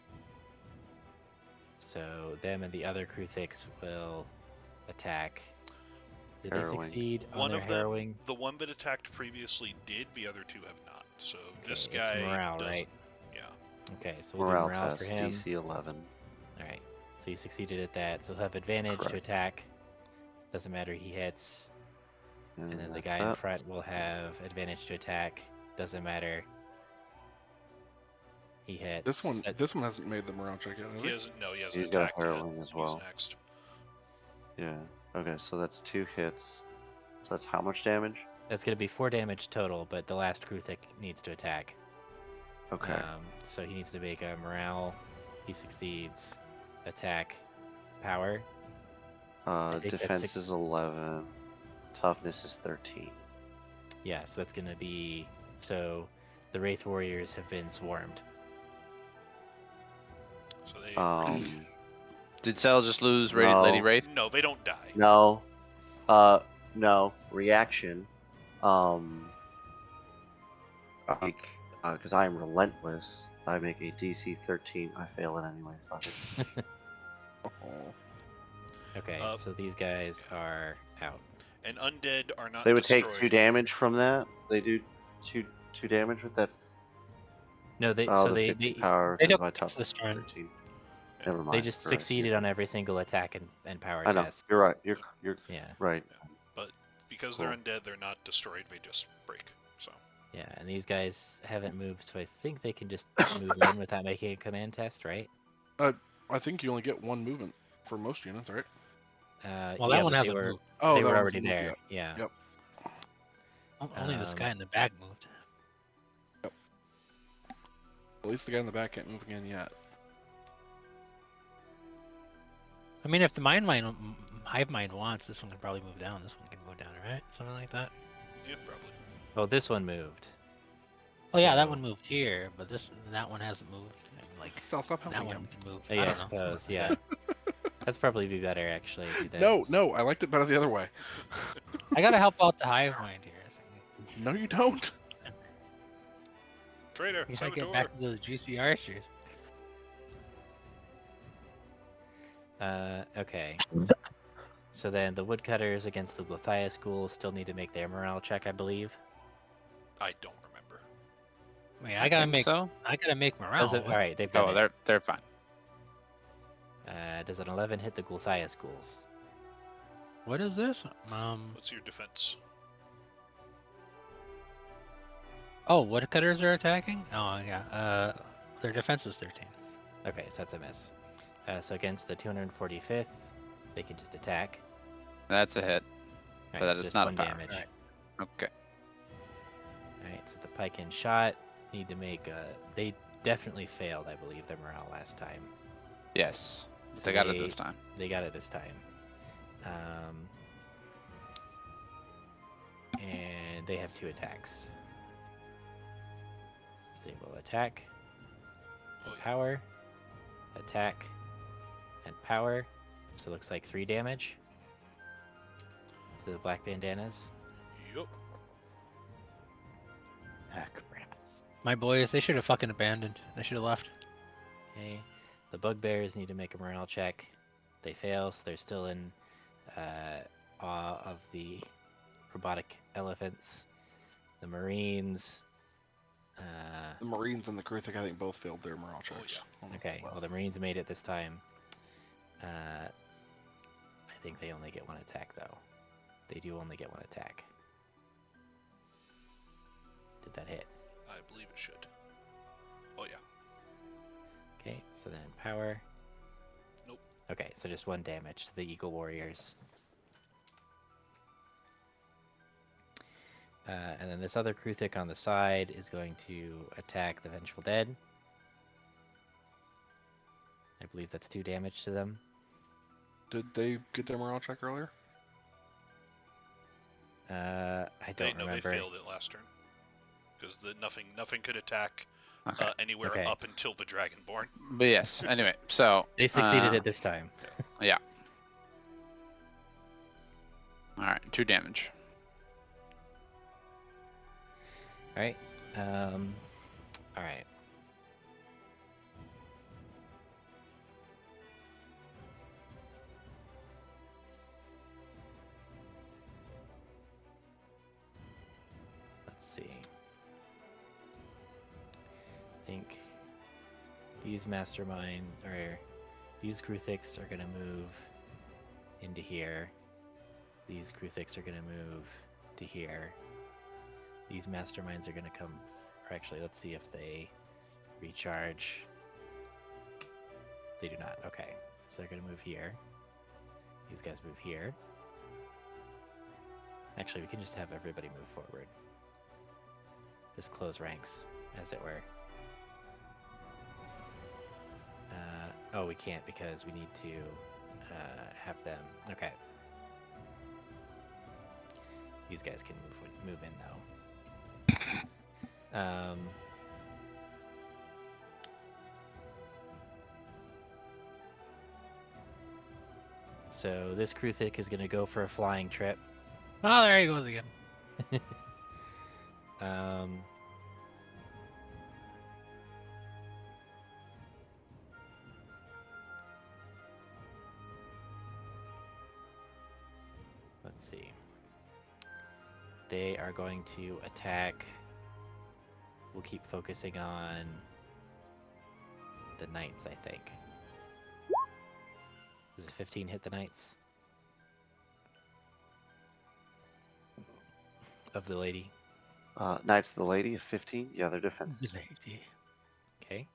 So them and the other Kruthiks will attack. Did they Harrowing. succeed on One their of them, harrowing? the one that attacked previously did, the other 2 have not. So this Okay, guy it's morale, doesn't. right? Yeah. Okay, so we'll Morale do morale test, for him. DC 11. Alright, so he succeeded at that. So he'll have advantage to Correct. attack. Doesn't matter, he hits. And then the that's guy in that. front will have advantage to attack. Doesn't matter. He hits. This one hasn't made the morale check yet. Has He it? hasn't. No, he hasn't He's got attacked yet. harrowing as well. He's next. Yeah. Okay, so that's 2 hits. So that's how much damage? That's going to be 4 damage total, but the last Kruthik needs to attack. Okay. So he needs to make a morale. He succeeds. Attack. Power. I think that's Defense is 11. Toughness is 13. Yeah, so that's going to be. So the Wraith Warriors have been swarmed. So they. Did Sal just lose No. Lady Wraith? No, they don't die. No. No. Reaction. Because I am relentless. I make a DC 13. I fail it anyway. Fuck it. Oh. Okay, Uh, so these guys are out. And undead are not. They would destroyed. take 2 damage from that. They do 2 damage with that. No, they Oh, so the they 50 they, power. They 'cause don't my fix toughness this is turn. 13. Never mind. they just You're right. succeeded on every single attack and power I know. test. You're right. You're Yeah. right. But Because Cool. they're undead, they're not destroyed. They just break. So Yeah, and these guys haven't moved, so I think they can just move in without making a command test, right? I think you only get one movement for most units, right? Well, Yeah, that one but hasn't moved. Oh, they that were one already hasn't moved there. yet. Yeah. Yep. Only this Um, guy in the back moved. At least the guy in the back can't move again yet. I mean, if the hive mind wants, this one can probably move down. This one can move down, right? Something like that. yeah, probably. Oh, this one moved. Oh yeah, that So- one moved here, but that one hasn't moved. And like Sal, stop that helping one him. can move. Oh, I yeah, I don't know. something suppose. like Yeah. that. That's probably be better, actually. Do that. No, I liked it better the other way. I gotta help out the hive mind here. So No, you don't. Traitor, we gotta get saboteur. back to those juicy archers. Okay. So then the woodcutters against the Glythias ghouls still need to make their morale check, I believe. I don't remember. Wait, I think so. I gotta make morale. Does it? What? All right, they've done Oh, it. they're fine. Does an 11 hit the Glythias ghouls? What is this? What's your defense? Oh, woodcutters are attacking? Oh yeah. Their defense is 13. Okay, so that's a miss. So against the 245th, they can just attack. That's a hit, All but right, that so is just not a one power. damage. Right. Okay. Alright, so the pike and shot need to make they definitely failed, I believe, their morale last time. Yes, So they got it this time. They got it this time. And they have 2 attacks. So they will attack, Oh, and yeah. power, attack, and power. So it looks like 3 damage to the black bandanas. Yup. Ah, crap. My boys, they should have fucking abandoned. They should have left. Okay, the bugbears need to make a morale check. They fail, so they're still in awe of the robotic elephants. The marines. The Marines and the Kruthic, I think, both failed their morale checks. Okay, well the marines made it this time. I think they only get 1 attack though. They do only get 1 attack. Did that hit? I believe it should. Oh yeah. Okay, so then power. Nope. Okay, so just 1 damage to the Eagle Warriors. And then this other Kruthic on the side is going to attack the Vengeful Dead. I believe that's 2 damage to them. Did they get their morale check earlier? I don't No, remember. they failed it last turn. Because nothing could attack Okay. anywhere Okay. up until the Dragonborn. But yes. Anyway, so They succeeded it this time. Yeah. All right, 2 damage. Alright. Alright. Let's see. I think these mastermind or these Kruthics are gonna move into here. These Kruthics are gonna move to here. These masterminds are gonna come. Or actually, let's see if they recharge. They do not. Okay, so they're gonna move here. These guys move here. Actually, we can just have everybody move forward. Just close ranks, as it were. Oh, we can't because we need to have them. Okay. These guys can move in though. So this Kruthic is gonna go for a flying trip. Oh, there he goes again. Um, let's see. They are going to attack. We'll keep focusing on the knights, I think. Does a 15 hit the knights? of the lady. Knights of the Lady, a 15. Yeah, their defense is 50. Okay.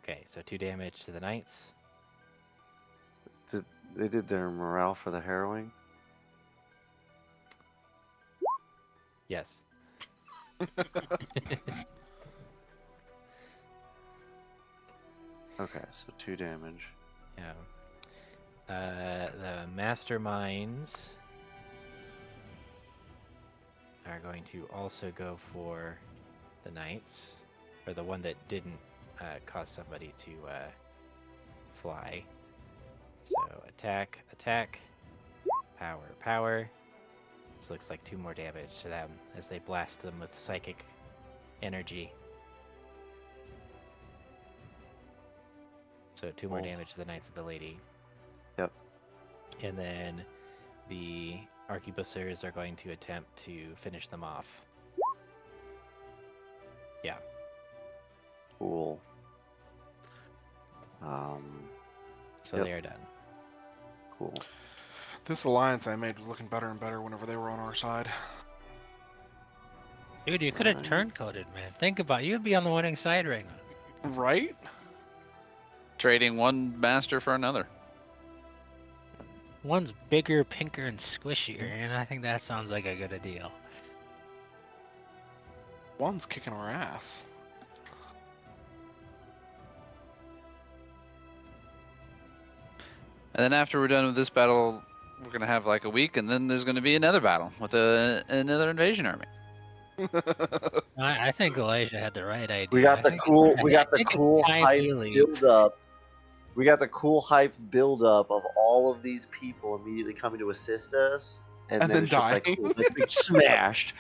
Okay, so 2 damage to the knights. They did their morale for the harrowing. Yes. Okay, so 2 damage. Yeah. The masterminds are going to also go for the knights, or the one that didn't cause somebody to fly. So attack, attack, power, power. This looks like 2 more damage to them as they blast them with psychic energy. So 2 more Oh. damage to the Knights of the Lady. Yep. And then the arquebusiers are going to attempt to finish them off. Yeah. Cool. So Yep. they are done. Cool. This alliance I made was looking better and better whenever they were on our side. Dude, you could have Right. turncoated, man. Think about it. You'd be on the winning side right now. Right? Trading one master for another. One's bigger, pinker, and squishier, and I think that sounds like a good deal. One's kicking our ass. And then after we're done with this battle, we're gonna have like a week, and then there's gonna be another battle with another invasion army. I think Elijah had the right idea. We got I the think cool. We I got the think it's cool time hype we leave. build up. We got the cool hype build up of all of these people immediately coming to assist us, and And then then it's just like dying. cool, it's been smashed.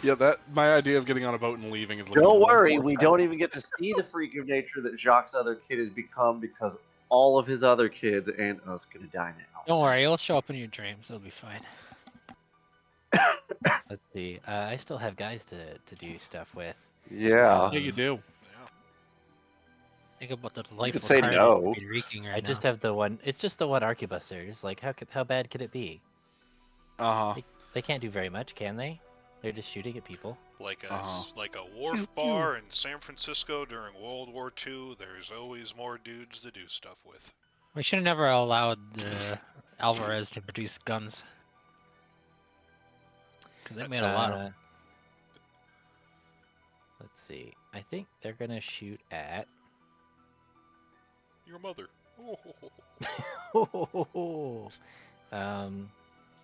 Yeah, that my idea of getting on a boat and leaving is looking Don't more and worry, more we bad. don't even get to see the freak of nature that Jacques' other kid has become because all of his other kids and us gonna die now. Don't worry, it'll show up in your dreams. It'll be fine. Let's see. I still have guys to do stuff with. Yeah. Yeah, you do. Yeah. Think about the delightful say carnage no. you'd be wreaking right I just now. have the one. It's just the one arquebuser. It's like how bad could it be? Uh huh. They can't do very much, can they? They're just shooting at people. Like a Uh-huh. like a wharf bar in San Francisco during World War II. There's always more dudes to do stuff with. We should have never allowed Alvarez to produce guns. Because they made a lot of them. Let's see. I think they're gonna shoot at. Your mother.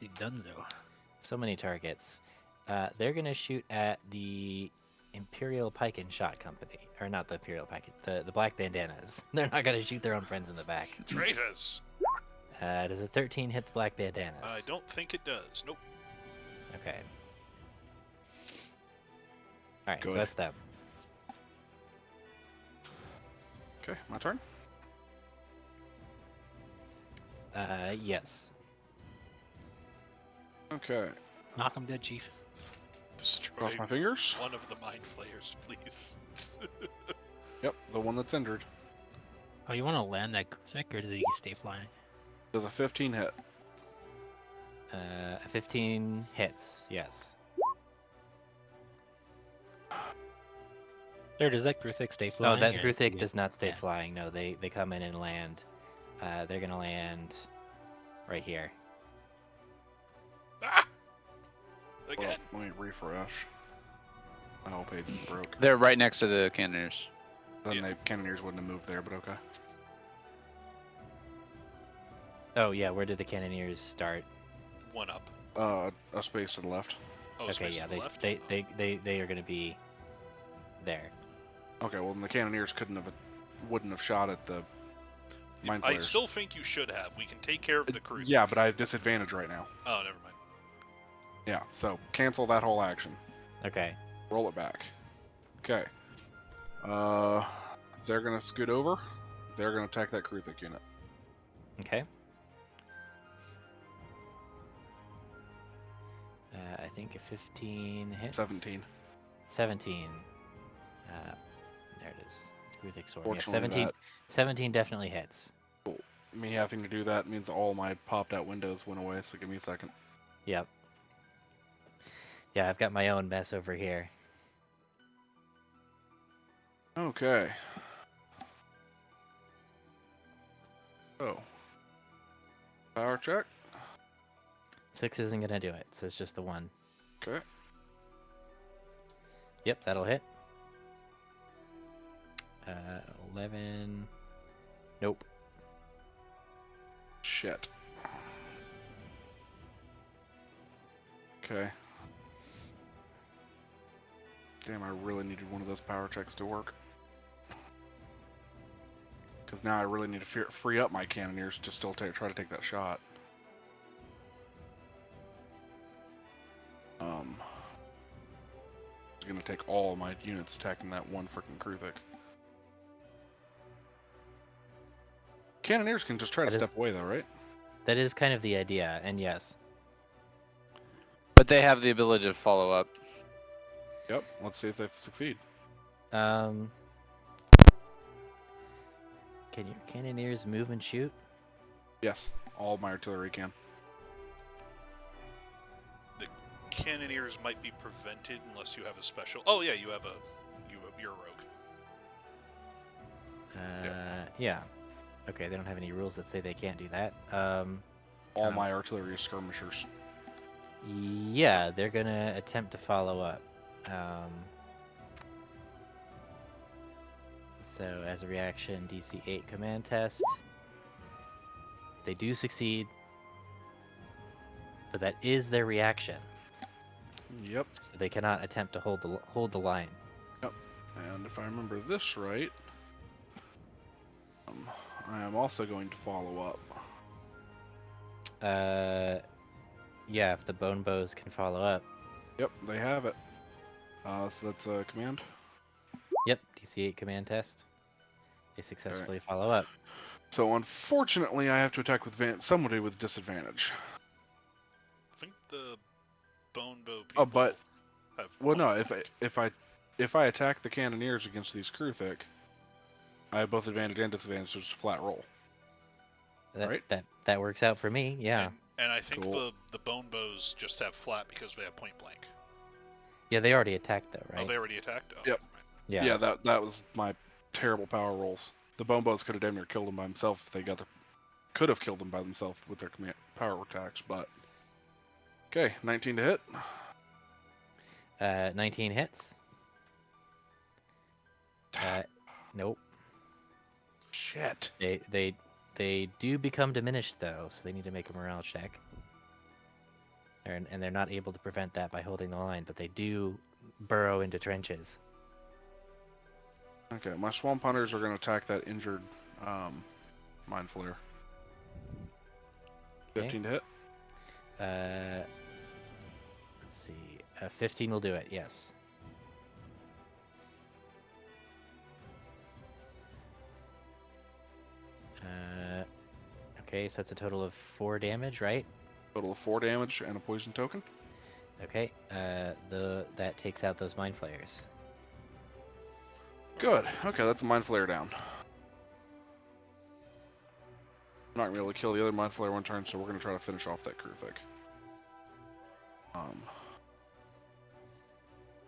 These guns, though. So many targets. They're gonna shoot at the Imperial Pike and Shot Company, or not the Imperial Pike, the Black Bandanas. They're not gonna shoot their own friends in the back. Traitors. Does a 13 hit the Black Bandanas? I don't think it does. Nope. Okay. All right, so Good. that's them. Okay, my turn. Yes. Okay, Knock him dead, Chief. Destroy cross my fingers. one of the mind flayers, please. Yep, the one that's injured. Oh, you want to land that Grusek, or did he stay flying? Does a 15 hit? A 15 hits. Yes. Sir, does that Grusek stay No, flying? that or Gruthik he- does not stay yeah. flying. No, they come in and land. They're gonna land right here. Ah! Well, Again. let me refresh. My whole page is broke. They're right next to the cannoneers. Then Yeah. the cannoneers wouldn't have moved there, but okay. Oh yeah, where did the cannoneers start? One up. A space to the left. Oh, Okay, space yeah, to the left? they are gonna be there. Okay, well then the cannoneers wouldn't have shot at the mind I flayers. still think you should have. We can take care of the cruiser. Yeah, but I have disadvantage right now. Oh, never mind. Yeah, so cancel that whole action. Okay. Roll it back. Okay. They're gonna scoot over. They're gonna attack that Kruthic unit. Okay. I think a 15 hits. 17. 17. There it is. It's Gruthik sword. Yeah, Fortunately, 17. that 17 definitely hits. me having to do that means all my popped out windows went away, so give me a second. Yep. Yeah, I've got my own mess over here. Okay. So, power check. 6 isn't gonna do it, so it's just the 1. Okay. Yep, that'll hit. 11. Nope. Shit. Okay. Damn, I really needed one of those power checks to work. Because now I really need to free up my cannoneers to still try to take that shot. It's gonna take all my units attacking that one freaking Kruthic. Cannoneers can just try to That is step away, though, right? that is kind of the idea, and yes. But they have the ability to follow up. Yep. Let's see if they succeed. Can your cannoneers move and shoot? Yes, all my artillery can. The cannoneers might be prevented unless you have a special. Oh yeah, you're a rogue. Yeah. Okay, they don't have any rules that say they can't do that. All my artillery is skirmishers. Yeah, they're gonna attempt to follow up. So as a reaction, DC 8 command test. They do succeed, but that is their reaction. Yep. So they cannot attempt to hold the line. Yep. And if I remember this right, I am also going to follow up. Yeah, if the bone bows can follow up. Yep, they have it. So that's a command. Yep, DC 8 command test. They successfully follow up. So unfortunately, I have to attack with somebody with disadvantage. I think the bone bow people Oh, but have. well, no. point blank. If I attack the cannoneers against these Kruthic, I have both advantage and disadvantage, so it's a flat roll. Right? That works out for me. Yeah. And I think Cool. the bone bows just have flat because they have point blank. Yeah, they already attacked though, Oh, right? they already attacked. Oh, Yep. right. Yeah. Yeah, that was my terrible power rolls. The bone bows could have damn near killed him by himself if they could have killed him by themselves with their power attacks, but okay, 19 to hit. 19 hits. Nope. Shit. They do become diminished though, so they need to make a morale check. And they're not able to prevent that by holding the line, but they do burrow into trenches. Okay, my swamp hunters are going to attack that injured mind flare. 15 to hit. Let's see. 15 will do it. Yes. Okay, so that's a total of 4 damage, right? Total of 4 damage and a poison token. Okay. That takes out those mind flayers. Good. Okay, that's a mind flare down. I'm not going to be able to kill the other mind flare one turn, so we're going to try to finish off that Kruthic.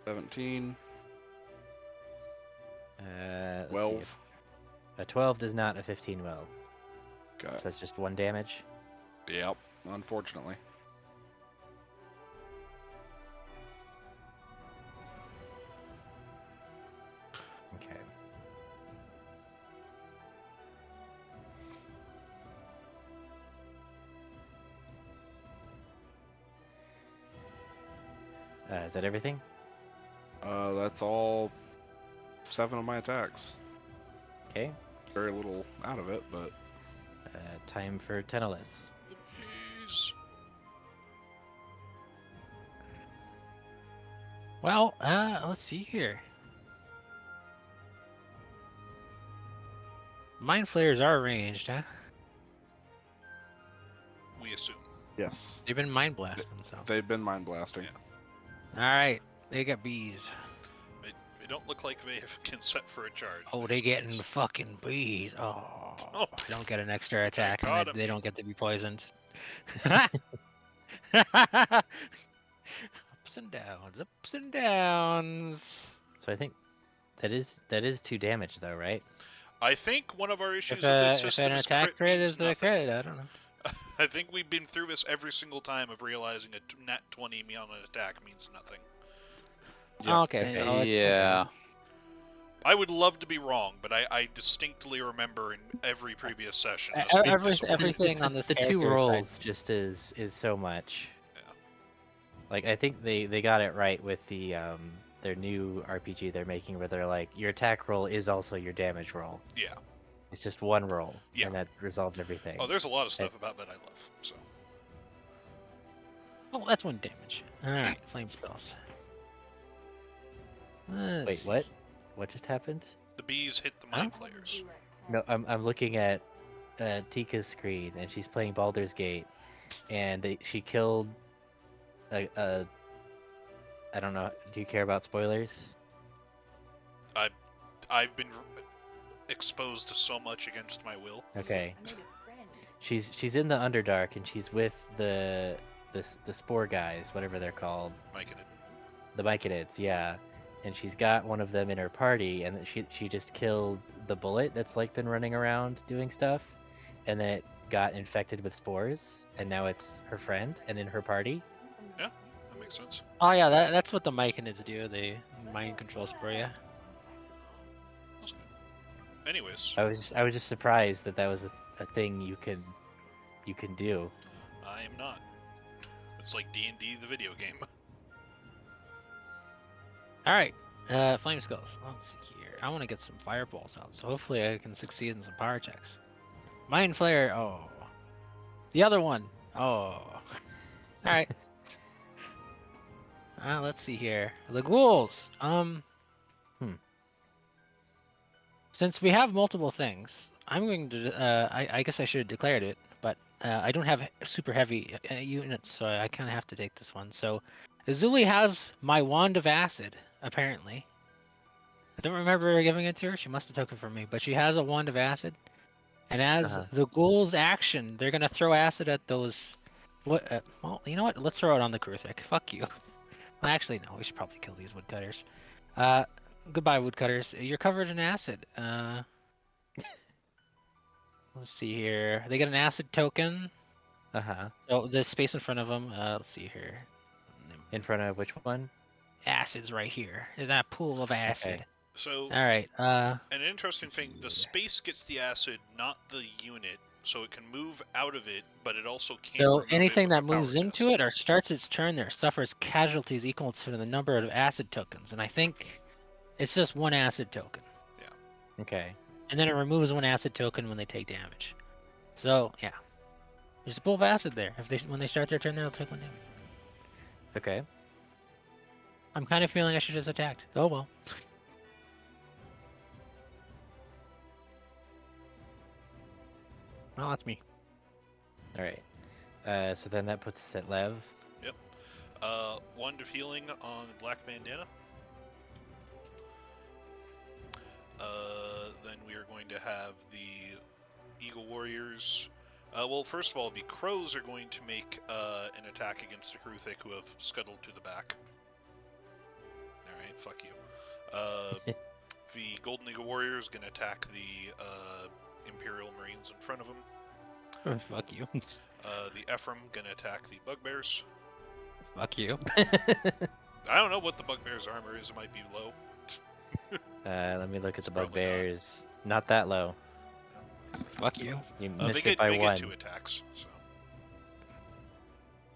17. Let's 12. see. A 12 does not, a 15 will. Okay. So that's just 1 damage. Yep, unfortunately. Okay. Is that everything? That's all 7 of my attacks. Okay. Very little out of it, but Time for Teneless. The bees. Well, let's see here. Mind flayers are ranged, huh? We assume. yes, They've been mind blasting, so. they've been mind blasting. Yeah. All right, they got bees. They don't look like they have consent for a charge. Oh, these they getting days. fucking bees. Oh, Oh, they don't get an extra attack, got and him, they you- don't get to be poisoned. Ups and downs, ups and downs. So I think that is 2 damage though, right? I think one of our If issues with this if system an is attack crit crit means is a nothing. crit, I don't know. I think we've been through this every single time of realizing a nat 20 on an attack means nothing. Oh, okay. So, okay. Yeah. I would love to be wrong, but I distinctly remember in every previous session us E- being every- swayed. everything on this The 2 character is like- rolls just is so much. Yeah. Like I think they got it right with the their new RPG they're making where they're like your attack roll is also your damage roll. Yeah. It's just one roll, Yeah. and that resolves everything. Oh, there's a lot of stuff about that I love. So Oh, that's 1 damage. All right, flame spells. Let's Wait, see. what? What just happened? the bees hit the Huh? mind flayers. No, I'm looking at Tika's screen, and she's playing Baldur's Gate, and she killed a I don't know. Do you care about spoilers? I've been exposed to so much against my will. Okay. I made a friend. She's in the Underdark, and she's with the spore guys, whatever they're called. Mike and it. The Myconids, yeah. And she's got one of them in her party, and she just killed the bullet that's like been running around doing stuff, and then it got infected with spores, and now it's her friend and in her party. Yeah. That makes sense. Oh yeah, that's what the Myconids do. They mind control spore you. That's good. Anyways, I was just surprised that was a thing you can do. I am not. It's like D&D, the video game. All right, flame skulls. Let's see here. I want to get some fireballs out, so hopefully I can succeed in some power checks. Mind flare. Oh, the other one. Oh, all right. Let's see here. The ghouls. Since we have multiple things, I'm going to. I guess I should have declared it, but I don't have super heavy units, so I kind of have to take this one. So, Azuli has my wand of acid. Apparently, I don't remember giving it to her. She must have taken it from me, but she has a wand of acid. And as Uh-huh. the ghouls' action, they're gonna throw acid at those. What? Well, you know what? Let's throw it on the Kruthik. Fuck you. Well, actually, no. We should probably kill these woodcutters. Goodbye, woodcutters. You're covered in acid. Let's see here. They get an acid token. Uh-huh. So the space in front of them. Let's see here. In front of which one? Acid's right here. That pool of acid. Okay. So, All right. an interesting thing, the space gets the acid, not the unit, so it can move out of it, but it also can't So remove it anything with that a power moves into test. it or starts its turn there suffers casualties equal to the number of acid tokens, and I think it's just 1 acid token. Okay. And then it removes 1 acid token when they take damage. So yeah, there's a pool of acid there. When they start their turn, they'll take 1 damage. Okay. I'm kind of feeling I should just attacked. Oh well. Well, that's me. All right. So then that puts us at Lev. 1 of healing on Black Bandana. Then we are going to have the Eagle Warriors. Well, first of all, the Crows are going to make an attack against the Kruthik who have scuttled to the back. Alright, fuck you. The Golden Eagle Warriors going to attack the Imperial Marines in front of them. Oh, fuck you. The Ephraim going to attack the Bugbears. Fuck you. I don't know what the Bugbear's armor is. It might be low. Let me look at It's the probably not. bugbears. Not that low. Fuck you. You They missed get, it by they 1. get 2 attacks. So.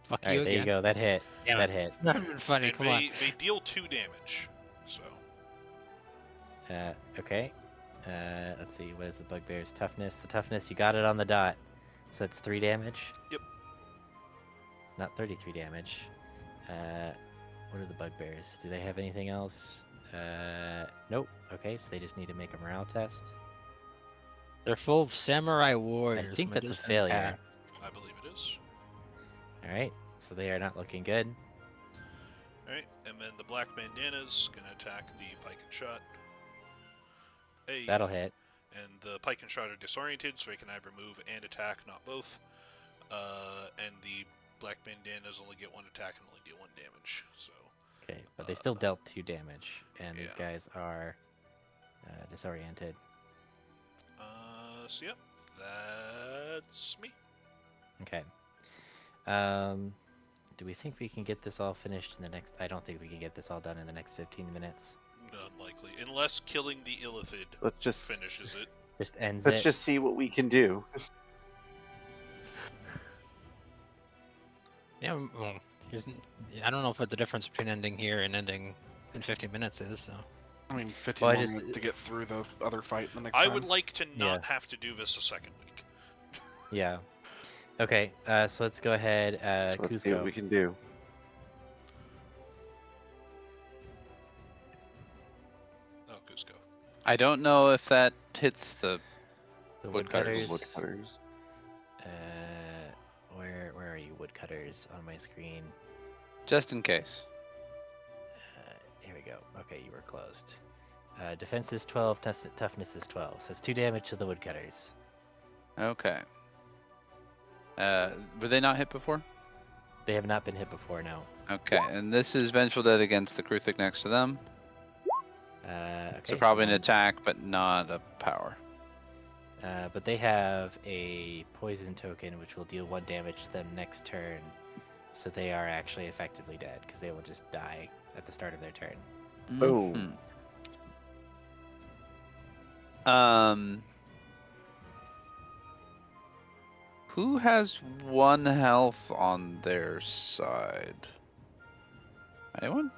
Fuck All you right, there you again. go. That hit. Damn That it. hit. Not even funny. And Come on. they deal 2 damage. So. Okay. Let's see. What is the bugbear's toughness? The toughness, you got it on the dot. So that's 3 damage. Yep. Not 33 damage. What are the bugbears? Do they have anything else? Nope. Okay, so they just need to make a morale test. They're full of samurai warriors. I think that's a Medicine failure. pack. I believe it is. All right. So they are not looking good. Alright, and then the black bandana's gonna attack the pike and shot. Hey. That'll hit. And the pike and shot are disoriented, so they can either move and attack, not both. And the black bandanas only get one attack and only deal 1 damage. So. Okay, but they still dealt 2 damage, and these Yeah. guys are disoriented. So yep, that's me. Okay. Do we think we can get this all finished in the next? I don't think we can get this all done in the next 15 minutes. Unlikely, unless killing the Illithid Let's just finishes it. Just ends Let's it. just see what we can do. Yeah, well, I don't know what the difference between ending here and ending in 15 minutes is. So I mean, 15 Well, I more just- minutes to get through the other fight the next I time. would like to not Yeah. have to do this a second week. Yeah. Okay. So let's go ahead. So let's see what Kuzco. we can do. Oh, Cusco. I don't know if that hits the The Woodcutters. woodcutters. Woodcutters. Where are you, woodcutters, on my screen? just in case. Here we go. Okay, you were closed. Defense is 12, toughness is 12, so it's 2 damage to the woodcutters. Okay. Were they not hit before? They have not been hit before, no. Okay, and this is Vengeful Dead against the Kruthik next to them. Okay, So probably an one- attack, but not a power. But they have a poison token, which will deal 1 damage to them next turn. So they are actually effectively dead, because they will just die at the start of their turn. Boom. Mhm. Who has 1 health on their side? Anyone?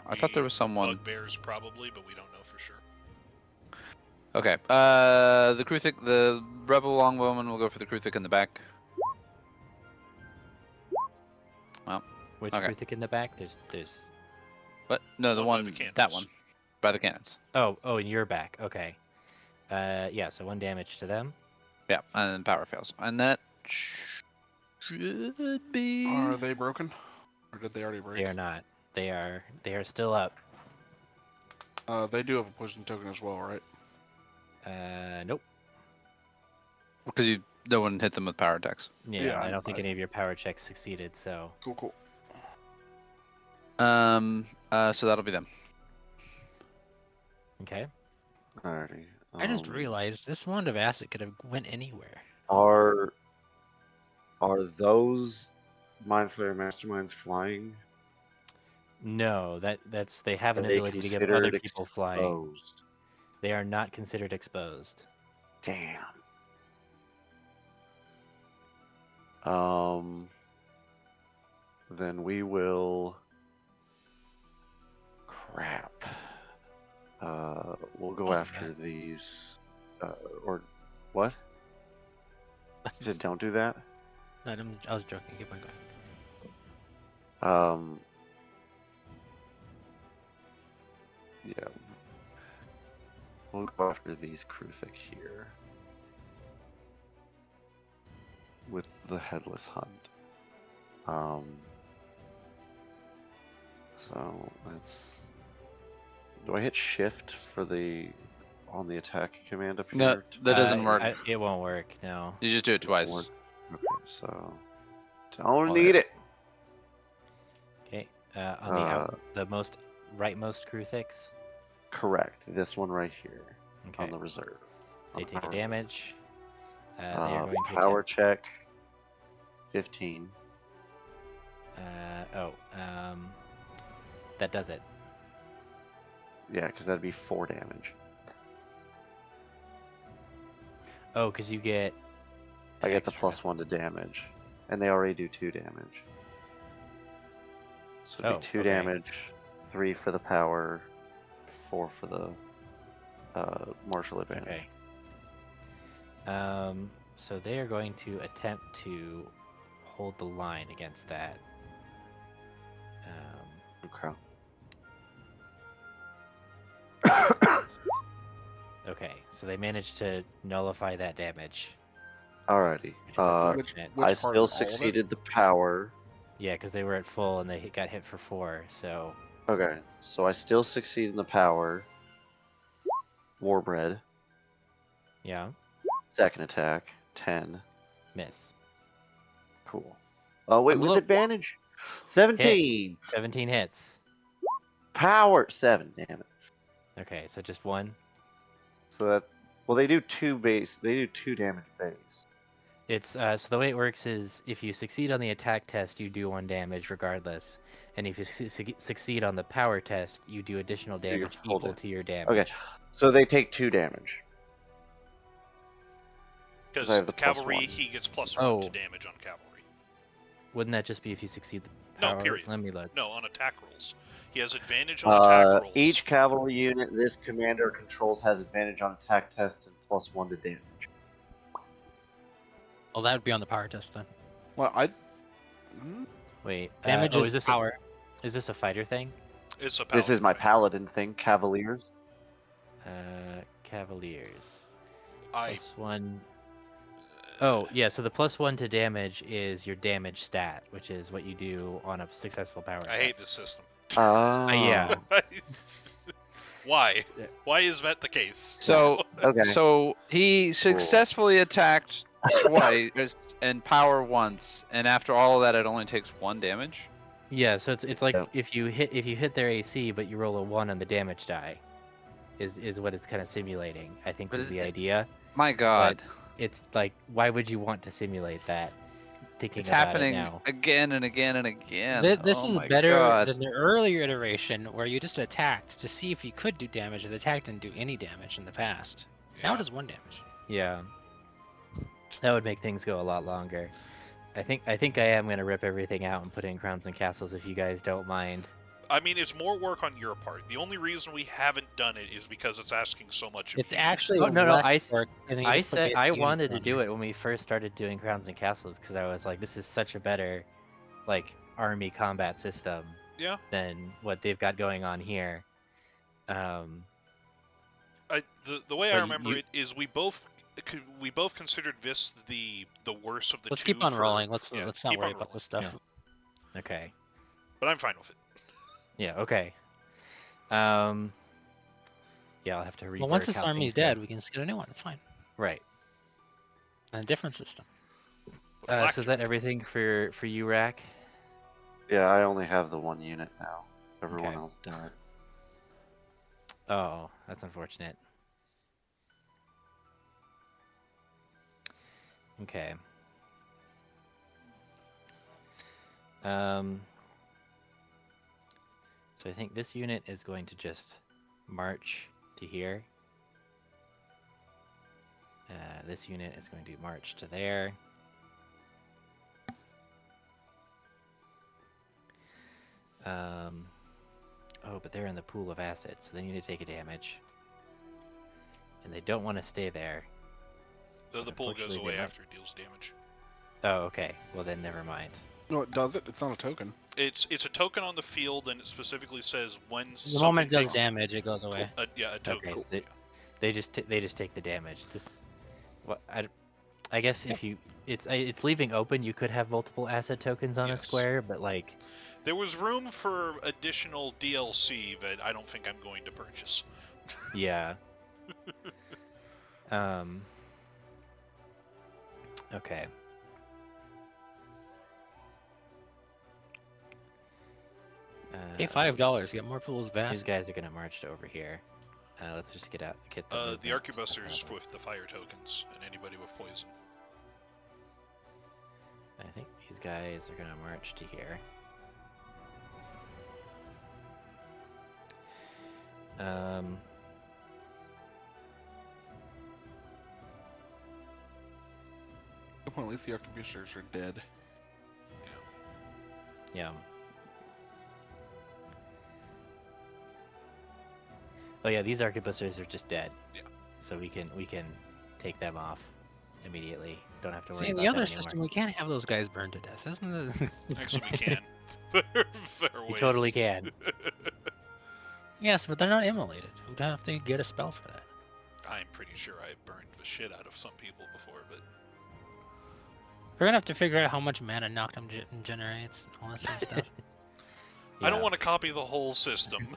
I thought there was someone. Bugbears probably, but we don't know for sure. Okay. The Kruthik, the rebel longbowman will go for the Kruthik in the back. Which Okay. Kruthik in the back? There's. What? No, the One by one, the that cannons. one, by the cannons. Oh, in your back. Okay. Yeah. So 1 damage to them. Yeah, and then power fails, and that should be. Are they broken? Or did they already break? They are not. They are still up. They do have a poison token as well, right? Nope. Because no one hit them with power attacks. Yeah, Yeah, I don't think I- any of your power checks succeeded. So Cool. So that'll be them. okay. Alrighty. I just realized this wand of acid could have went anywhere. Are those Mind Flayer Masterminds flying? No, that's they have an Are they ability to give other considered people flying. exposed? They are not considered exposed. Damn. Then we will. Crap. We'll go Don't do after that. these. Or what? You said don't do that. I was joking. Keep on going. Yeah. We'll go after these Kruthik here. With the Headless Hunt. So let's. Do I hit shift for on the attack command up here? No, that doesn't work. It won't work. No. You just do it twice. Work. Okay, so don't Oh, need yeah. it. Okay. On the rightmost Kruthix. Correct. This one right here Okay. on the reserve. They On the take a power. damage. They are going to Power attempt. check. 15. That does it. Yeah, because that'd be 4 damage. Oh, because you get. I get the extra. +1 to damage, and they already do 2 damage. So it'd be 2 okay. damage, 3 for the power, 4 for the martial advantage. Okay. So they are going to attempt to hold the line against that. Okay. Okay, so they managed to nullify that damage. Alrighty. Which is unfortunate. Which I part? still All of it? succeeded the power, Yeah, because they were at full and they got hit for 4. So Okay, so I still succeed in the power. Warbread. yeah, Second attack. 10. miss. Cool. Oh, wait, I'm with look. advantage. Hit. 17. 17 hits. Power. 7. Damn it. Okay, so just 1. So that. Well, they do 2 base. They do 2 damage base. It's so the way it works is if you succeed on the attack test, you do 1 damage regardless, and if you succeed on the power test, you do additional Do your damage full equal damage. to your Okay, damage. so they take 2 damage. Because I Because have the cavalry, +1. he gets +1 Oh. to damage on cavalry. Wouldn't that just be if you succeed the No, power? period. Let me look. No, on attack rolls. He has advantage on attack rolls. Each cavalry unit this commander controls has advantage on attack tests and +1 to damage. Well, that would be on the power test then. Well, I. Wait. Damage Oh, is power. Is this a fighter thing? It's a This is paladin my thing. paladin thing, Cavaliers. Cavaliers. I +1. Oh, yeah, so the +1 to damage is your damage stat, which is what you do on a successful power test. hate this system. Oh. Yeah. Why? Yeah. Why is that the case? So Okay. so he successfully attacked twice and power once, and after all of that, it only takes 1 damage. Yeah, so it's like Yep. if you hit their AC, but you roll a 1 on the damage die, is what it's kind of simulating. I think But was is the it- idea. My God, It's like, why would you want to simulate that? Thinking it's about it happening now. again and again and again. This Oh is my better God. than the earlier iteration where you just attacked to see if you could do damage, and the attack didn't do any damage in the past. Now Yeah. it does 1 damage. Yeah, that would make things go a lot longer. I think I am gonna rip everything out and put in crowns and castles if you guys don't mind. I mean, it's more work on your part. The only reason we haven't done it is because it's asking so much of It's you. actually Oh, no, less work. And then you I just put said basic I units wanted to on do there. it when we first started doing crowns and castles because I was like, this is such a better, like, army combat system Yeah. than what they've got going on here. The way I But remember it is we both considered this the worst of the Let's two. keep on for- rolling. Let's yeah, not keep worry on about rolling. this stuff. Yeah. Okay. But I'm fine with it. Yeah. Okay. Yeah, I'll have to rework Well, once this how army's things go. dead, we can just get a new one. It's fine. Right. And a different system. So is that everything for you, Rack? Yeah, I only have the 1 unit now. Everyone Okay. else died. Oh, that's unfortunate. Okay. So I think this unit is going to just march to here. This unit is going to march to there. Oh, but they're in the pool of assets, so they need to take a damage. And they don't want to stay there. The pool goes Unfortunately, they away might- after it deals damage. Oh, okay. Well, then never mind. No, it does it. It's not a token. It's a token on the field, and it specifically says when The moment it something does takes damage, it goes away. a token. Okay, so they just take the damage. This, what I guess if you it's leaving open, you could have multiple asset tokens on a Yes. square, but like There was room for additional DLC that I don't think I'm going to purchase. yeah. Okay. Pay $5, get more pools of These assets. guys are gonna march to over here. Let's just get the The movement stuff arquebusters out. with the fire tokens and anybody with poison. I think these guys are gonna march to here. Well, at least the arquebusiers are dead. Yeah. Oh yeah, these arquebusters are just dead. Yeah. So we can take them off immediately. Don't have to worry See, in about the other them system, anymore. we can't have those guys burned to death, isn't it? Actually, we can. there are You ways. totally can. Yes, but they're not immolated. We'd have to get a spell for that. I'm pretty sure I burned the shit out of some people before, but We're gonna have to figure out how much mana Noctum generates and all that sort of stuff. I don't Yeah. want to copy the whole system.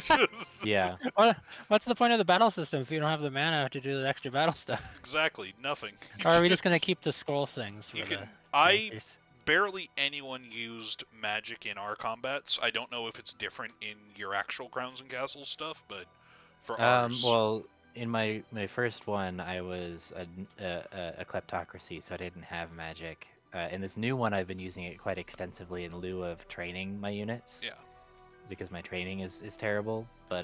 Just- Yeah. What's the point of the battle system if you don't have the mana to do the extra battle stuff? Exactly, nothing. Or are we just gonna keep the scroll things for You the can. I increase? barely anyone used magic in our combats. I don't know if it's different in your actual Crowns and Castles stuff, but for ours, Well, in my first one, I was a kleptocracy, so I didn't have magic. In this new one, I've been using it quite extensively in lieu of training my units yeah. because my training is terrible. But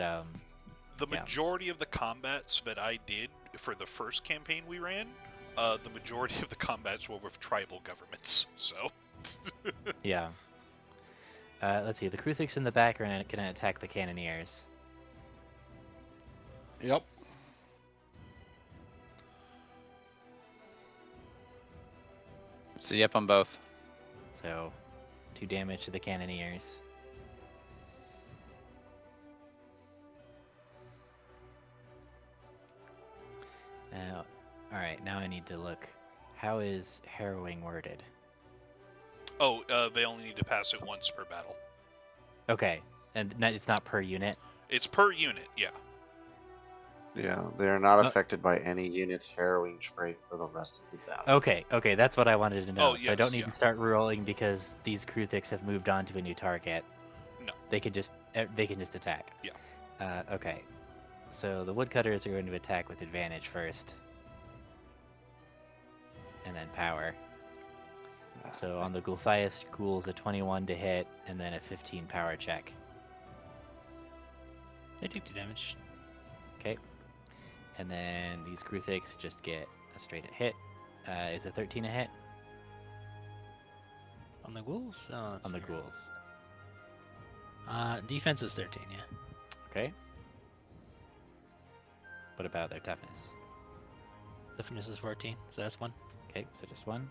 The yeah. majority of the combats that I did for the first campaign we ran, the majority of the combats were with tribal governments. So Yeah. Let's see. The Kruthix in the back are gonna attack the Cannoneers. Yep. So yep on both. So, 2 damage to the Cannoneers. All right. Now I need to look. How is harrowing worded? they only need to pass it once per battle. Okay, and it's not per unit. It's per unit, yeah. Yeah, they are not Oh. affected by any unit's harrowing trait for the rest of the battle. Okay, that's what I wanted to know. Oh, So I don't yes, need yeah. to start rolling because these Kruthix have moved on to a new target. No. They can just attack. Yeah. Okay. So the woodcutters are going to attack with advantage first, and then power. So on the Gulthias ghouls, a 21 to hit, and then a 15 power check. They take 2 damage. Okay. And then these Kruthix just get a straight hit. Is a 13 a hit On the ghouls? Oh, let's on the see. ghouls? Defense is 13, yeah. Okay. What about their toughness? Toughness is 14, so that's 1. Okay, so just 1.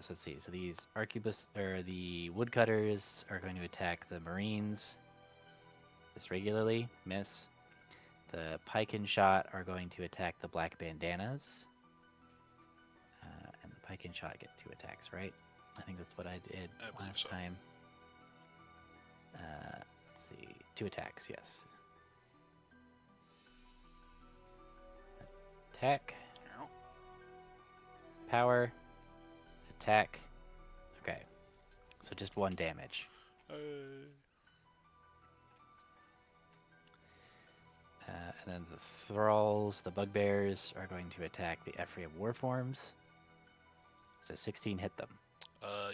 So let's see. So these arquebus or the woodcutters are going to attack the marines just regularly, miss. The pike and shot are going to attack the black bandanas, and the pike and shot get 2 attacks, right? I think that's what I did I believe last so. time. Let's see, 2 attacks, yes. Attack, power, attack. Okay, so just 1 damage. And then the thralls, the bugbears, are going to attack the Ephraim warforms. So 16 hit them.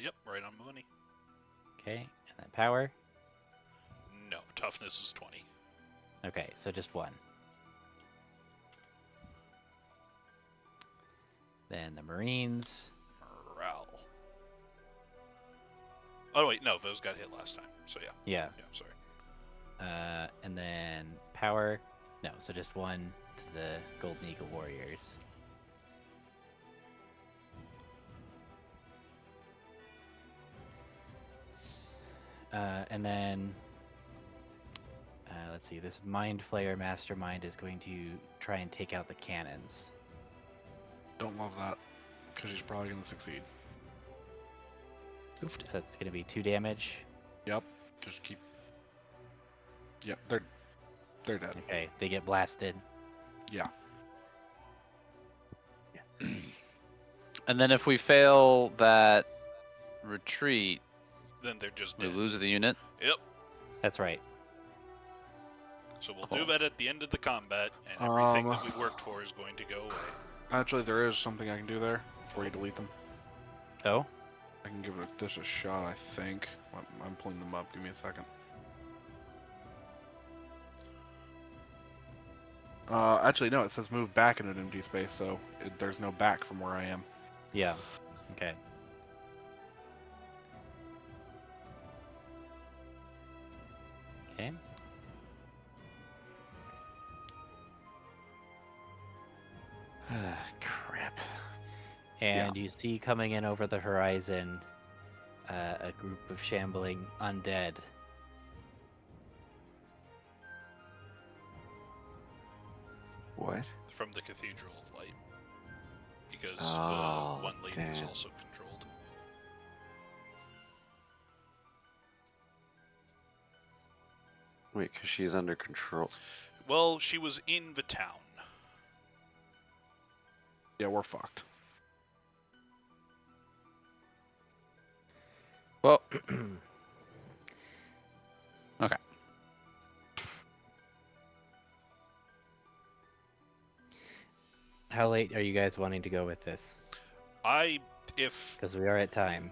Yep, right on the money. Okay, and then power. No, toughness is 20. Okay, so just 1. Then the marines. Morale. Oh wait, no, those got hit last time. So yeah. Yeah. Yeah, sorry. And then power. No, so just 1 to the Golden Eagle warriors. And then let's see. This Mind Flayer Mastermind is going to try and take out the cannons. Don't love that, because he's probably going to succeed. So that's going to be 2 damage. Yep. Just keep. Yep, they're dead. Okay, they get blasted. Yeah. And then if we fail that retreat, Then they're just we dead. lose the unit. Yep. That's right. So we'll Cool. do that at the end of the combat, and everything that we've worked for is going to go away. Actually, there is something I can do there before you delete them. Oh? I can give this a shot, I think. I'm pulling them up. Give me a second. Actually, no. It says move back in an empty space, so there's no back from where I am. Yeah. Okay. Okay. Crap. And you see coming in over the horizon a group of shambling undead. What? from the Cathedral of Light. Because Oh, the one lady is damn. also controlled. Wait, because she's under control. Well, she was in the town. Yeah, we're fucked. Well, okay. How late are you guys wanting to go with this? If Because we are at time.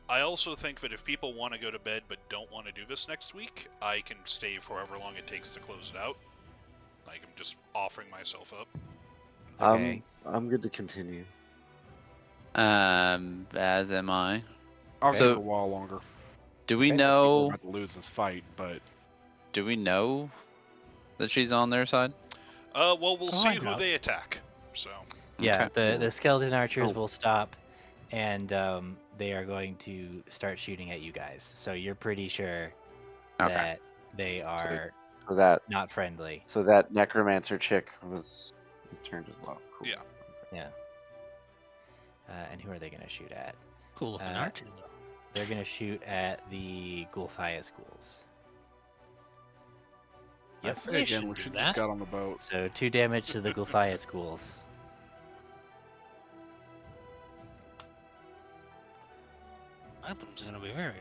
I also think that if people want to go to bed but don't want to do this next week, I can stay for however long it takes to close it out. Like, I'm just offering myself up. Okay. I'm good to continue. As am I. I'll Okay. give it So, a while longer. do we Okay. I think we're know? about to lose this fight, but Do we know that she's on their side? Well, we'll see Find who out. they attack. So, Yeah, Okay. the skeleton archers Oh. will stop, and they are going to start shooting at you guys. So you're pretty sure Okay. that they are So that not friendly. necromancer chick was turned as well. Cool. Yeah. Yeah. And who are they going to shoot at? Cool looking Uh, archers, though. They're going to shoot at the Gulthias ghouls. I Yep. say They again, shouldn't we do should that. just got on the boat. So 2 damage to the Gulthias ghouls. Anthem's gonna be very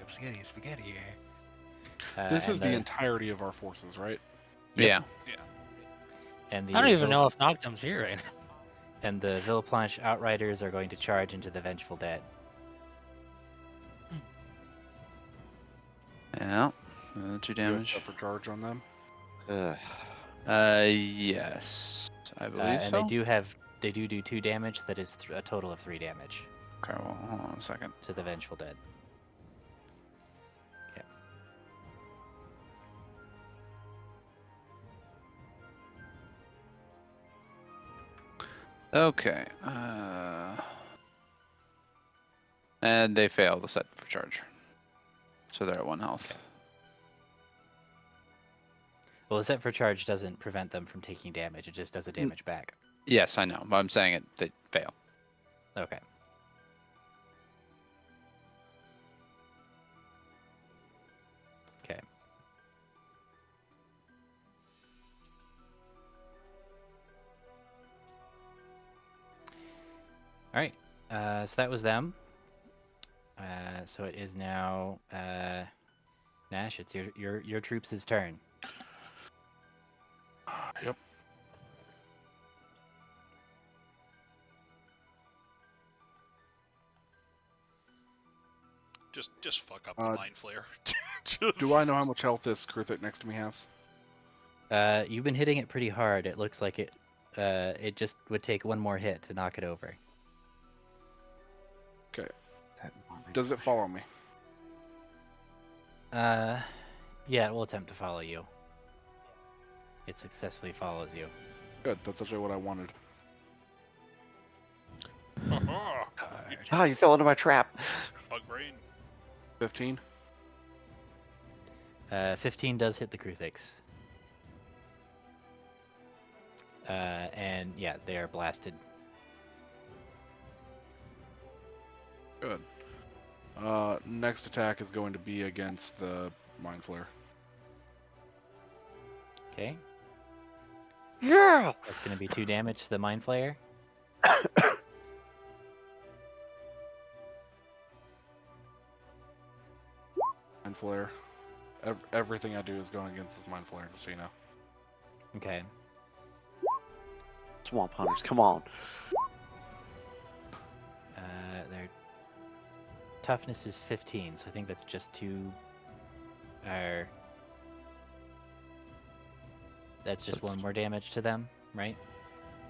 spaghetti here. This is And the entirety of our forces, right? Yep. Yeah. And I don't even know if Noctum's here right now. And the Villeplanche Outriders are going to charge into the Vengeful Dead. Yeah. 2 Do you have damage. stuff for charge on them? Ugh. Yes, I believe And so. they do 2 damage. That is a total of 3 damage Okay. Well, hold on a second. to the Vengeful Dead. Okay. And they fail the set for charge, so they're at 1 health. Well, the set for charge doesn't prevent them from taking damage. It just does a damage back. Yes, I know, but I'm saying they fail. Okay. Okay. All right. So that was them. So it is now Nash. It's your troops' turn. Yep. just fuck up the Uh, Mind Flare. Just... Do I know how much health this Kruthic next to me has? You've been hitting it pretty hard. It looks like it just would take 1 more hit to knock it over. Okay. Does it follow me? Yeah, it will attempt to follow you. It successfully follows you. Good. That's actually what I wanted. Ah, you fell into my trap. Bug brain. 15. 15 does hit the Kruthics. And yeah, they are blasted. Good. Next attack is going to be against the Mind Flare. Okay, Yeah. that's going to be 2 damage to the Mind Flayer. Mind Flare. Everything I do is going against this Mind Flare, just so you know. Okay. Swamp hunters, come on. Their toughness is 15, so I think that's just 2. Or that's just 1 more damage to them, right?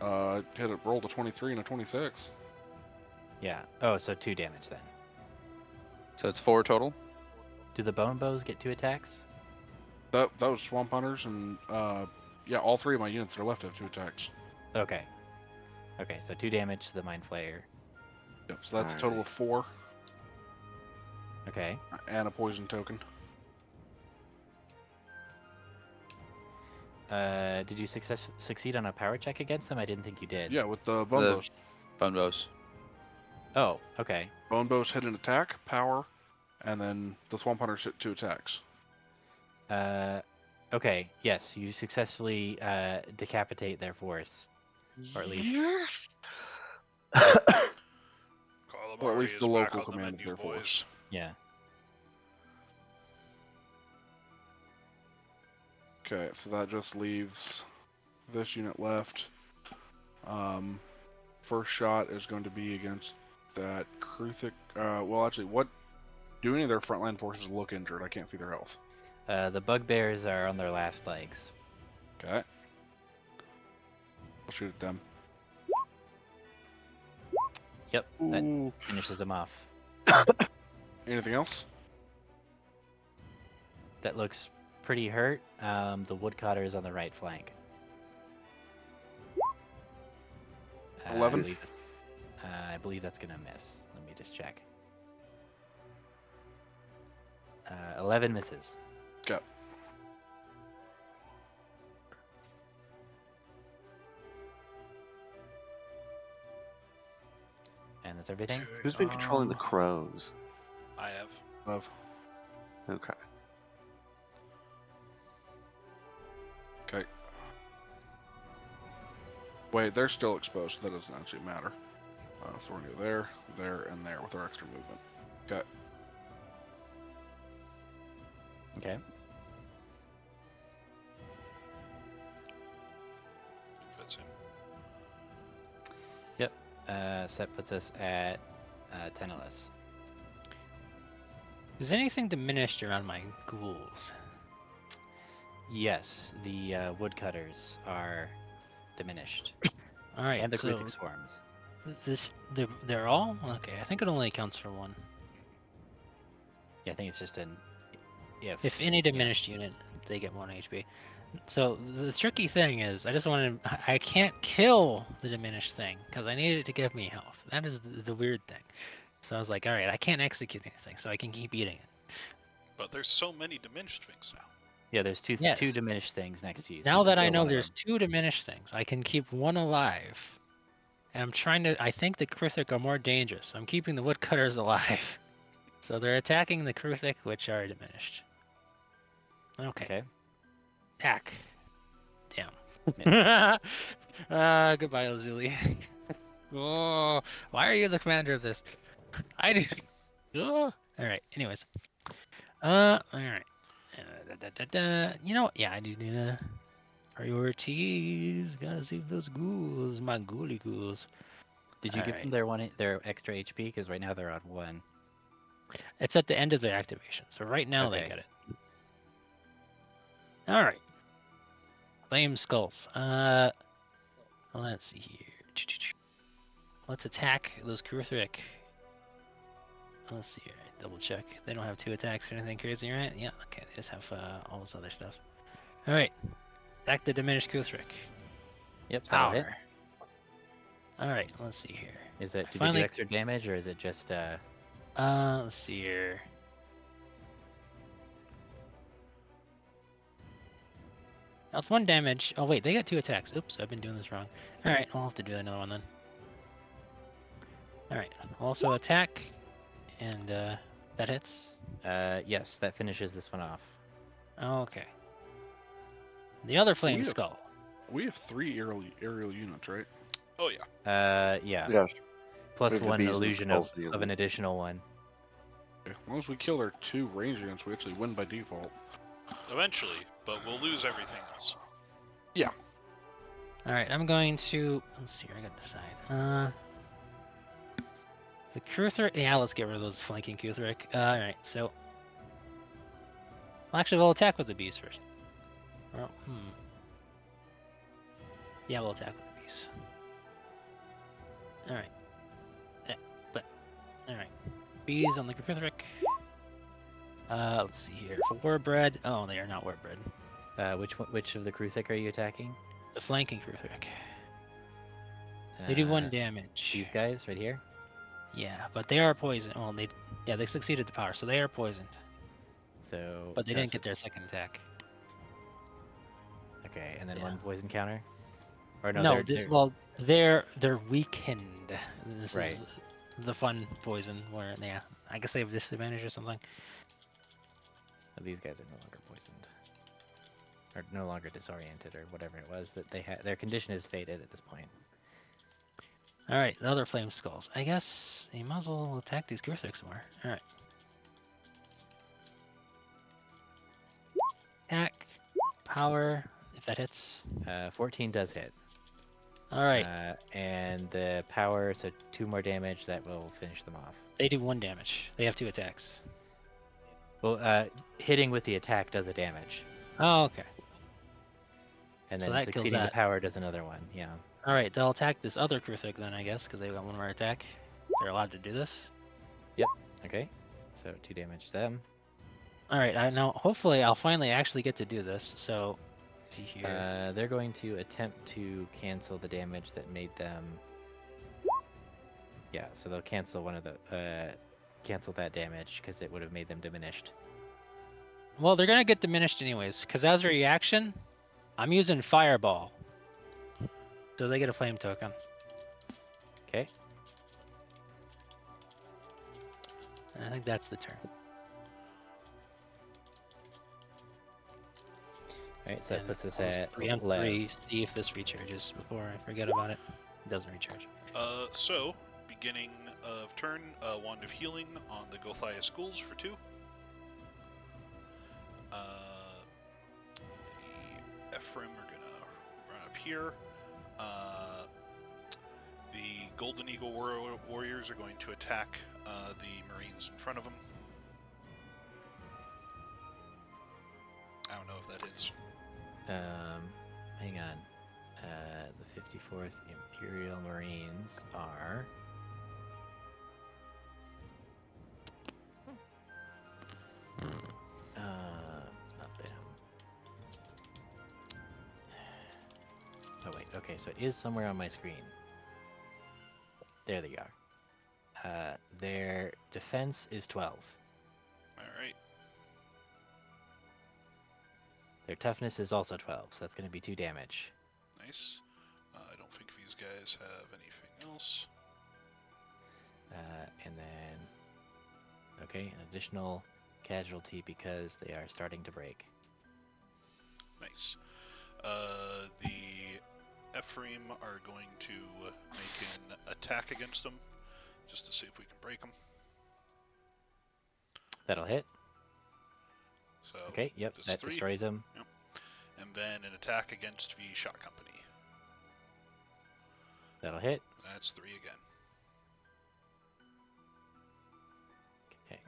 Rolled a 23 and a 26. Yeah. Oh, so 2 damage then. So it's 4 total. Do the bone bows get 2 attacks? That was Swamp Hunters, and yeah, all 3 of my units that are left have 2 attacks. Okay. Okay, so 2 damage to the Mind Flayer. Yep, so that's a total of 4, Okay. and a poison token. Did you succeed on a power check against them? I didn't think you did. Yeah, with the bone bows. Bone bows. Oh, okay. Bone bows hit an attack, power, and then the swamp hunters hit 2 attacks. Okay. Yes, you successfully decapitate their force, or at least Yes. Or at Calamari least is the back local on the command of menu, their boys. force. yeah. Okay, so that just leaves this unit left. First shot is going to be against that Kruthic. Well, actually, what do any of their frontline forces look injured? I can't see their health. The bugbears are on their last legs. Okay. I'll shoot at them. Yep, that Ooh. finishes them off. Anything else? That looks pretty hurt. The woodcutter is on the right flank. 11? I believe that's gonna miss. Let me just check. 11 misses. Go. And that's everything. Who's been controlling the crows? I have. Of. Okay. Okay. Wait, they're still exposed, so that doesn't actually matter. So we're gonna go there, there, and there with our extra movement. Okay. Okay. Fits him. Yep. So that puts us at 10 LS. Is anything diminished around my ghouls? Yes, the woodcutters are diminished, All right, and the so Kruthic swarms. they're all okay. I think it only accounts for one. Yeah, I think it's just an If any diminished unit, they get 1 HP. So the tricky thing is, I can't kill the diminished thing because I need it to give me health. That is the weird thing. So I was like, all right, I can't execute anything, so I can keep eating it. But there's so many diminished things now. Yeah, there's two Yes. diminished things next to you. So Now you can that I kill know one of there's them. 2 diminished things, I can keep one alive. And I'm trying to. I think the Kruthic are more dangerous. I'm keeping the woodcutters alive. So they're attacking the Kruthic, which are diminished. Okay. Attack. Damn. Goodbye, Lazuli. Oh, why are you the commander of this? I did. Oh. All right. Anyways. All right. You know what? Yeah, I do need priorities. Gotta save those ghouls, my ghouly ghouls. Did you give Alright. them their extra HP? Because right now they're on 1. It's at the end of their activation, so right now they Okay. get it. All right. Flame skulls. Let's see here. Let's attack those Kruthic. Let's see here. Double check. They don't have 2 attacks or anything crazy, right? Yeah. Okay. They just have all this other stuff. All right. Attack the diminished Kruthic. Yep, that'll hit. Power. All right. Let's see here. Is it? I Do they finally- do extra damage, or is it just? Let's see here. That's 1 damage. Oh wait, they got 2 attacks. Oops, I've been doing this wrong. All right, I'll have to do another one then. All right, also attack, and that hits. Yes, that finishes this one off. Okay. The other flame have- skull. We have 3 aerial units, right? Oh yeah. Yeah. Yes. Plus We have the 1 bees and the illusion skulls of unit. an additional one. Okay. As long as we kill their 2 range units, we actually win by default. Eventually, but we'll lose everything else. All right, I'm going to. Let's see here. I gotta decide. The Kruthic. Yeah, let's get rid of those flanking Kruthic. All right, so. Well, actually, we'll attack with the bees first. Well, Yeah, we'll attack with the bees. All right. All right. Bees on the Kruthic. Let's see here. For Warbread. Oh, they are not Warbread. Which of the Kruthic are you attacking? The flanking Kruthic. They do 1 damage. These guys right here. Yeah, but they are poisoned. Well, they succeeded the power, so they are poisoned. So. But they didn't get their second attack. Okay, and then Yeah. one poison counter? Or no, No, they're well, they're weakened. This Right. is the fun poison where, yeah, I guess they have disadvantage or something. these guys are no longer poisoned. Or no longer disoriented or whatever it was that they had. Their condition is faded at this point. All right, the other flame skulls. I guess you might as well attack these Griffiths more. All right. Attack, power, if that hits. 14 does hit. All right, And the power, so 2 more damage, that will finish them off. they do 1 damage. They have 2 attacks. Well, hitting with the attack does a damage. Oh, okay. And So then that kills succeeding the that. power does another one, yeah. All right, they'll attack this other Kruthik then, I guess, because they got 1 more attack. They're allowed to do this. Okay, so 2 damage to them. All right, now hopefully I'll finally actually get to do this. So, see here. They're going to attempt to cancel the damage that made them. Yeah, so they'll cancel one of the cancel that damage because it would have made them diminished. Well, they're gonna get diminished anyways, because as a reaction, I'm using Fireball. So they get a flame token. Okay. And I think that's the turn. All right, so that And puts us I'll just at preempt 11. 3, see if this recharges before I forget about it. It doesn't recharge. So, beginning of turn, Wand of Healing on the Gothias ghouls for 2. The Ephraim are gonna run up here. The Golden Eagle Warriors are going to attack the Marines in front of them. I don't know if that hits. Hang on. The 54th Imperial Marines are. Not them. Oh wait. Okay, so it is somewhere on my screen. There they are. Their defense is 12. Alright. Their toughness is also 12, so that's going to be 2 damage. Nice. I don't think these guys have anything else. And then, okay, an additional casualty because they are starting to break. Nice. The Ephraim are going to make an attack against them, just to see if we can break them. That'll hit. So Okay, yep, that's that 3. destroys them. Yep. And then an attack against the Shot Company. That'll hit. That's 3 again. Okay.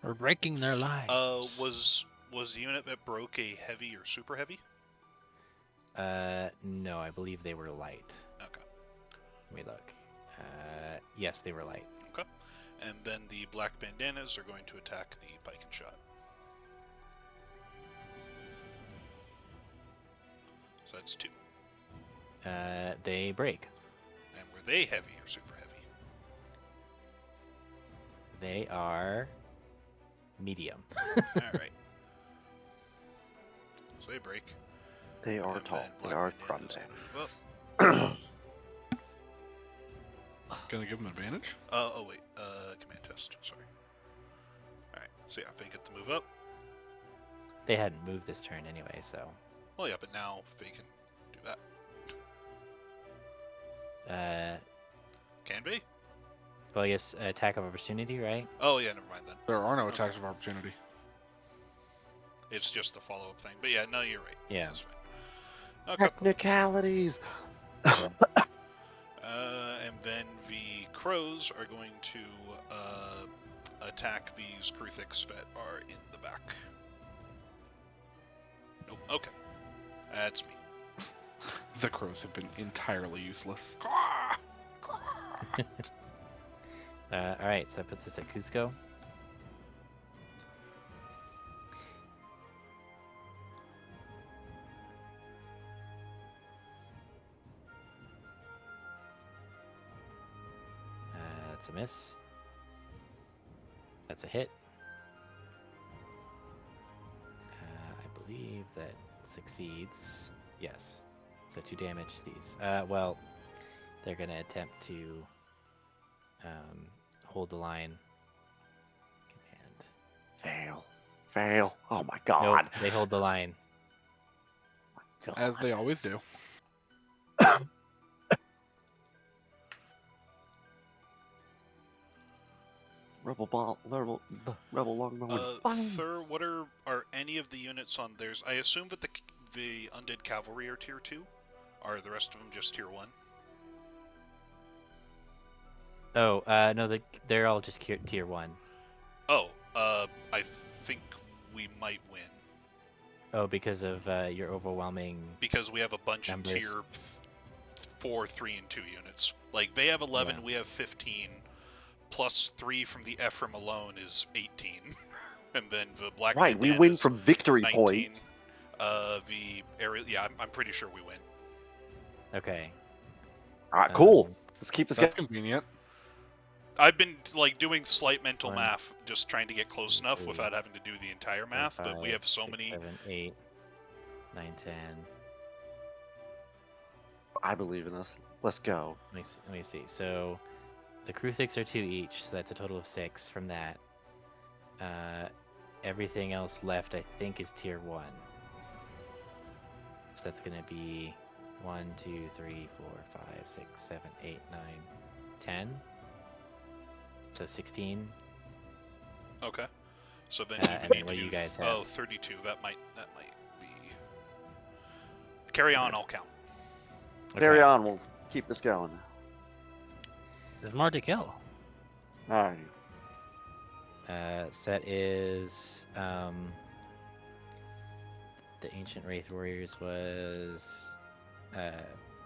We're breaking their lives. Was the unit that broke a heavy or super heavy? No, I believe they were light. Okay. Let me look. Yes, they were light. Okay. And then the Black Bandanas are going to attack the Pike and Shot. So that's 2. They break. And were they heavy or super heavy? They are medium. Alright. So they break. They are And tall. then They Black are Bandana's grande. gonna move up. Gonna give them advantage? Oh wait, command test, sorry. Alright, so yeah, they get to move up. They hadn't moved this turn anyway, so. Well, yeah, but now they can do that. Can be? Well, I guess attack of opportunity, right? Oh yeah, never mind then. There are no Okay. attacks of opportunity. It's just a follow-up thing. But yeah, no, you're right. Yeah. That's fine. Okay. Technicalities. And then the crows are going to attack these Kruthiks that are in the back. Nope. Okay. That's me. The crows have been entirely useless. Alright, so that puts us at Cusco. That's a miss. That's a hit. I believe believe that succeeds. Yes. So 2 damage to these. Well, they're gonna attempt to hold the line. Command. Fail. Oh my Nope, god. they hold the line. As they always do. Rebel longbow. Thur, what are any of the units on theirs? I assume that the undead cavalry are tier 2. Are the rest of them just tier 1? Oh, no, they're all just tier 1. Oh, I think we might win. Oh, because of your overwhelming. Because we have a bunch Numbers. of tier 4, 3, and 2 units. Like, they have 11, Yeah. we have 15. Plus 3 from the Ephraim alone is 18. And then the Black Right, we Bandana win is from victory 19. points. The area, yeah, I'm pretty sure we win. Okay. Alright, cool. Um, Let's keep this That's going. convenient. I've been like doing slight mental 1, math, just trying to get close enough 3, without having to do the entire 4, math. 5, But we have so 6, many. 7, 8, 9, 10. I believe in us. Let's go. Let me see. So the Kruthix are 2 each, so that's a total of 6 from that. Everything else left, I think, is tier 1. So that's gonna be 1, 2, 3, 4, 5, 6, 7, 8, 9, 10. So 16. Okay. So then And you then need what to do do you guys have? 32. That might be. Carry on. I'll count. Carry Okay. on. We'll keep this going. There's more to kill. Alright. Set is the Ancient Wraith Warriors was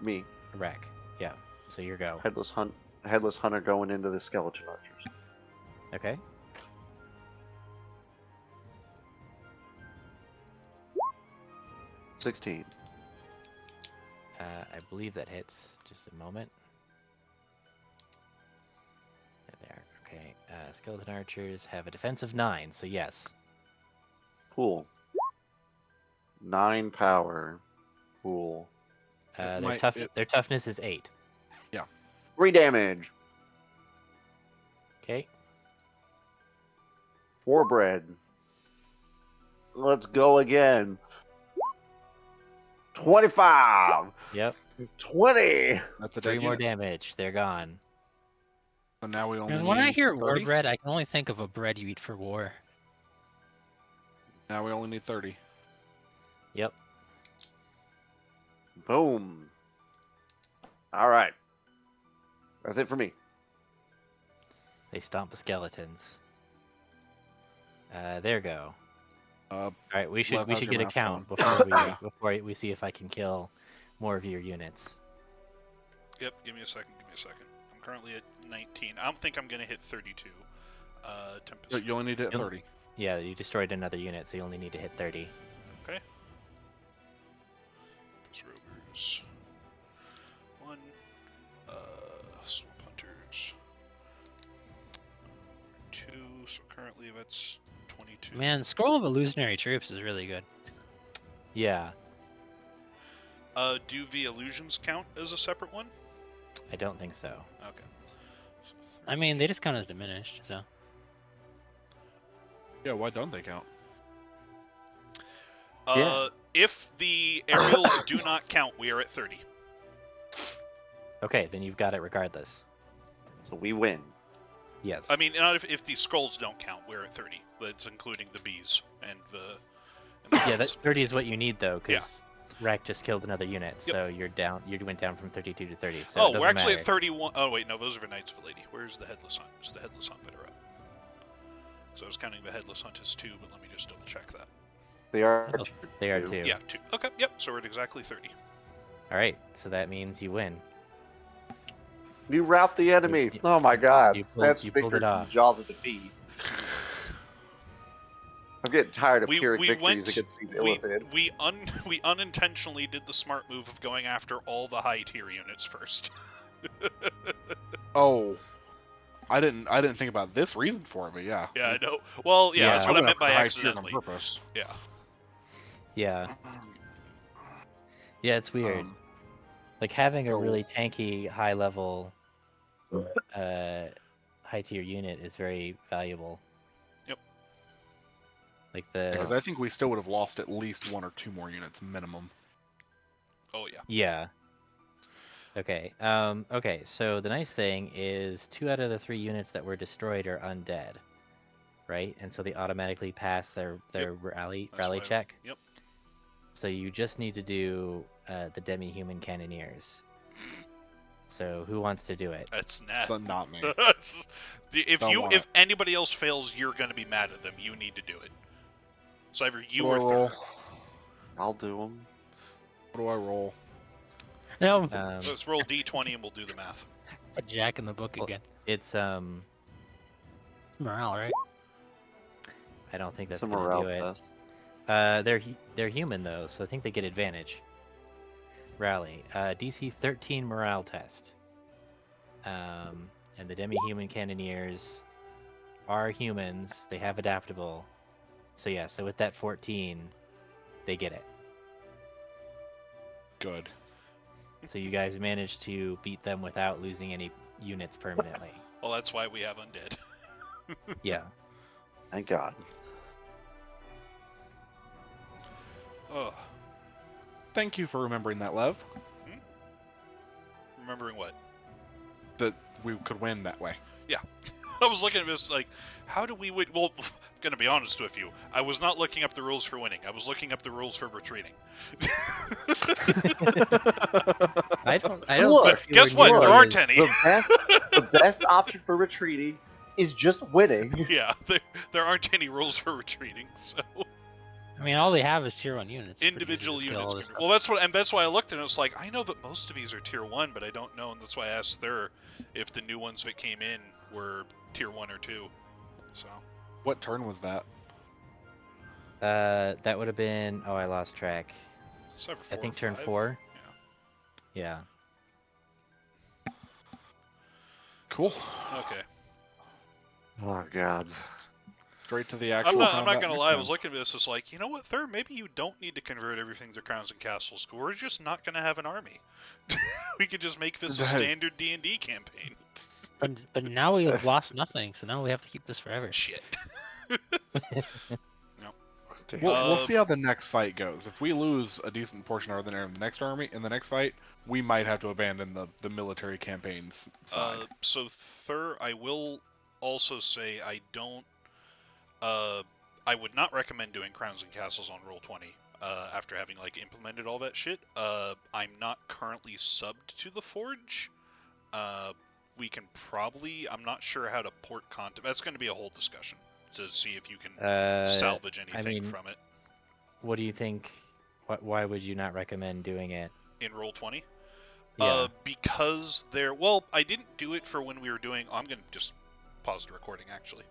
Me. Wreck. Yeah. So your go. Headless Hunter going into the skeleton archers. Okay. $16. I believe that hits. Just a moment. There. Okay. Skeleton archers have a defense of 9, so yes. Cool. 9 power. Cool. Their toughness is 8. 3 damage. Okay. 4 bread. Let's go again. 25. Yep. 20. That's the 3 dead more unit. damage. They're gone. So now we only And need when I hear war 30. bread, I can only think of a bread you eat for war. Now we only need 30. Yep. Boom. All right. That's it for me. They stomp the skeletons. There go. Uh, All right, we should Lev, how's get your a math count going? before we see if I can kill more of your units. Yep. Give me a second. I'm currently at 19. I don't think I'm gonna hit 32. Tempest. you only need to hit You'll- 30. Yeah, you destroyed another unit, so you only need to hit 30. Okay. Tempest Rovers. 1. Swamp Hunters. 2. So currently that's 22. Man, Scroll of Illusionary Troops is really good. Yeah, Do the illusions count as a separate one? I don't think so. Okay. So I mean, they just count as diminished, so. Yeah, why don't they count? If the aerials do not count, we are at 30. Okay, then you've got it regardless. So we win. Yes. I mean, not if the scrolls don't count, we're at 30. That's including the bees and the. yeah, that 30 is what you need though, because Rack just killed another unit, so you're down. You went down from 32 to 30. So it Oh, doesn't we're actually matter. at 31. Oh wait, no, those are the Knights of the Lady. Where's the Headless Hunt? It's the Headless Hunt that are up. So I was counting the Headless Hunt as 2, but let me just double check that. They are. Oh, they are too. Yeah, 2. Okay, yep. So we're at exactly 30. All right, so that means you win. You rout the enemy. You- Oh my god. you Snatch pulled it victory from off. the jaws of defeat. I'm getting tired of We Pyrrhic victories went. against these We illithid. we unintentionally did the smart move of going after all the high tier units first. Oh, I didn't think about this reason for it, but yeah. Yeah, I know. Well, yeah, Yeah. that's what I went meant after by the high tiers accidentally. on purpose. Yeah. Yeah. Yeah, it's weird. Like having a Oh. really tanky high level high tier unit is very valuable. Yep. Like Because I think we still would have lost at least 1 or 2 more units minimum. Oh yeah. yeah. Okay. Okay, so the nice thing is 2 out of the 3 units that were destroyed are undead. Right? And so they automatically pass their rally That's why I've- check. Yep. So you just need to do the demi-human cannoneers. So who wants to do it? That's not. So not me. Don't want If it. anybody else fails, you're going to be mad at them. You need to do it. So either you What or do I roll? Thur. I'll do them. What do I roll? No, Let's roll d20 and we'll do the math. put Jack in the book Well, again. it's Morale, right? I don't think It's that's a gonna morale do it. test. They're human though, so I think they get advantage. Rally. DC 13 morale test. And the demi-human cannoneers are humans. They have adaptable. So yeah, so with that 14, they get it. Good. So you guys managed to beat them without losing any units permanently. Well, that's why we have undead. Yeah. Thank God. Oh, Thank you for remembering that, Lev. remembering what? That we could win that way. I was looking at this like, how do we win? Well, I'm gonna be honest with you. I was not looking up the rules for winning. I was looking up the rules for retreating. I don't Look, think you guess were what? There nearly aren't as- any. The best option for retreating is just winning. Yeah, there aren't any rules for retreating. So I mean, all they have is tier 1 units. It's pretty easy to individual scale all units. this stuff. Well, that's why I looked and it was like, I know that most of these are tier 1, but I don't know, and that's why I asked Thur if the new ones that came in were tier 1 or 2. So What turn was that? that would have been. Oh, I lost track. it's either I 4 think or turn 5. 4. Yeah. Yeah. Cool. Okay. Oh God. Straight to the I'm actual not combat gonna next lie. I time. was looking at this. It's like, you know what, Thur? Maybe you don't need to convert everything to crowns and castles. We're just not gonna have an army. We could just make this a standard D&D campaign. But now we have lost nothing, so now we have to keep this forever. Shit. Damn. We'll see how the next fight goes. If we lose a decent portion of our in the next army, in the next fight, we might have to abandon the military campaigns side. So Thur, I will also say I don't. I would not recommend doing crowns and castles on Roll20. After having like implemented all that shit, I'm not currently subbed to the Forge. We can probably. I'm not sure how to port content. That's going to be a whole discussion to see if you can salvage anything mean- from it What do you think? Why would you not recommend doing it? in Roll20. Yeah. Because there. Well, I didn't do it for when we were doing. I'm going to just pause the recording actually.